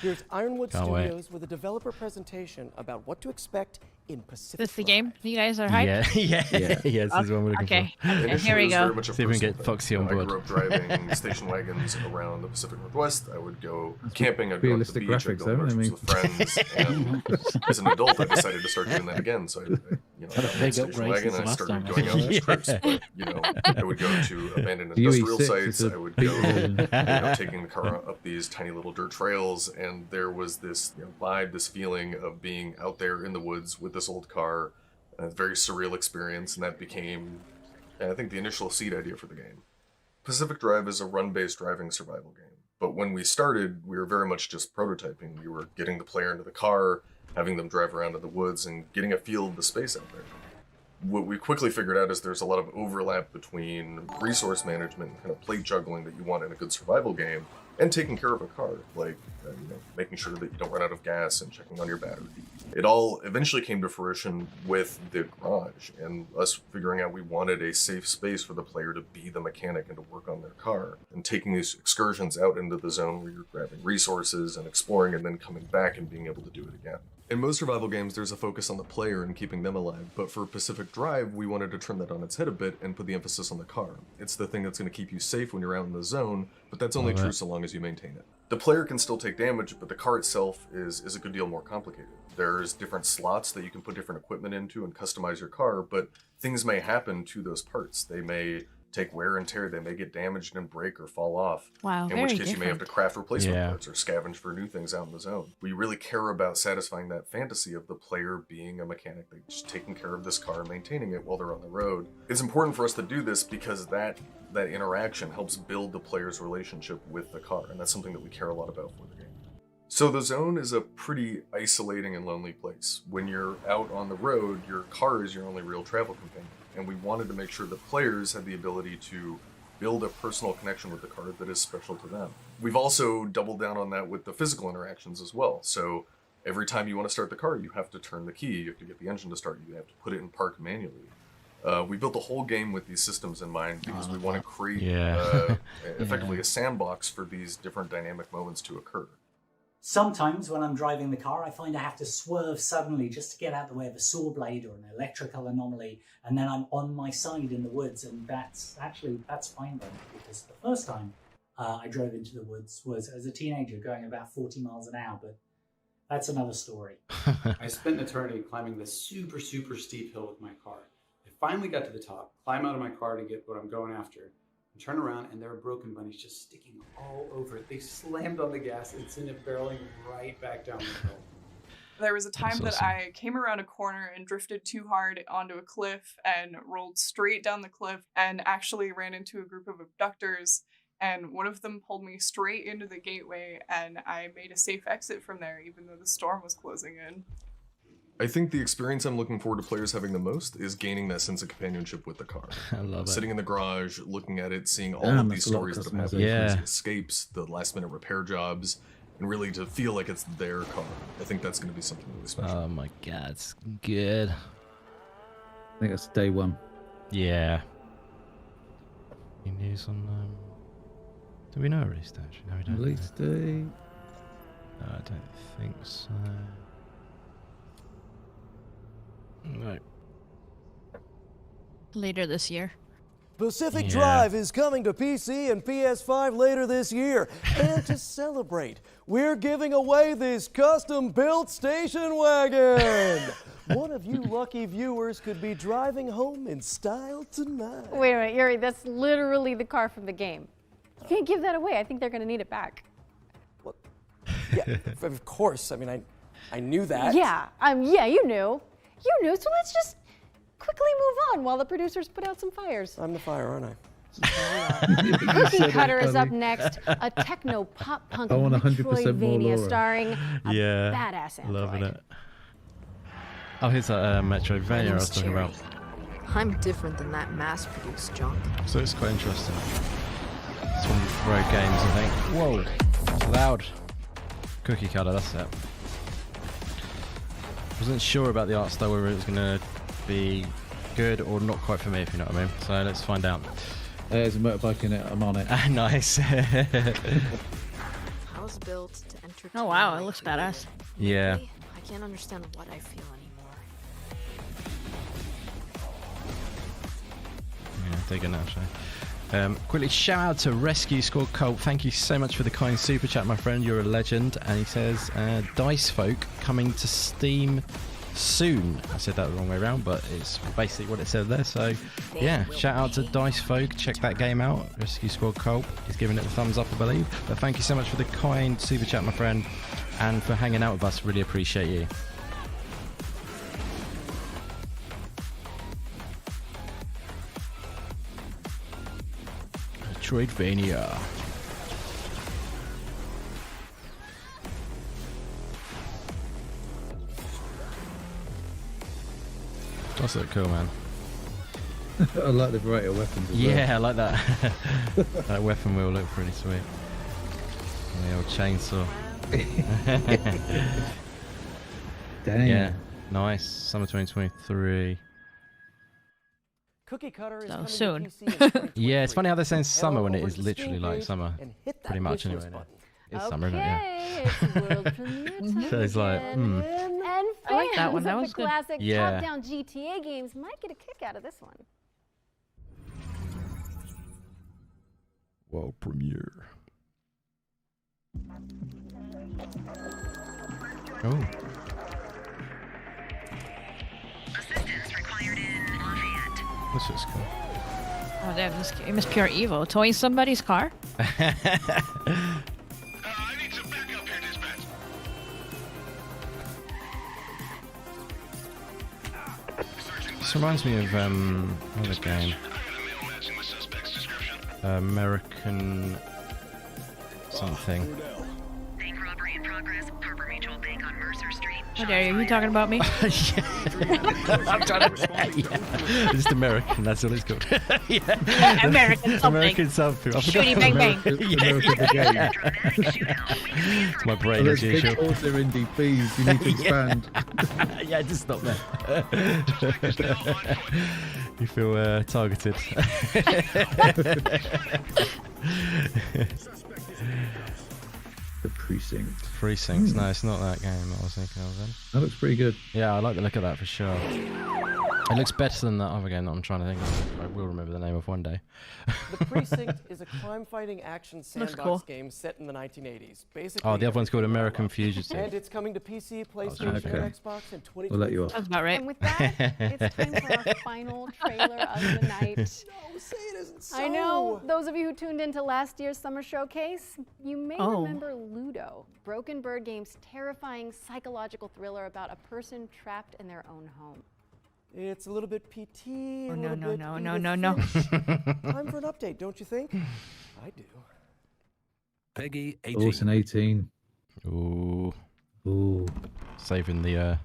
Here's Ironwood Can't wait. Studios with a developer presentation about what to expect in Pacific. This the game? You guys are hyped? Yeah. Yes, this is what we're looking Okay. for. Okay, here we go. See if we can get Foxy on I board. grew up driving station wagons around the Pacific Northwest. I would go camping. I'd go to the Realistic beach. I'd graphics, go though, I on mean. trips with friends. And as an adult, I decided to start doing that again. So I you know, That's a big station upgrade wagon, since and I last started time. going on these Yeah. trips. But, you know, I would go to abandoned UE6 industrial is sites. a I would big go, version. you know, taking the car up these tiny little dirt trails, and there was this, you know, vibe, this feeling of being out there in the woods with this old car, a very surreal experience, and that became, I think, the initial seed idea for the game. Pacific Drive is a run-based driving survival game. But when we started, we were very much just prototyping. We were getting the player into the car, having them drive around in the woods, and getting a feel of the space out there. What we quickly figured out is there's a lot of overlap between resource management and kind of plate juggling that you want in a good survival game, and taking care of a car, like you know, making sure that you don't run out of gas and checking on your battery. It all eventually came to fruition with the garage and us figuring out we wanted a safe space for the player to be the mechanic and to work on their car, and taking these excursions out into the zone where you're grabbing resources and exploring and then coming back and being able to do it again. In most survival games, there's a focus on the player and keeping them alive, but for Pacific Drive, we wanted to turn that on its head a bit and put the emphasis on the car. It's the thing that's going to keep you safe when you're out in the zone, but that's only true so long as you maintain it. The player can still take damage, but the car itself is a good deal more complicated. There's different slots that you can put different equipment into and customize your car, but things may happen to those parts. They may take wear and tear, they may get damaged and break or fall off. Wow, in which case you may have to craft replacement parts or scavenge for new things out in the zone. We really care about satisfying that fantasy of the player being a mechanic, like just taking care of this car and maintaining it while they're on the road. It's important for us to do this because that interaction helps build the player's relationship with the car, and that's something that we care a lot about for the game. So the zone is a pretty isolating and lonely place. When you're out on the road, your car is your only real travel companion, and we wanted to make sure that players had the ability to build a personal connection with the car that is special to them. We've also doubled down on that with the physical interactions as well. So every time you want to start the car, you have to turn the key, you have to get the engine to start, you have to put it in park manually. We built the whole game with these systems in mind because we want to create effectively a sandbox for these different dynamic moments to occur. Sometimes when I'm driving the car, I find I have to swerve suddenly just to get out of the way of a saw blade or an electrical anomaly, and then I'm on my side in the woods, and that's fine by me, because the first time I drove into the woods was as a teenager going about 40 miles an hour, but that's another story. I spent an eternity climbing this super, super steep hill with my car. I finally got to the top, climb out of my car to get what I'm going after, and turn around, and there are broken bunnies just sticking all over it. They slammed on the gas and sent it barreling right back down the hill. There was a time that I came around a corner and drifted too hard onto a cliff and rolled straight down the cliff and actually ran into a group of abductors, and one of them pulled me straight into the gateway, and I made a safe exit from there even though the storm was closing in. I think the experience I'm looking forward to players having the most is gaining that sense of companionship with the car. I love it. Sitting in the garage, looking at it, seeing all of these stories that have happened, Yeah. crazy escapes, the last minute repair jobs, and really to feel like it's their car. I think that's going to be something really special. Oh my god, it's good. I think that's day one. Yeah. Any news on do we know a release date? No, we don't. Release date? No, I don't think so. No. Later this year. Pacific Drive is coming to PC and PS5 later this year. And to celebrate, we're giving away this custom-built station wagon. One of you lucky viewers could be driving home in style tonight. Wait a minute, Yuri, that's literally the car from the game. You can't give that away. I think they're going to need it back. Yeah, of course. I mean, I knew that. Yeah, yeah, you knew. You knew, so let's just quickly move on while the producers put out some fires. I'm the fire, aren't I? Cookie Cutter is up next, a techno pop punk I want 100% more Metroidvania Laura. starring a badass android. Loving it. Oh, here's that Metroidvania I was talking about. I'm different than that mass-produced junk. So it's quite interesting. It's from Rogue Games, I think. Whoa, it's loud. Cookie Cutter, that's it. Wasn't sure about the art style, whether it was going to be good or not quite for me, if you know what I mean. So let's find out. There's a motorbike in it. I'm on it. Nice. I was built to entertain. Oh wow, it looks badass. Yeah. I can't understand what I feel anymore. Yeah, digging that actually. Quickly, shout out to Rescue Squad Cult. Thank you so much for the kind super chat, my friend. You're a legend. And he says, Dice Folk coming to Steam soon. I said that the wrong way around, but it's basically what it said there. So yeah, shout out to Dice Folk. Check that game out. Rescue Squad Co-op is giving it a thumbs up, I believe. But thank you so much for the kind super chat, my friend, and for hanging out with us. Really appreciate you. Metroidvania. That's look cool, man. I like the variety of weapons as Yeah, well. I like that. That weapon wheel look pretty sweet. And the old chainsaw. Dang. Yeah, nice. Summer 2023. Cookie Cutter is So coming to soon. PC in 2023. Yeah, it's funny how they're saying Head summer on when it over is to the literally Steam like page summer. and hit that Pretty much wish list anyway. button. It's summer, isn't it? Yeah. It's world premiere time So it's like, again. And I like that one. fans That of was the good. classic Yeah. top-down GTA games might get a kick out of this one. World premiere. Oh. This looks cool. Oh, damn, this game is pure evil. Towing somebody's car? This reminds me of another game. American something. How dare you? You talking about me? I'm trying to. Yeah. Just American. That's all it's called. Yeah. American something. American something. I forgot. Shooty bang bang. American the game. It's my brain Oh, as there's usual. big author indie, please. You need to expand. Yeah, just stop there. You feel targeted. The Precinct. Precincts. No, it's not that game that I was thinking of then. That looks pretty good. Yeah, I like the look of that for sure. It looks better than that other game that I'm trying to think of. I will remember the name of one day. The Precinct is a crime-fighting action sandbox cool. game set in the 1980s. Basically, Oh, the other one's called everything American about. Fugitive. And it's coming to PC, PlayStation, Okay. and Xbox in 2024. We'll let you off. Sounds about right. And with that, it's time for our final trailer of the night. No, say it isn't so. I know those of you who tuned into last year's summer showcase, you may remember Ludo, Broken Bird Game's terrifying psychological thriller about a person trapped in their own home. It's a little bit PT. Oh, a no, little no, bit no, Edith no, no, no. Finch. Time for an update, don't you think? I do. Peggy 18. Orson 18. Ooh. Ooh. Saving the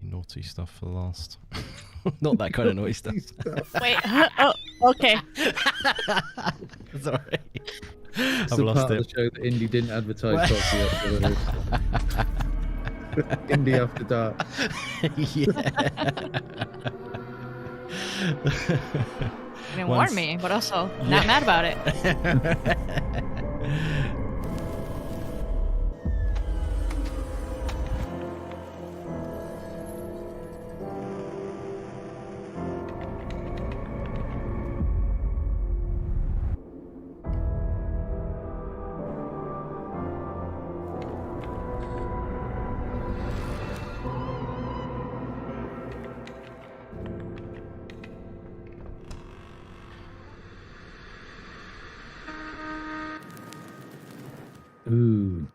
naughty stuff for last. Not that kind of naughty stuff. Wait. Oh, okay. Sorry. It's I've the lost part of it. the show that Indie didn't advertise properly. Indie After Dark. Yeah. You didn't warn me, but also not mad about it. Ooh.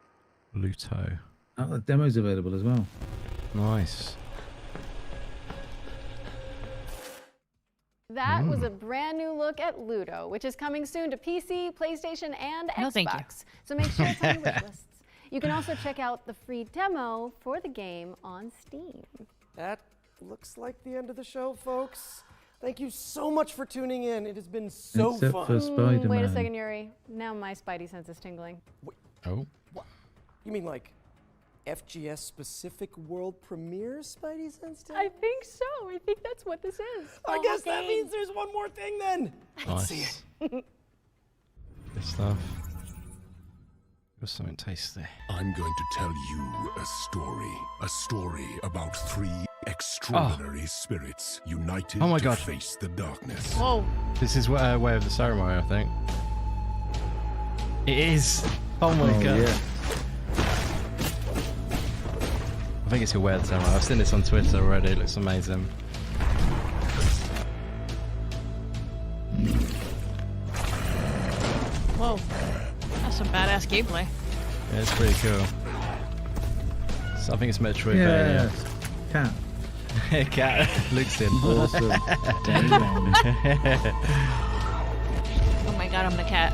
Luto. Oh, the demo's available as well. Nice. That was a brand new look at Ludo, which is coming soon to PC, PlayStation, and No, Xbox. thank you. So make sure it's on your wish lists. You can also check out the free demo for the game on Steam. That looks like the end of the show, folks. Thank you so much for tuning in. It has been so Except fun. for Spider-Man. Wait a second, Yuri. Now my spidey sense is tingling. Oh. What? You mean like FGS specific world premiere Spidey Sense? I think so. I think that's what this is. I guess that means there's one more thing then. Let's see Nice. it. This stuff. Got something tasty. I'm going to tell you a story about three extraordinary spirits united Oh my to God. face the darkness. Whoa. This is Way of the Ceremony, I think. It is. Oh my god. Yeah. think it's your wear the samurai. I've seen this on Twitter already. It looks amazing. Whoa, that's some badass gameplay. Yeah, it's pretty cool. So I think it's Metroidvania. Cat. Cat looks in. Awesome. Oh my god, I'm the cat.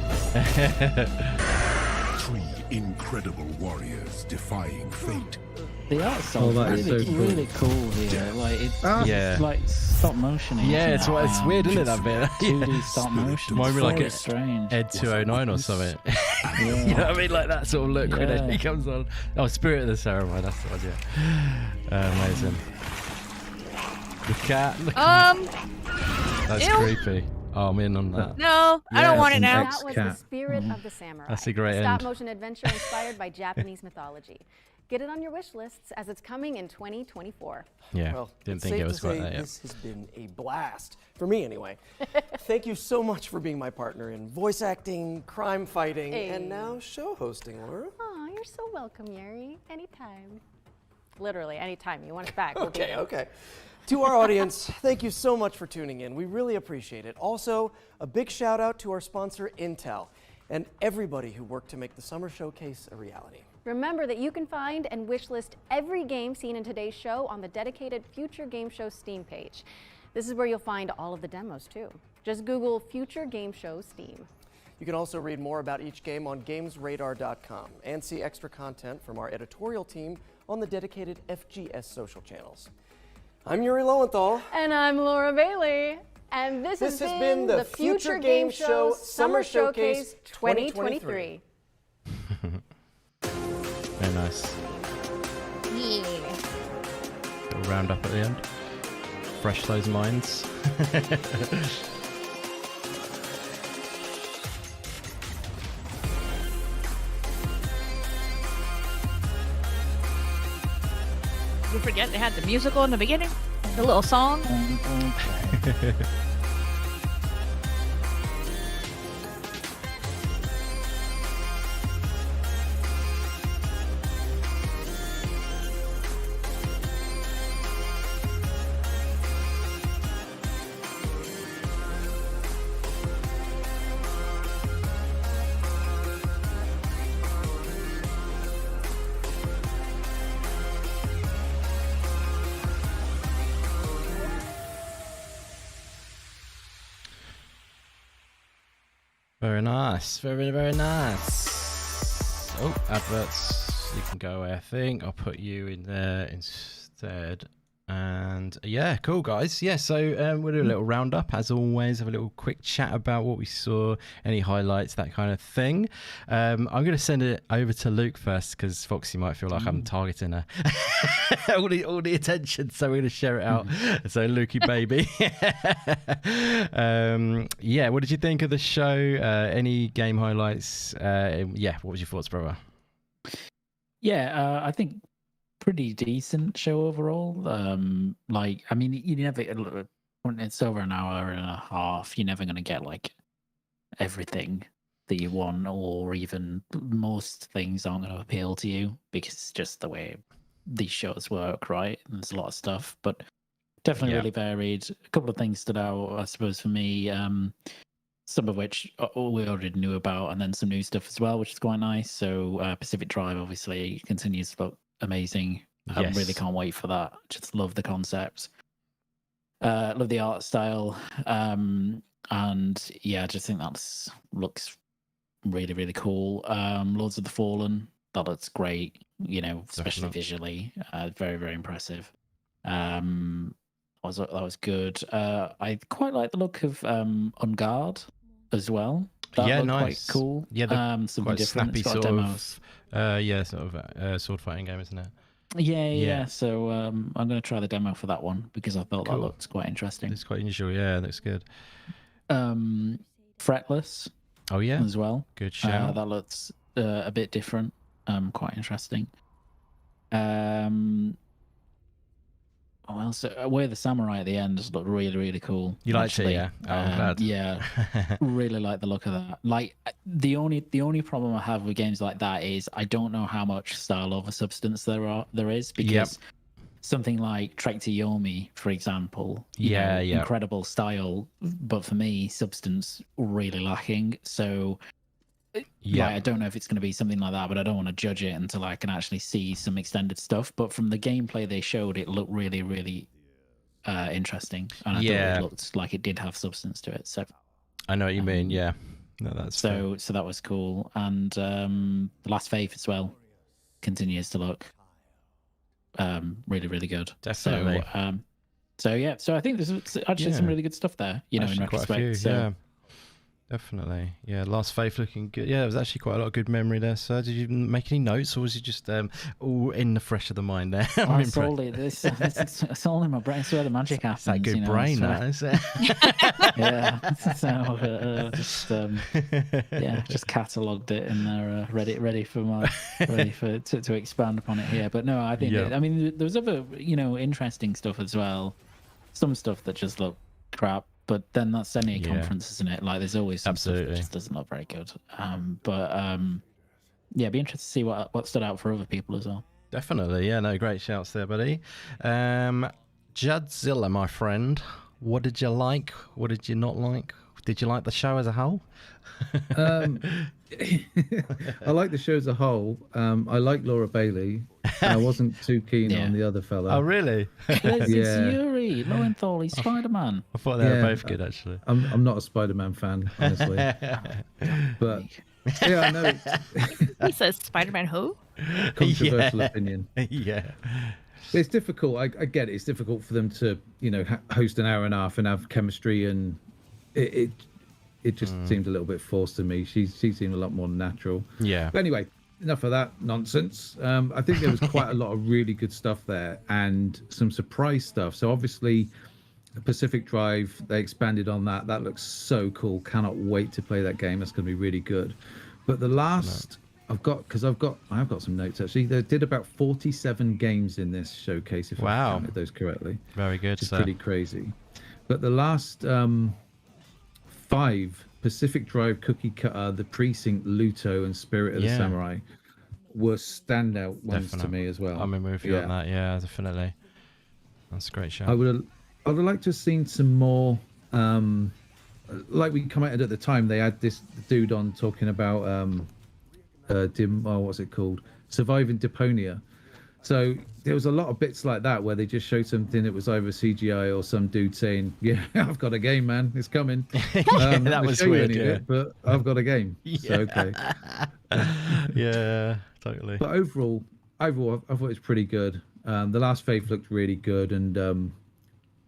3 incredible warriors defying fate. The art style's really cool here. Like it's like stop motion. Yeah, it's weird, isn't it? That bit. 2D stop motion. Might be like strange. Ed 209 or something. You know what I mean? Like that sort of look when he comes on. Oh, Spirit of the Samurai. That's the one. Yeah. Amazing. The cat. That's creepy. Oh, I'm in on that. No, I don't want it now. That was the Spirit of the Samurai. That's a great stop end. motion adventure inspired by Japanese mythology. Get it on your wish lists as it's coming in 2024. Yeah, well, didn't it's think safe it was to quite say that yet. This has been a blast, for me anyway. Thank you so much for being my partner in voice acting, crime fighting, and now show hosting, Laura. Oh, you're so welcome, Yuri. Anytime. Literally, anytime you want us back. We'll be there. Okay. To our audience, thank you so much for tuning in. We really appreciate it. Also, a big shout out to our sponsor, Intel, and everybody who worked to make the Summer Showcase a reality. Remember that you can find and wishlist every game seen in today's show on the dedicated Future Game Show Steam page. This is where you'll find all of the demos too. Just Google Future Game Show Steam. You can also read more about each game on gamesradar.com and see extra content from our editorial team on the dedicated FGS social channels. I'm Yuri Lowenthal. And I'm Laura Bailey. And this has been the Future Game Show Summer Showcase 2023. Very nice. Yeah. Little round up at the end. Fresh those minds. You forget they had the musical in the beginning? The little song? Very nice. Very, very nice. Oh, adverts. You can go away, I think. I'll put you in there instead. And yeah, cool, guys. Yeah, so we'll do a little roundup, as always, have a little quick chat about what we saw, any highlights, that kind of thing. I'm going to send it over to Luke first, because Foxy might feel like I'm targeting her. all the attention, so we're going to share it out. So, Lukey, baby. Yeah, what did you think of the show? Any game highlights? Yeah, what was your thoughts, brother? Yeah, I think pretty decent show overall. Like, I mean, you never, when it's over an hour and a half, you're never going to get like everything that you want, or even most things aren't going to appeal to you because it's just the way these shows work, right? And there's a lot of stuff, but definitely really varied. A couple of things stood out, I suppose, for me. Some of which we already knew about, and then some new stuff as well, which is quite nice. So Pacific Drive obviously continues to look amazing. I really can't wait for that. Just love the concept. Love the art style. And yeah, I just think that looks really, really cool. Lords of the Fallen, that looks great, you know, especially visually. Very, very impressive. That was good. I quite like the look of On Guard as well. That looked quite cool. Yeah, something quite different. snappy sort of sword fighting game, isn't it? Yeah. So I'm going to try the demo for that one because I thought that looked quite interesting. It's quite unusual. Yeah, looks good. Fretless. Oh yeah, as well. Good shout. That looks a bit different. Quite interesting. Oh, well, so Way of the Samurai at the end just looked really, really cool. You liked it, actually. yeah? Oh, I'm glad. Yeah, really like the look of that. Like the only problem I have with games like that is I don't know how much style over substance there is, because something like Trek to Yomi, for example, you know, incredible style, but for me, substance really lacking. So. Yeah, I don't know if it's going to be something like that, but I don't want to judge it until I can actually see some extended stuff. But from the gameplay they showed, it looked really, really interesting, and I thought it looked like it did have substance to it. So I know what you mean. Yeah, no, that's so that was cool. And The Last Faith as well continues to look really, really good. Definitely. So I think there's actually some really good stuff there. You know, actually, in retrospect. quite a few, yeah. Definitely, yeah. Last Faith looking good. Yeah, there was actually quite a lot of good memory there. So, did you make any notes, or was you just all in the fresh of the mind there? It's all in my brain. It's where the magic happens. It's that good brain, that is it? Yeah. So just catalogued it in there, ready to expand upon it here. But no, I think I mean there was other interesting stuff as well. Some stuff that just looked crap. But then that's only a conference, isn't it? Like, there's always some stuff that just doesn't look very good. Be interested to see what stood out for other people as well. Definitely, yeah. No, great shouts there, buddy. Judzilla, my friend. What did you like? What did you not like? Did you like the show as a whole? I like the show as a whole. I like Laura Bailey. I wasn't too keen on the other fella. Oh, really? It's Yuri Lowenthal. He's Spider-Man. I thought they were both good, actually. I'm not a Spider-Man fan, honestly. But yeah, I know. He says Spider-Man who? Controversial opinion. Yeah. But it's difficult. I get it. It's difficult for them to, host an hour and a half and have chemistry, and it just seemed a little bit forced to me. She seemed a lot more natural. Yeah. But anyway, enough of that nonsense. I think there was quite a lot of really good stuff there and some surprise stuff. So obviously, Pacific Drive, they expanded on that. That looks so cool. Cannot wait to play that game. That's going to be really good. But the last I've got some notes actually. They did about 47 games in this showcase, if I counted those correctly. Very good. It's pretty crazy. But the last 5, Pacific Drive, Cookie Cutter, The Precinct, Luto, and Spirit of the Samurai, were standout ones to me as well. I'm with you on that. Yeah, definitely. That's a great show. I would have liked to have seen some more. Like we commented at the time, they had this dude on talking about what's it called? Surviving Deponia. So there was a lot of bits like that where they just showed something that was either CGI or some dude saying, "Yeah, I've got a game, man. It's coming." That was weird, but I've got a game. So, okay. Yeah, totally. But overall, I thought it was pretty good. The Last Faith looked really good, and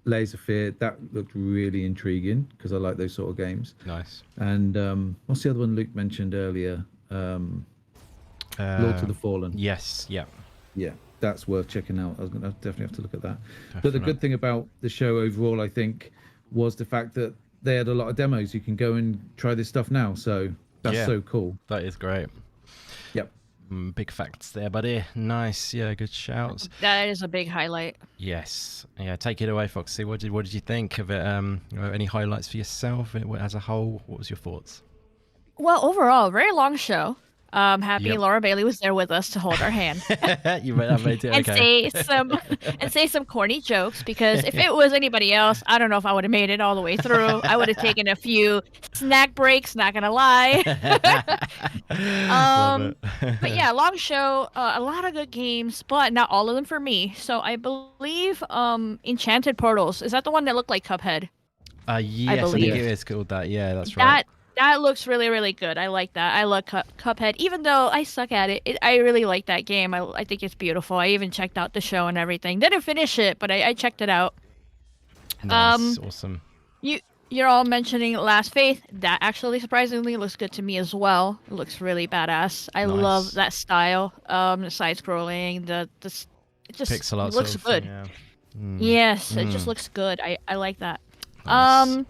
Layers of Fear, that looked really intriguing because I like those sort of games. Nice. And what's the other one Luke mentioned earlier? Lords of the Fallen. Yes. Yeah, that's worth checking out. I was going to definitely have to look at that. But the good thing about the show overall, I think, was the fact that they had a lot of demos. You can go and try this stuff now. So that's so cool. That is great. Yep. Big facts there, buddy. Nice. Yeah, good shouts. That is a big highlight. Yes. Yeah, take it away, Foxy. What did you think of it? Any highlights for yourself as a whole? What was your thoughts? Well, overall, very long show. Happy Laura Bailey was there with us to hold our hand. You made it. Okay. and say some corny jokes, because if it was anybody else, I don't know if I would have made it all the way through. I would have taken a few snack breaks, not gonna lie. But yeah, long show, a lot of good games, but not all of them for me. So I believe Enchanted Portals, is that the one that looked like Cuphead? Yes, I think it is called that. Yeah, that's right. That looks really, really good. I like that. I love Cuphead. Even though I suck at it, I really like that game. I think it's beautiful. I even checked out the show and everything. Didn't finish it, but I checked it out. Nice. Awesome. You're all mentioning Last Faith. That actually surprisingly looks good to me as well. It looks really badass. I love that style. The side-scrolling, it just pixel art looks good. Yeah. Yes, it just looks good. I like that. Nice.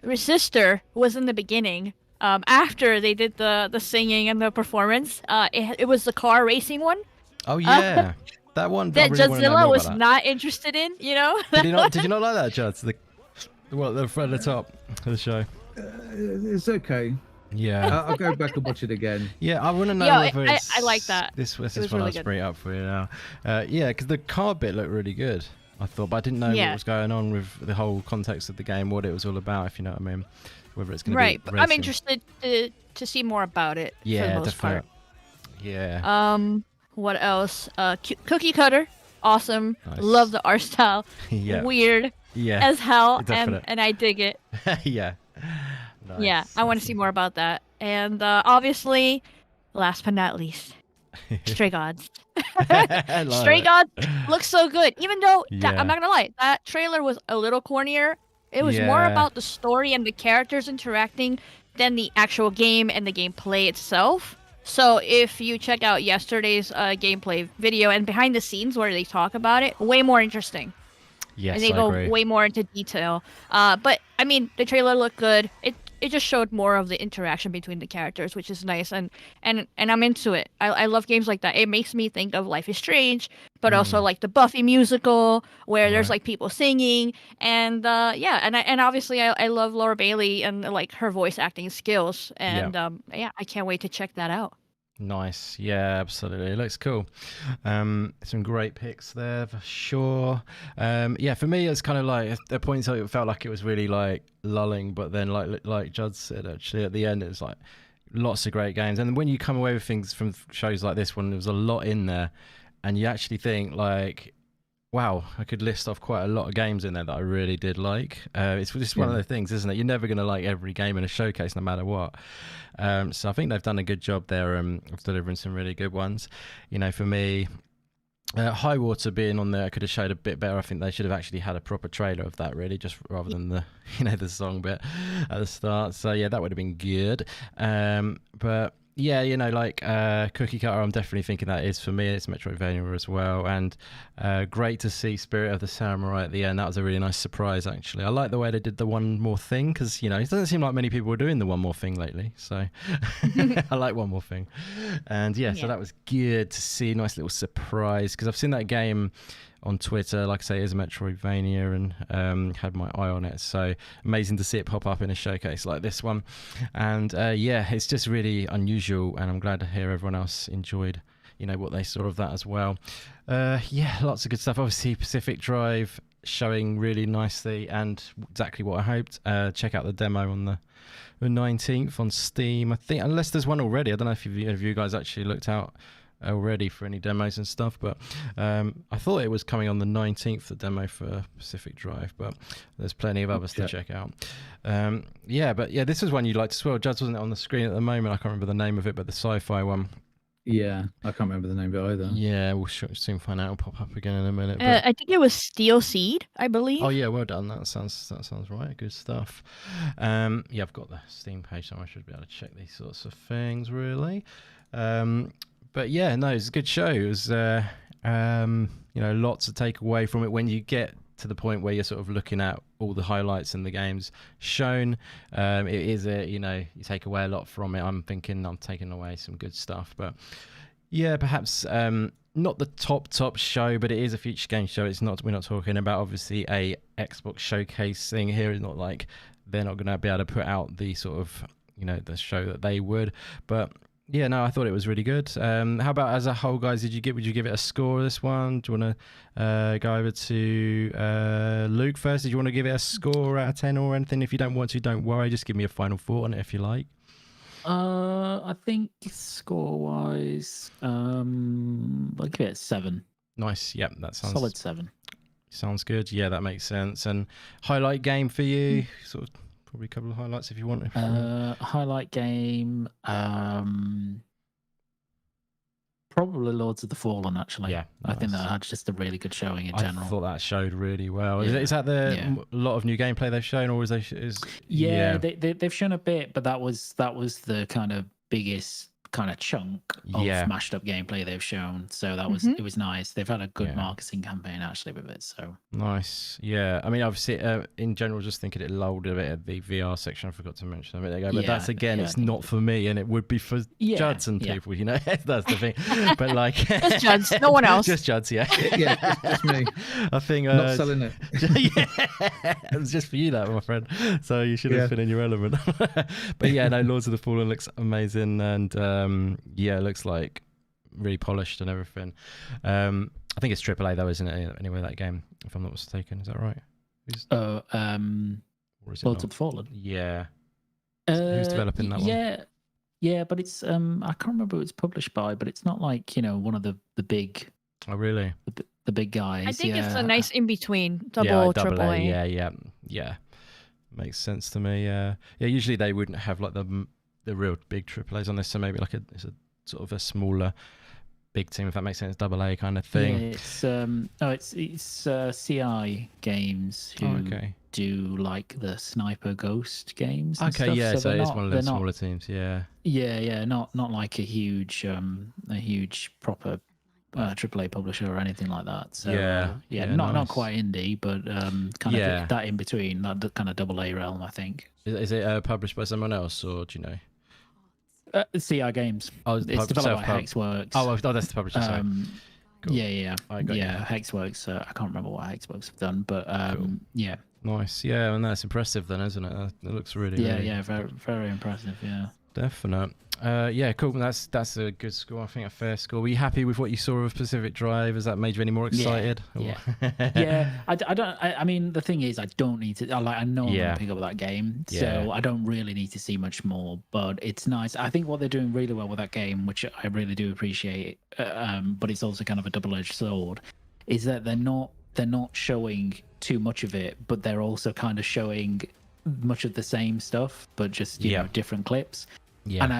Resistor was in the beginning. After they did the singing and the performance, it was the car racing one. Oh yeah, That one that I really wanna know Judzilla more was about that. not interested in, you know? Did you not like that, Juds? The front at the top of the show. It's okay. Yeah. I'll go back and watch it again. Yeah, I want to know Yeah, whether it's... I like that. This It was one really I'll good. bring it up for you now. Yeah, because the card bit looked really good, I thought, but I didn't know what Yeah. was going on with the whole context of the game, what it was all about, if you know what I mean. Whether it's going to Right, be but I'm racing. interested to see more about it for Yeah, the most part. definitely. Yeah. What else? Cookie Cutter, awesome. Nice. Love the art style. Yeah. Weird. Yeah, As hell, definite. and I dig it. Yeah. Nice. Yeah, I want to see more about that. And obviously, last but not least, Stray Gods. I love Stray it. Gods looks so good. Even though Yeah. I'm not gonna lie, that trailer was a little cornier. It was more Yeah. about the story and the characters interacting than the actual game and the gameplay itself. So if you check out yesterday's gameplay video and behind the scenes where they talk about it, way more interesting. Yes, And they I go agree. way more into detail. But I mean, the trailer looked good. It just showed more of the interaction between the characters, which is nice, and I'm into it. I love games like that. It makes me think of Life is Strange, but also like the Buffy musical, where there's Right. like people singing, and yeah, and obviously I love Laura Bailey and like her voice acting skills, and yeah, I can't wait to check that out. Nice. Yeah, absolutely. It looks cool. Some great picks there for sure. Yeah, for me, it's kind of like at points it felt like it was really like lulling, but then like Judd said, actually at the end, it was like lots of great games. And when you come away with things from shows like this one, there was a lot in there, and you actually think like, wow, I could list off quite a lot of games in there that I really did like. It's just one of Yeah. the things, isn't it? You're never going to like every game in a showcase, no matter what. So I think they've done a good job there of delivering some really good ones. You know, for me, Highwater being on there, I could have showed a bit better. I think they should have actually had a proper trailer of that, really, just rather than the the song bit at the start. So yeah, that would have been good. But yeah, like Cookie Cutter, I'm definitely thinking that is for me. It's Metroidvania as well, and great to see Spirit of the Samurai at the end. That was a really nice surprise, actually. I like the way they did the one more thing, because it doesn't seem like many people were doing the one more thing lately. So I like one more thing, and yeah, so that was good to see. Nice little surprise, because I've seen that game on Twitter, like I say, it is a Metroidvania, and had my eye on it. So amazing to see it pop up in a showcase like this one. And yeah, it's just really unusual, and I'm glad to hear everyone else enjoyed, what they saw of that as well. Yeah, lots of good stuff. Obviously, Pacific Drive showing really nicely and exactly what I hoped. Check out the demo on the 19th on Steam. I think, unless there's one already. I don't know if you guys actually looked out already for any demos and stuff, but I thought it was coming on the 19th, the demo for Pacific Drive, but there's plenty of others to check out. Yeah, but yeah, this is one you liked as well. Judd, wasn't it on the screen at the moment? I can't remember the name of it, but the sci-fi one. Yeah, I can't remember the name of it either. Yeah, we'll soon find out. It'll pop up again in a minute. I think it was Steel Seed, I believe. Oh yeah, well done. That sounds right. Good stuff. Yeah, I've got the Steam page, so I should be able to check these sorts of things really. But yeah, no, it's a good show. It was, lots to take away from it when you get to the point where you're sort of looking at all the highlights and the games shown. It is you take away a lot from it. I'm thinking I'm taking away some good stuff, but yeah, perhaps not the top show, but it is a future game show. We're not talking about obviously a Xbox showcase thing here. It's not like they're not going to be able to put out the sort of the show that they would, but yeah, no, I thought it was really good. How about as a whole, guys? Would you give it a score, this one? Do you want to go over to Luke first? Did you want to give it a score out of 10 or anything? If you don't want to, don't worry. Just give me a final thought on it if you like. I think score-wise, I'll give it a 7. Nice. Yep, that sounds... Solid 7. Sounds good. Yeah, that makes sense. And highlight game for you? Sort of probably a couple of highlights if you want. Highlight game, probably Lords of the Fallen, actually. Yeah, I think that had just a really good showing in general. I thought that showed really well. Yeah. Is that a lot of new gameplay they've shown, or they've shown a bit, but that was the kind of biggest kind of chunk of mashed up gameplay they've shown. So that was it was nice. They've had a good marketing campaign actually with it. So nice. Yeah, I mean, obviously, in general, just thinking it lulled a bit at the VR section. I forgot to mention a minute ago, but that's again, it's not for me, and it would be for Juds and people. You know, that's the thing. But like, just Juds, no one else. Just Juds, yeah. Just me. I think not selling it. It was just for you, that, my friend. So you should have been in your element. But yeah, no, Lords of the Fallen looks amazing, and it looks like really polished and everything. I think it's AAA though, isn't it? Anyway, that game, if I'm not mistaken, is that right? Lords of the Fallen. Yeah. Who's developing that one? Yeah, but it's I can't remember who it's published by, but it's not like one of the big. Oh really? The big guys. I think it's a nice in between double AAA. Yeah. Makes sense to me. Yeah. Usually they wouldn't have like the real big AAAs on this, so maybe like it's a sort of a smaller big team, if that makes sense, AA kind of thing. Yeah, it's CI Games who do like the Sniper Ghost games. And stuff. So it's one of the smaller teams. Yeah, not like a huge proper AAA publisher or anything like that. So not quite indie, but kind of that in between, that kind of AA realm, I think. Is it published by someone else, or do you know? CI Games. It's developed by Hexworks. Oh, that's the publisher. Sorry. Cool. Yeah. Hexworks. I can't remember what Hexworks have done, but yeah. Nice. Yeah, and that's impressive then, isn't it? It looks really. Very, very impressive. Yeah. Definite. Cool. That's a good score. I think a fair score. Were you happy with what you saw of Pacific Drive? Has that made you any more excited? Yeah. I don't. I mean, the thing is, I don't need to. I know I'm gonna pick up that game, so I don't really need to see much more. But it's nice. I think what they're doing really well with that game, which I really do appreciate, but it's also kind of a double-edged sword, is that they're not showing too much of it, but they're also kind of showing much of the same stuff, but just different clips. Yeah. And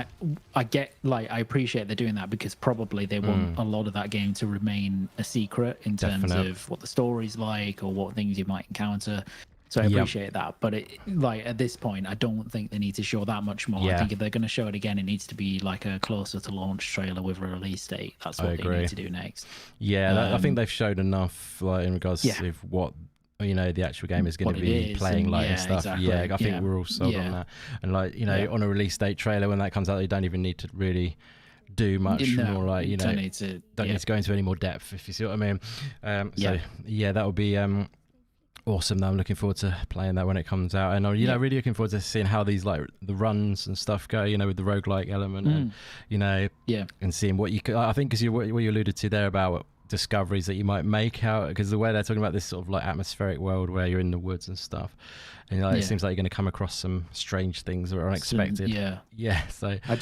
I appreciate they're doing that, because probably they want a lot of that game to remain a secret in terms of what the story's like or what things you might encounter. So I appreciate that. But at this point, I don't think they need to show that much more. I think if they're going to show it again, it needs to be like a closer to launch trailer with a release date. That's what they need to do next. Yeah, I think they've showed enough, like, in regards to what the actual game is going to be playing like and stuff. Exactly. Yeah, I think we're all sold on that. And like, on a release date trailer, when that comes out, you don't even need to really do much more. Like, don't need to go into any more depth, if you see what I mean. That would be awesome. I'm looking forward to playing that when it comes out, and really looking forward to seeing how these, like, the runs and stuff go, with the roguelike element, and and seeing what you could. I think, because what you alluded to there about discoveries that you might make out, because the way they're talking about this sort of like atmospheric world where you're in the woods and stuff, and it seems like you're going to come across some strange things that are unexpected. So I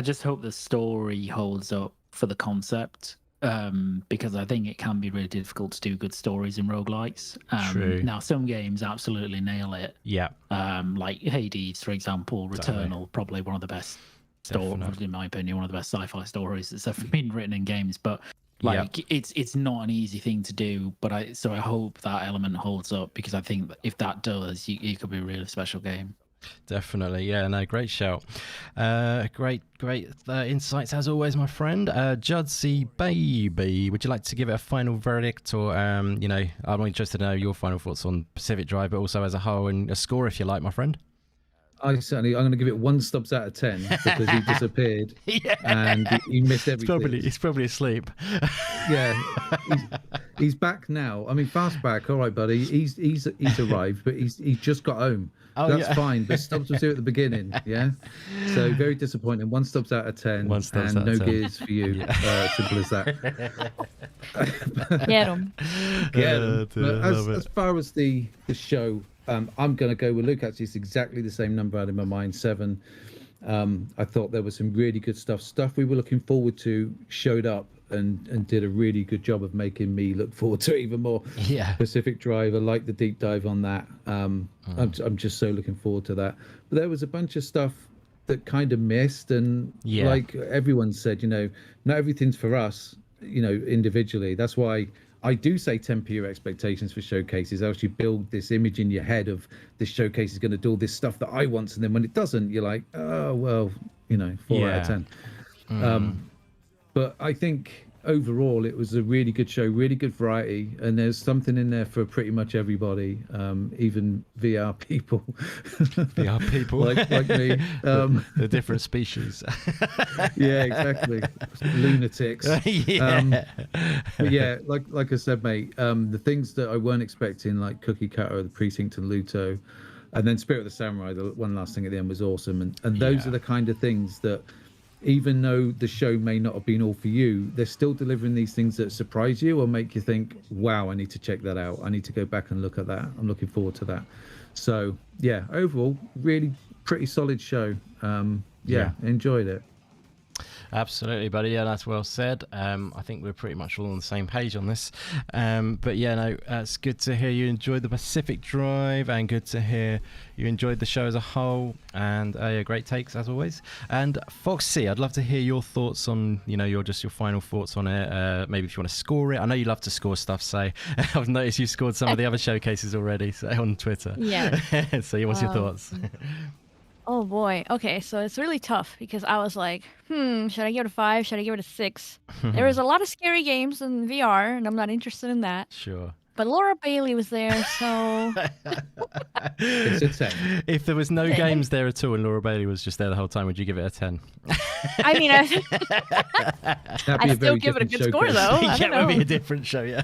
just hope the story holds up for the concept, because I think it can be really difficult to do good stories in roguelikes. True. Now, some games absolutely nail it. Like Hades, for example. Returnal, probably one of the best stories, in my opinion, one of the best sci-fi stories that's ever been written in games. But it's not an easy thing to do, but I hope that element holds up, because I think that if that does, it could be a really special game. Definitely. Great shout. Great insights as always, my friend. Judsy baby, would you like to give it a final verdict, or I'm interested to know your final thoughts on Pacific Drive, but also as a whole, and a score if you like, my friend? I'm going to give it 1 stubs out of 10, because he disappeared and he missed everything. He's probably asleep. He's back now. I mean, fast back. All right, buddy. He's arrived, but he's just got home. That's fine. But Stubbs was here at the beginning. Yeah. So very disappointing. 1 stubs out of 10. 1 stubs and out of 10. Gears for you. Simple as that. Get him. As far as the show, I'm going to go with Luke. Actually, it's exactly the same number I had in my mind, 7. I thought there was some really good stuff we were looking forward to showed up and did a really good job of making me look forward to it even more. Pacific Drive, I like the deep dive on that. I'm just so looking forward to that. But there was a bunch of stuff that kind of missed, and like everyone said, not everything's for us, individually. That's why I do say temper your expectations for showcases. Else you build this image in your head of this showcase is going to do all this stuff that I want, and then when it doesn't, you're like, oh well, 4 out of 10. But I think overall it was a really good show, really good variety, and there's something in there for pretty much everybody, even VR people. VR people like me, the different species. Yeah, exactly. Lunatics. But yeah, like I said, mate, the things that I weren't expecting, like Cookie Cutter, The Precinct, and Luto, and then Spirit of the Samurai, the one last thing at the end was awesome, and those are the kind of things that, even though the show may not have been all for you, they're still delivering these things that surprise you or make you think, wow, I need to check that out. I need to go back and look at that. I'm looking forward to that. So yeah, overall, really pretty solid show. Enjoyed it. Absolutely, buddy. Yeah, that's well said. I think we're pretty much all on the same page on this. But yeah, no, it's good to hear you enjoyed the Pacific Drive, and good to hear you enjoyed the show as a whole. And great takes as always. And Foxy, I'd love to hear your thoughts on, your final thoughts on it. Maybe if you want to score it. I know you love to score stuff, so I've noticed you scored some of the other showcases already, so on Twitter. Yeah. So what's your thoughts? Oh boy. Okay, so it's really tough because I was like, should I give it a 5? Should I give it a 6? There was a lot of scary games in VR, and I'm not interested in that. Sure. But Laura Bailey was there, so it's a 10. If there was no games there at all and Laura Bailey was just there the whole time, would you give it a 10? I mean, I still give it a good score, though. Yeah, it would be a different show, yeah.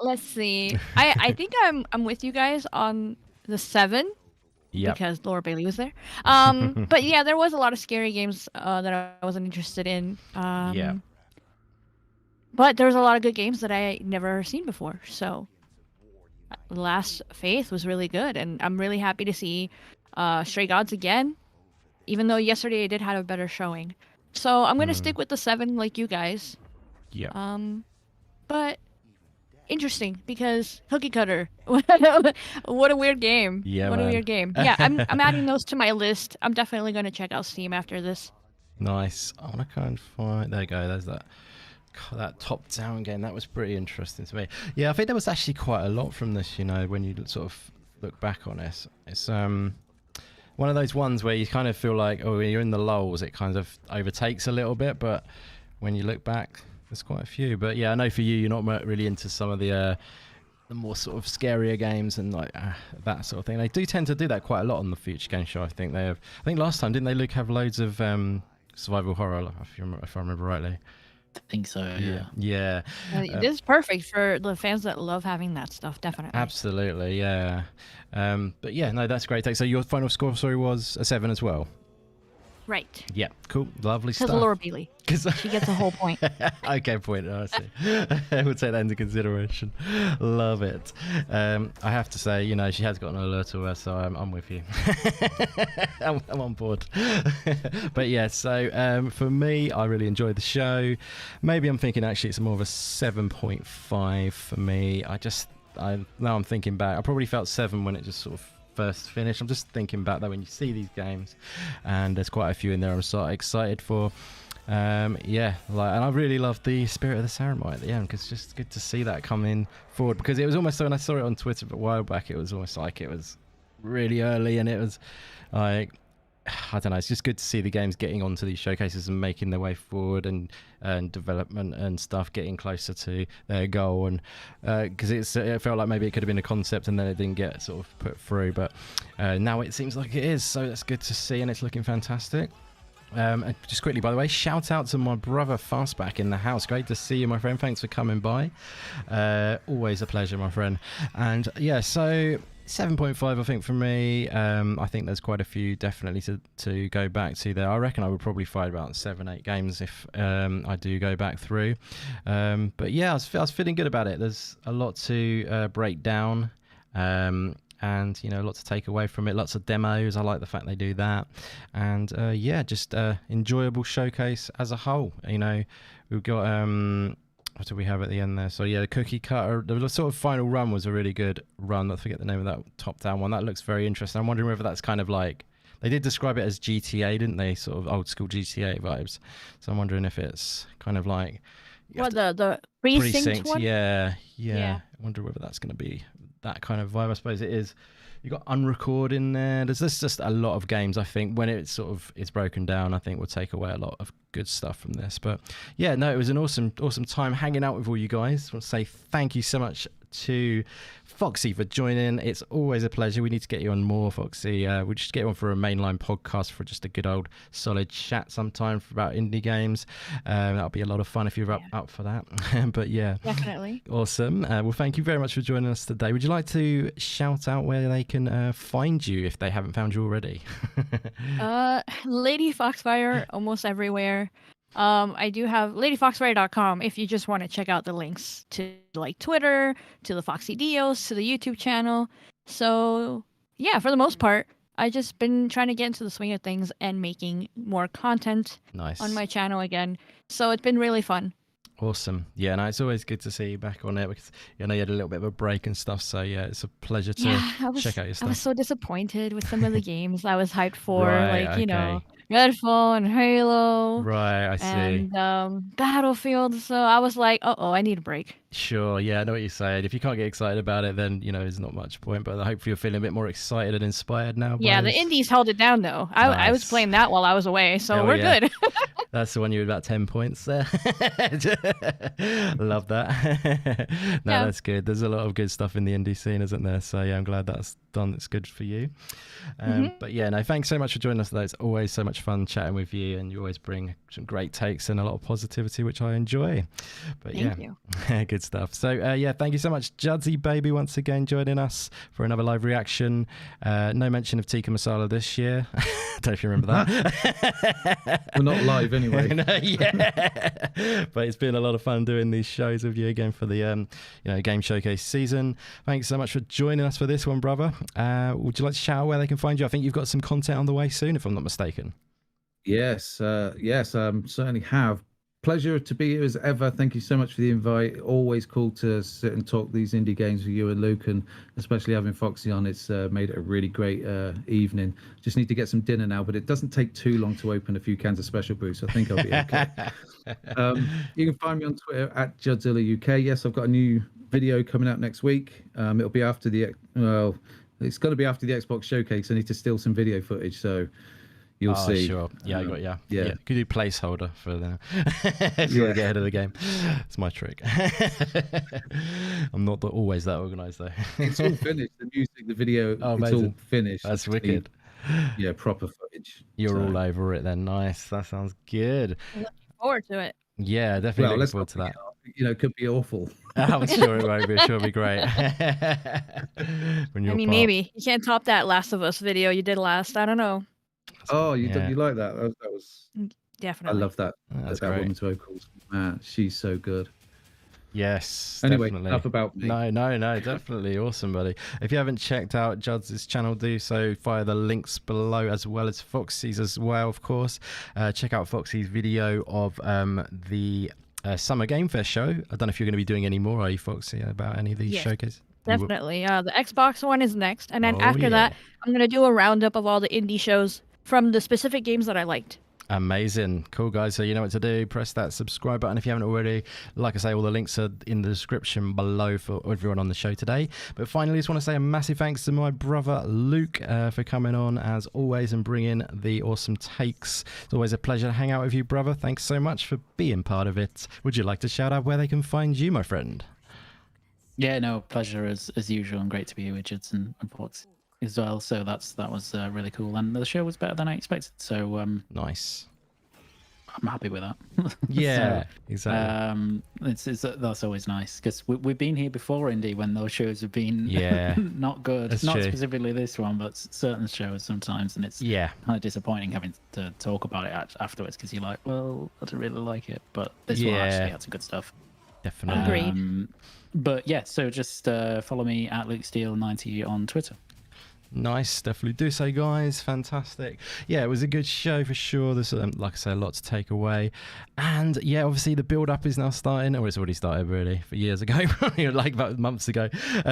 Let's see. I think I'm with you guys on the 7. Yep. Because Laura Bailey was there. But yeah, there was a lot of scary games that I wasn't interested in. But there was a lot of good games that I never seen before. So Last Faith was really good, and I'm really happy to see Stray Gods again, even though yesterday I did have a better showing. So I'm gonna stick with the 7 like you guys. Yeah. But interesting because Cookie Cutter. What a weird game. Yeah, what man. a weird game. Yeah, I'm adding those to my list. I'm definitely going to check out Steam after this. Nice. I want to kind of find. There you go. There's that top-down game. That was pretty interesting to me. Yeah, I think there was actually quite a lot from this. When you sort of look back on it, it's one of those ones where you kind of feel like, when you're in the lulls, it kind of overtakes a little bit, but when you look back, there's quite a few. But yeah, I know for you, you're not really into some of the more sort of scarier games and like that sort of thing. They do tend to do that quite a lot on the Future Game Show. I think they have. I think last time, didn't they, Luke, have loads of survival horror, if I remember rightly? I think so. Yeah. This is perfect for the fans that love having that stuff. Definitely. Absolutely. Yeah. But yeah, no, that's great. So your final score, was a 7 as well. Right. Yeah, cool. Lovely stuff. Because of Laura Bailey. She gets a whole point. Okay, point. I see. We'll take that into consideration. Love it. I have to say, she has got an alert to her, so I'm with you. I'm on board. But yeah, so for me, I really enjoyed the show. Maybe I'm thinking actually it's more of a 7.5 for me. Now I'm thinking back, I probably felt 7 when it just sort of first finish. I'm just thinking back that when you see these games, and there's quite a few in there I'm so excited for. And I really loved the Spirit of the Samurai at the end, because it's just good to see that coming forward, because it was almost, when I saw it on Twitter a while back, it was almost like it was really early, and it was like, I don't know, it's just good to see the games getting onto these showcases and making their way forward, and development and stuff getting closer to their goal. And because it felt like maybe it could have been a concept and then it didn't get sort of put through, but now it seems like it is, so that's good to see, and it's looking fantastic. And just quickly, by the way, shout out to my brother Fastback in the house. Great to see you, my friend. Thanks for coming by. Always a pleasure, my friend. And yeah, so 7.5 I think for me. I think there's quite a few definitely to go back to there. I reckon I would probably find about 7-8 games if I do go back through. But yeah, I was feeling good about it. There's a lot to break down, and a lot to take away from it. Lots of demos. I like the fact they do that. And just enjoyable showcase as a whole. We've got what do we have at the end there? So yeah, the Cookie Cutter, the sort of final run was a really good run. I forget the name of that top-down one. That looks very interesting. I'm wondering whether that's kind of like, they did describe it as GTA, didn't they? Sort of old school GTA vibes. So I'm wondering if it's kind of like, the precinct one? Yeah. I wonder whether that's going to be that kind of vibe. I suppose it is. You got Unrecord in there. There's just a lot of games. I think when it sort of is broken down, I think we'll take away a lot of good stuff from this. But yeah, no, it was an awesome time hanging out with all you guys. I want to say thank you so much to Foxy for joining. It's always a pleasure. We need to get you on more, Foxy. We'll just get you on for a mainline podcast for just a good old solid chat sometime about indie games. That'll be a lot of fun if you're up for that. But yeah, definitely awesome. Well, thank you very much for joining us today. Would you like to shout out where they can find you if they haven't found you already? Lady Foxfire almost everywhere. I do have ladyfoxfire.com if you just want to check out the links to like Twitter, to the Foxy Dios, to the YouTube channel. So yeah, for the most part, I just been trying to get into the swing of things and making more content on my channel again. So it's been really fun. Awesome. Yeah, no, it's always good to see you back on it because you had a little bit of a break and stuff. So yeah, it's a pleasure to check out your stuff. I was so disappointed with some of the games I was hyped for, Right, you know, Redfall and Halo. Right, I see. And Battlefield. So I was like, I need a break. Sure, yeah, I know what you're saying. If you can't get excited about it, then, there's not much point. But hopefully you're feeling a bit more excited and inspired now. Yeah, the indies held it down, though. I was playing that while I was away, so we're good. That's the one you were about 10 points there. Love that. That's good. There's a lot of good stuff in the indie scene, isn't there? So, yeah, I'm glad that's done. It's good for you. But, yeah, no, thanks so much for joining us today. It's always so much fun chatting with you, and you always bring some great takes and a lot of positivity, which I enjoy. But, Thank you. Good stuff. So, yeah, thank you so much, Judzy Baby, once again joining us for another live reaction. No mention of Tikka Masala this year. Don't know if you remember that. We're not live anyway. But it's been a lot of fun doing these shows with you again for the Game Showcase season. Thanks so much for joining us for this one, brother. Would you like to shout out where they can find you? I think you've got some content on the way soon, if I'm not mistaken. Yes, certainly have. Pleasure to be here as ever. Thank you so much for the invite. Always cool to sit and talk these indie games with you and Luke, and especially having Foxy on. It's made it a really great evening. Just need to get some dinner now, but it doesn't take too long to open a few cans of Special Brew, so I think I'll be okay. You can find me on Twitter at Judzilla UK. Yes, I've got a new video coming out next week. It'll be after it's going to be after the Xbox Showcase. I need to steal some video footage, so you'll see. Sure. Yeah, I got yeah. Could do placeholder for the if you want to get ahead of the game. It's my trick. I'm not always that organised though. It's all finished. The music, the video, it's all finished. That's wicked. Yeah, proper footage. You're all over it then. Nice. That sounds good. Looking forward to it. Yeah, definitely looking forward to that. It could be awful. I'm sure it won't be. Sure it'll be great. Maybe. You can't top that Last of Us video you did last. I don't know. Oh, you like that? That was definitely. I love that. That's that great. woman's vocals. Man, she's so good. Yes. Anyway, definitely. enough about me. No, definitely awesome, buddy. If you haven't checked out Judd's channel, do so via the links below, as well as Foxy's as well, of course. Check out Foxy's video of the Summer Game Fest show. I don't know if you're going to be doing any more, are you, Foxy, about any of these showcases? Definitely. The Xbox one is next. And then after that, I'm going to do a roundup of all the indie shows from the specific games that I liked. Amazing. Cool, guys. So you know what to do. Press that subscribe button if you haven't already. Like I say, all the links are in the description below for everyone on the show today. But finally, just want to say a massive thanks to my brother Luke for coming on as always and bringing the awesome takes. It's always a pleasure to hang out with you, brother. Thanks so much for being part of it. Would you like to shout out where they can find you, my friend? Yeah, no, pleasure as usual, and great to be here with Judson and Fox as well. So that was really cool, and the show was better than I expected. So nice. I'm happy with that. Yeah, so, exactly. That's always nice because we've been here before, Indy, when those shows have been not good. That's not true. Specifically this one, but certain shows sometimes, and it's kind of disappointing having to talk about it afterwards because you're like, well, I didn't really like it, but this one actually had some good stuff. Definitely. Agreed. But yeah, so just follow me at LukeSteele90 on Twitter. Nice, definitely do so, guys. Fantastic. Yeah, it was a good show for sure. There's, like I say, a lot to take away. And yeah, obviously the build-up is now starting, or it's already started really, for years ago, like about months ago,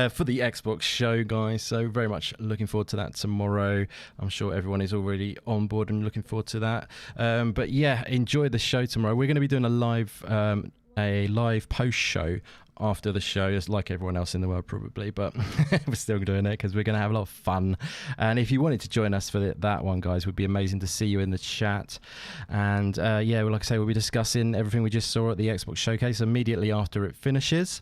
for the Xbox show, guys. So very much looking forward to that tomorrow. I'm sure everyone is already on board and looking forward to that. But yeah, enjoy the show tomorrow. We're going to be doing a live a live post show after the show, just like everyone else in the world probably, but we're still doing it because we're going to have a lot of fun. And if you wanted to join us for that one, guys, it would be amazing to see you in the chat. And yeah, well, like I say, we'll be discussing everything we just saw at the Xbox Showcase immediately after it finishes,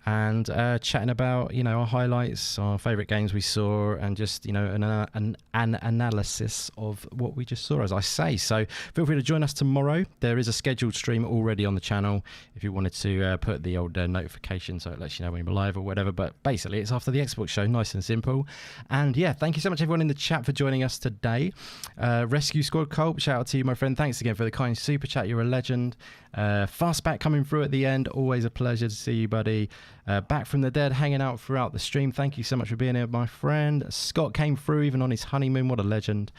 and chatting about, you know, our highlights, our favorite games we saw, and just, you know, an analysis of what we just saw, as I say. So feel free to join us tomorrow. There is a scheduled stream already on the channel if you wanted to put the old notification so it lets you know when we're live or whatever. But basically it's after the Xbox show, nice and simple. And yeah, thank you so much everyone in the chat for joining us today. Rescue Squad Culp, shout out to you, my friend. Thanks again for the kind super chat, you're a legend. Fastback coming through at the end, always a pleasure to see you, buddy. Back from the dead, hanging out throughout the stream, thank you so much for being here, my friend. Scott came through even on his honeymoon, what a legend.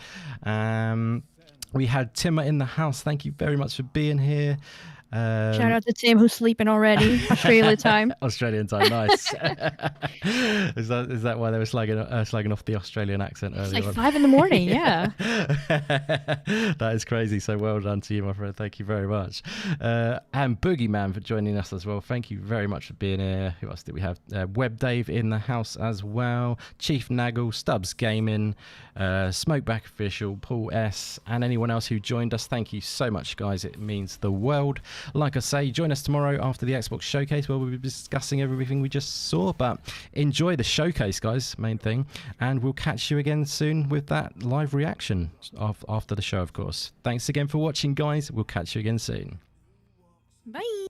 We had Timmer in the house, thank you very much for being here. Shout out to Tim, who's sleeping already. Australia time. Australian time, nice. Is that why they were slagging off the Australian accent earlier? It's like 5 in the morning, yeah. That is crazy. So well done to you, my friend. Thank you very much. And Boogeyman for joining us as well. Thank you very much for being here. Who else did we have? Web Dave in the house as well. Chief Naggle, Stubbs Gaming, Smokeback Official, Paul S, and anyone else who joined us. Thank you so much, guys. It means the world. Like I say, join us tomorrow after the Xbox Showcase where we'll be discussing everything we just saw. But enjoy the showcase, guys, main thing. And we'll catch you again soon with that live reaction after the show, of course. Thanks again for watching, guys. We'll catch you again soon. Bye.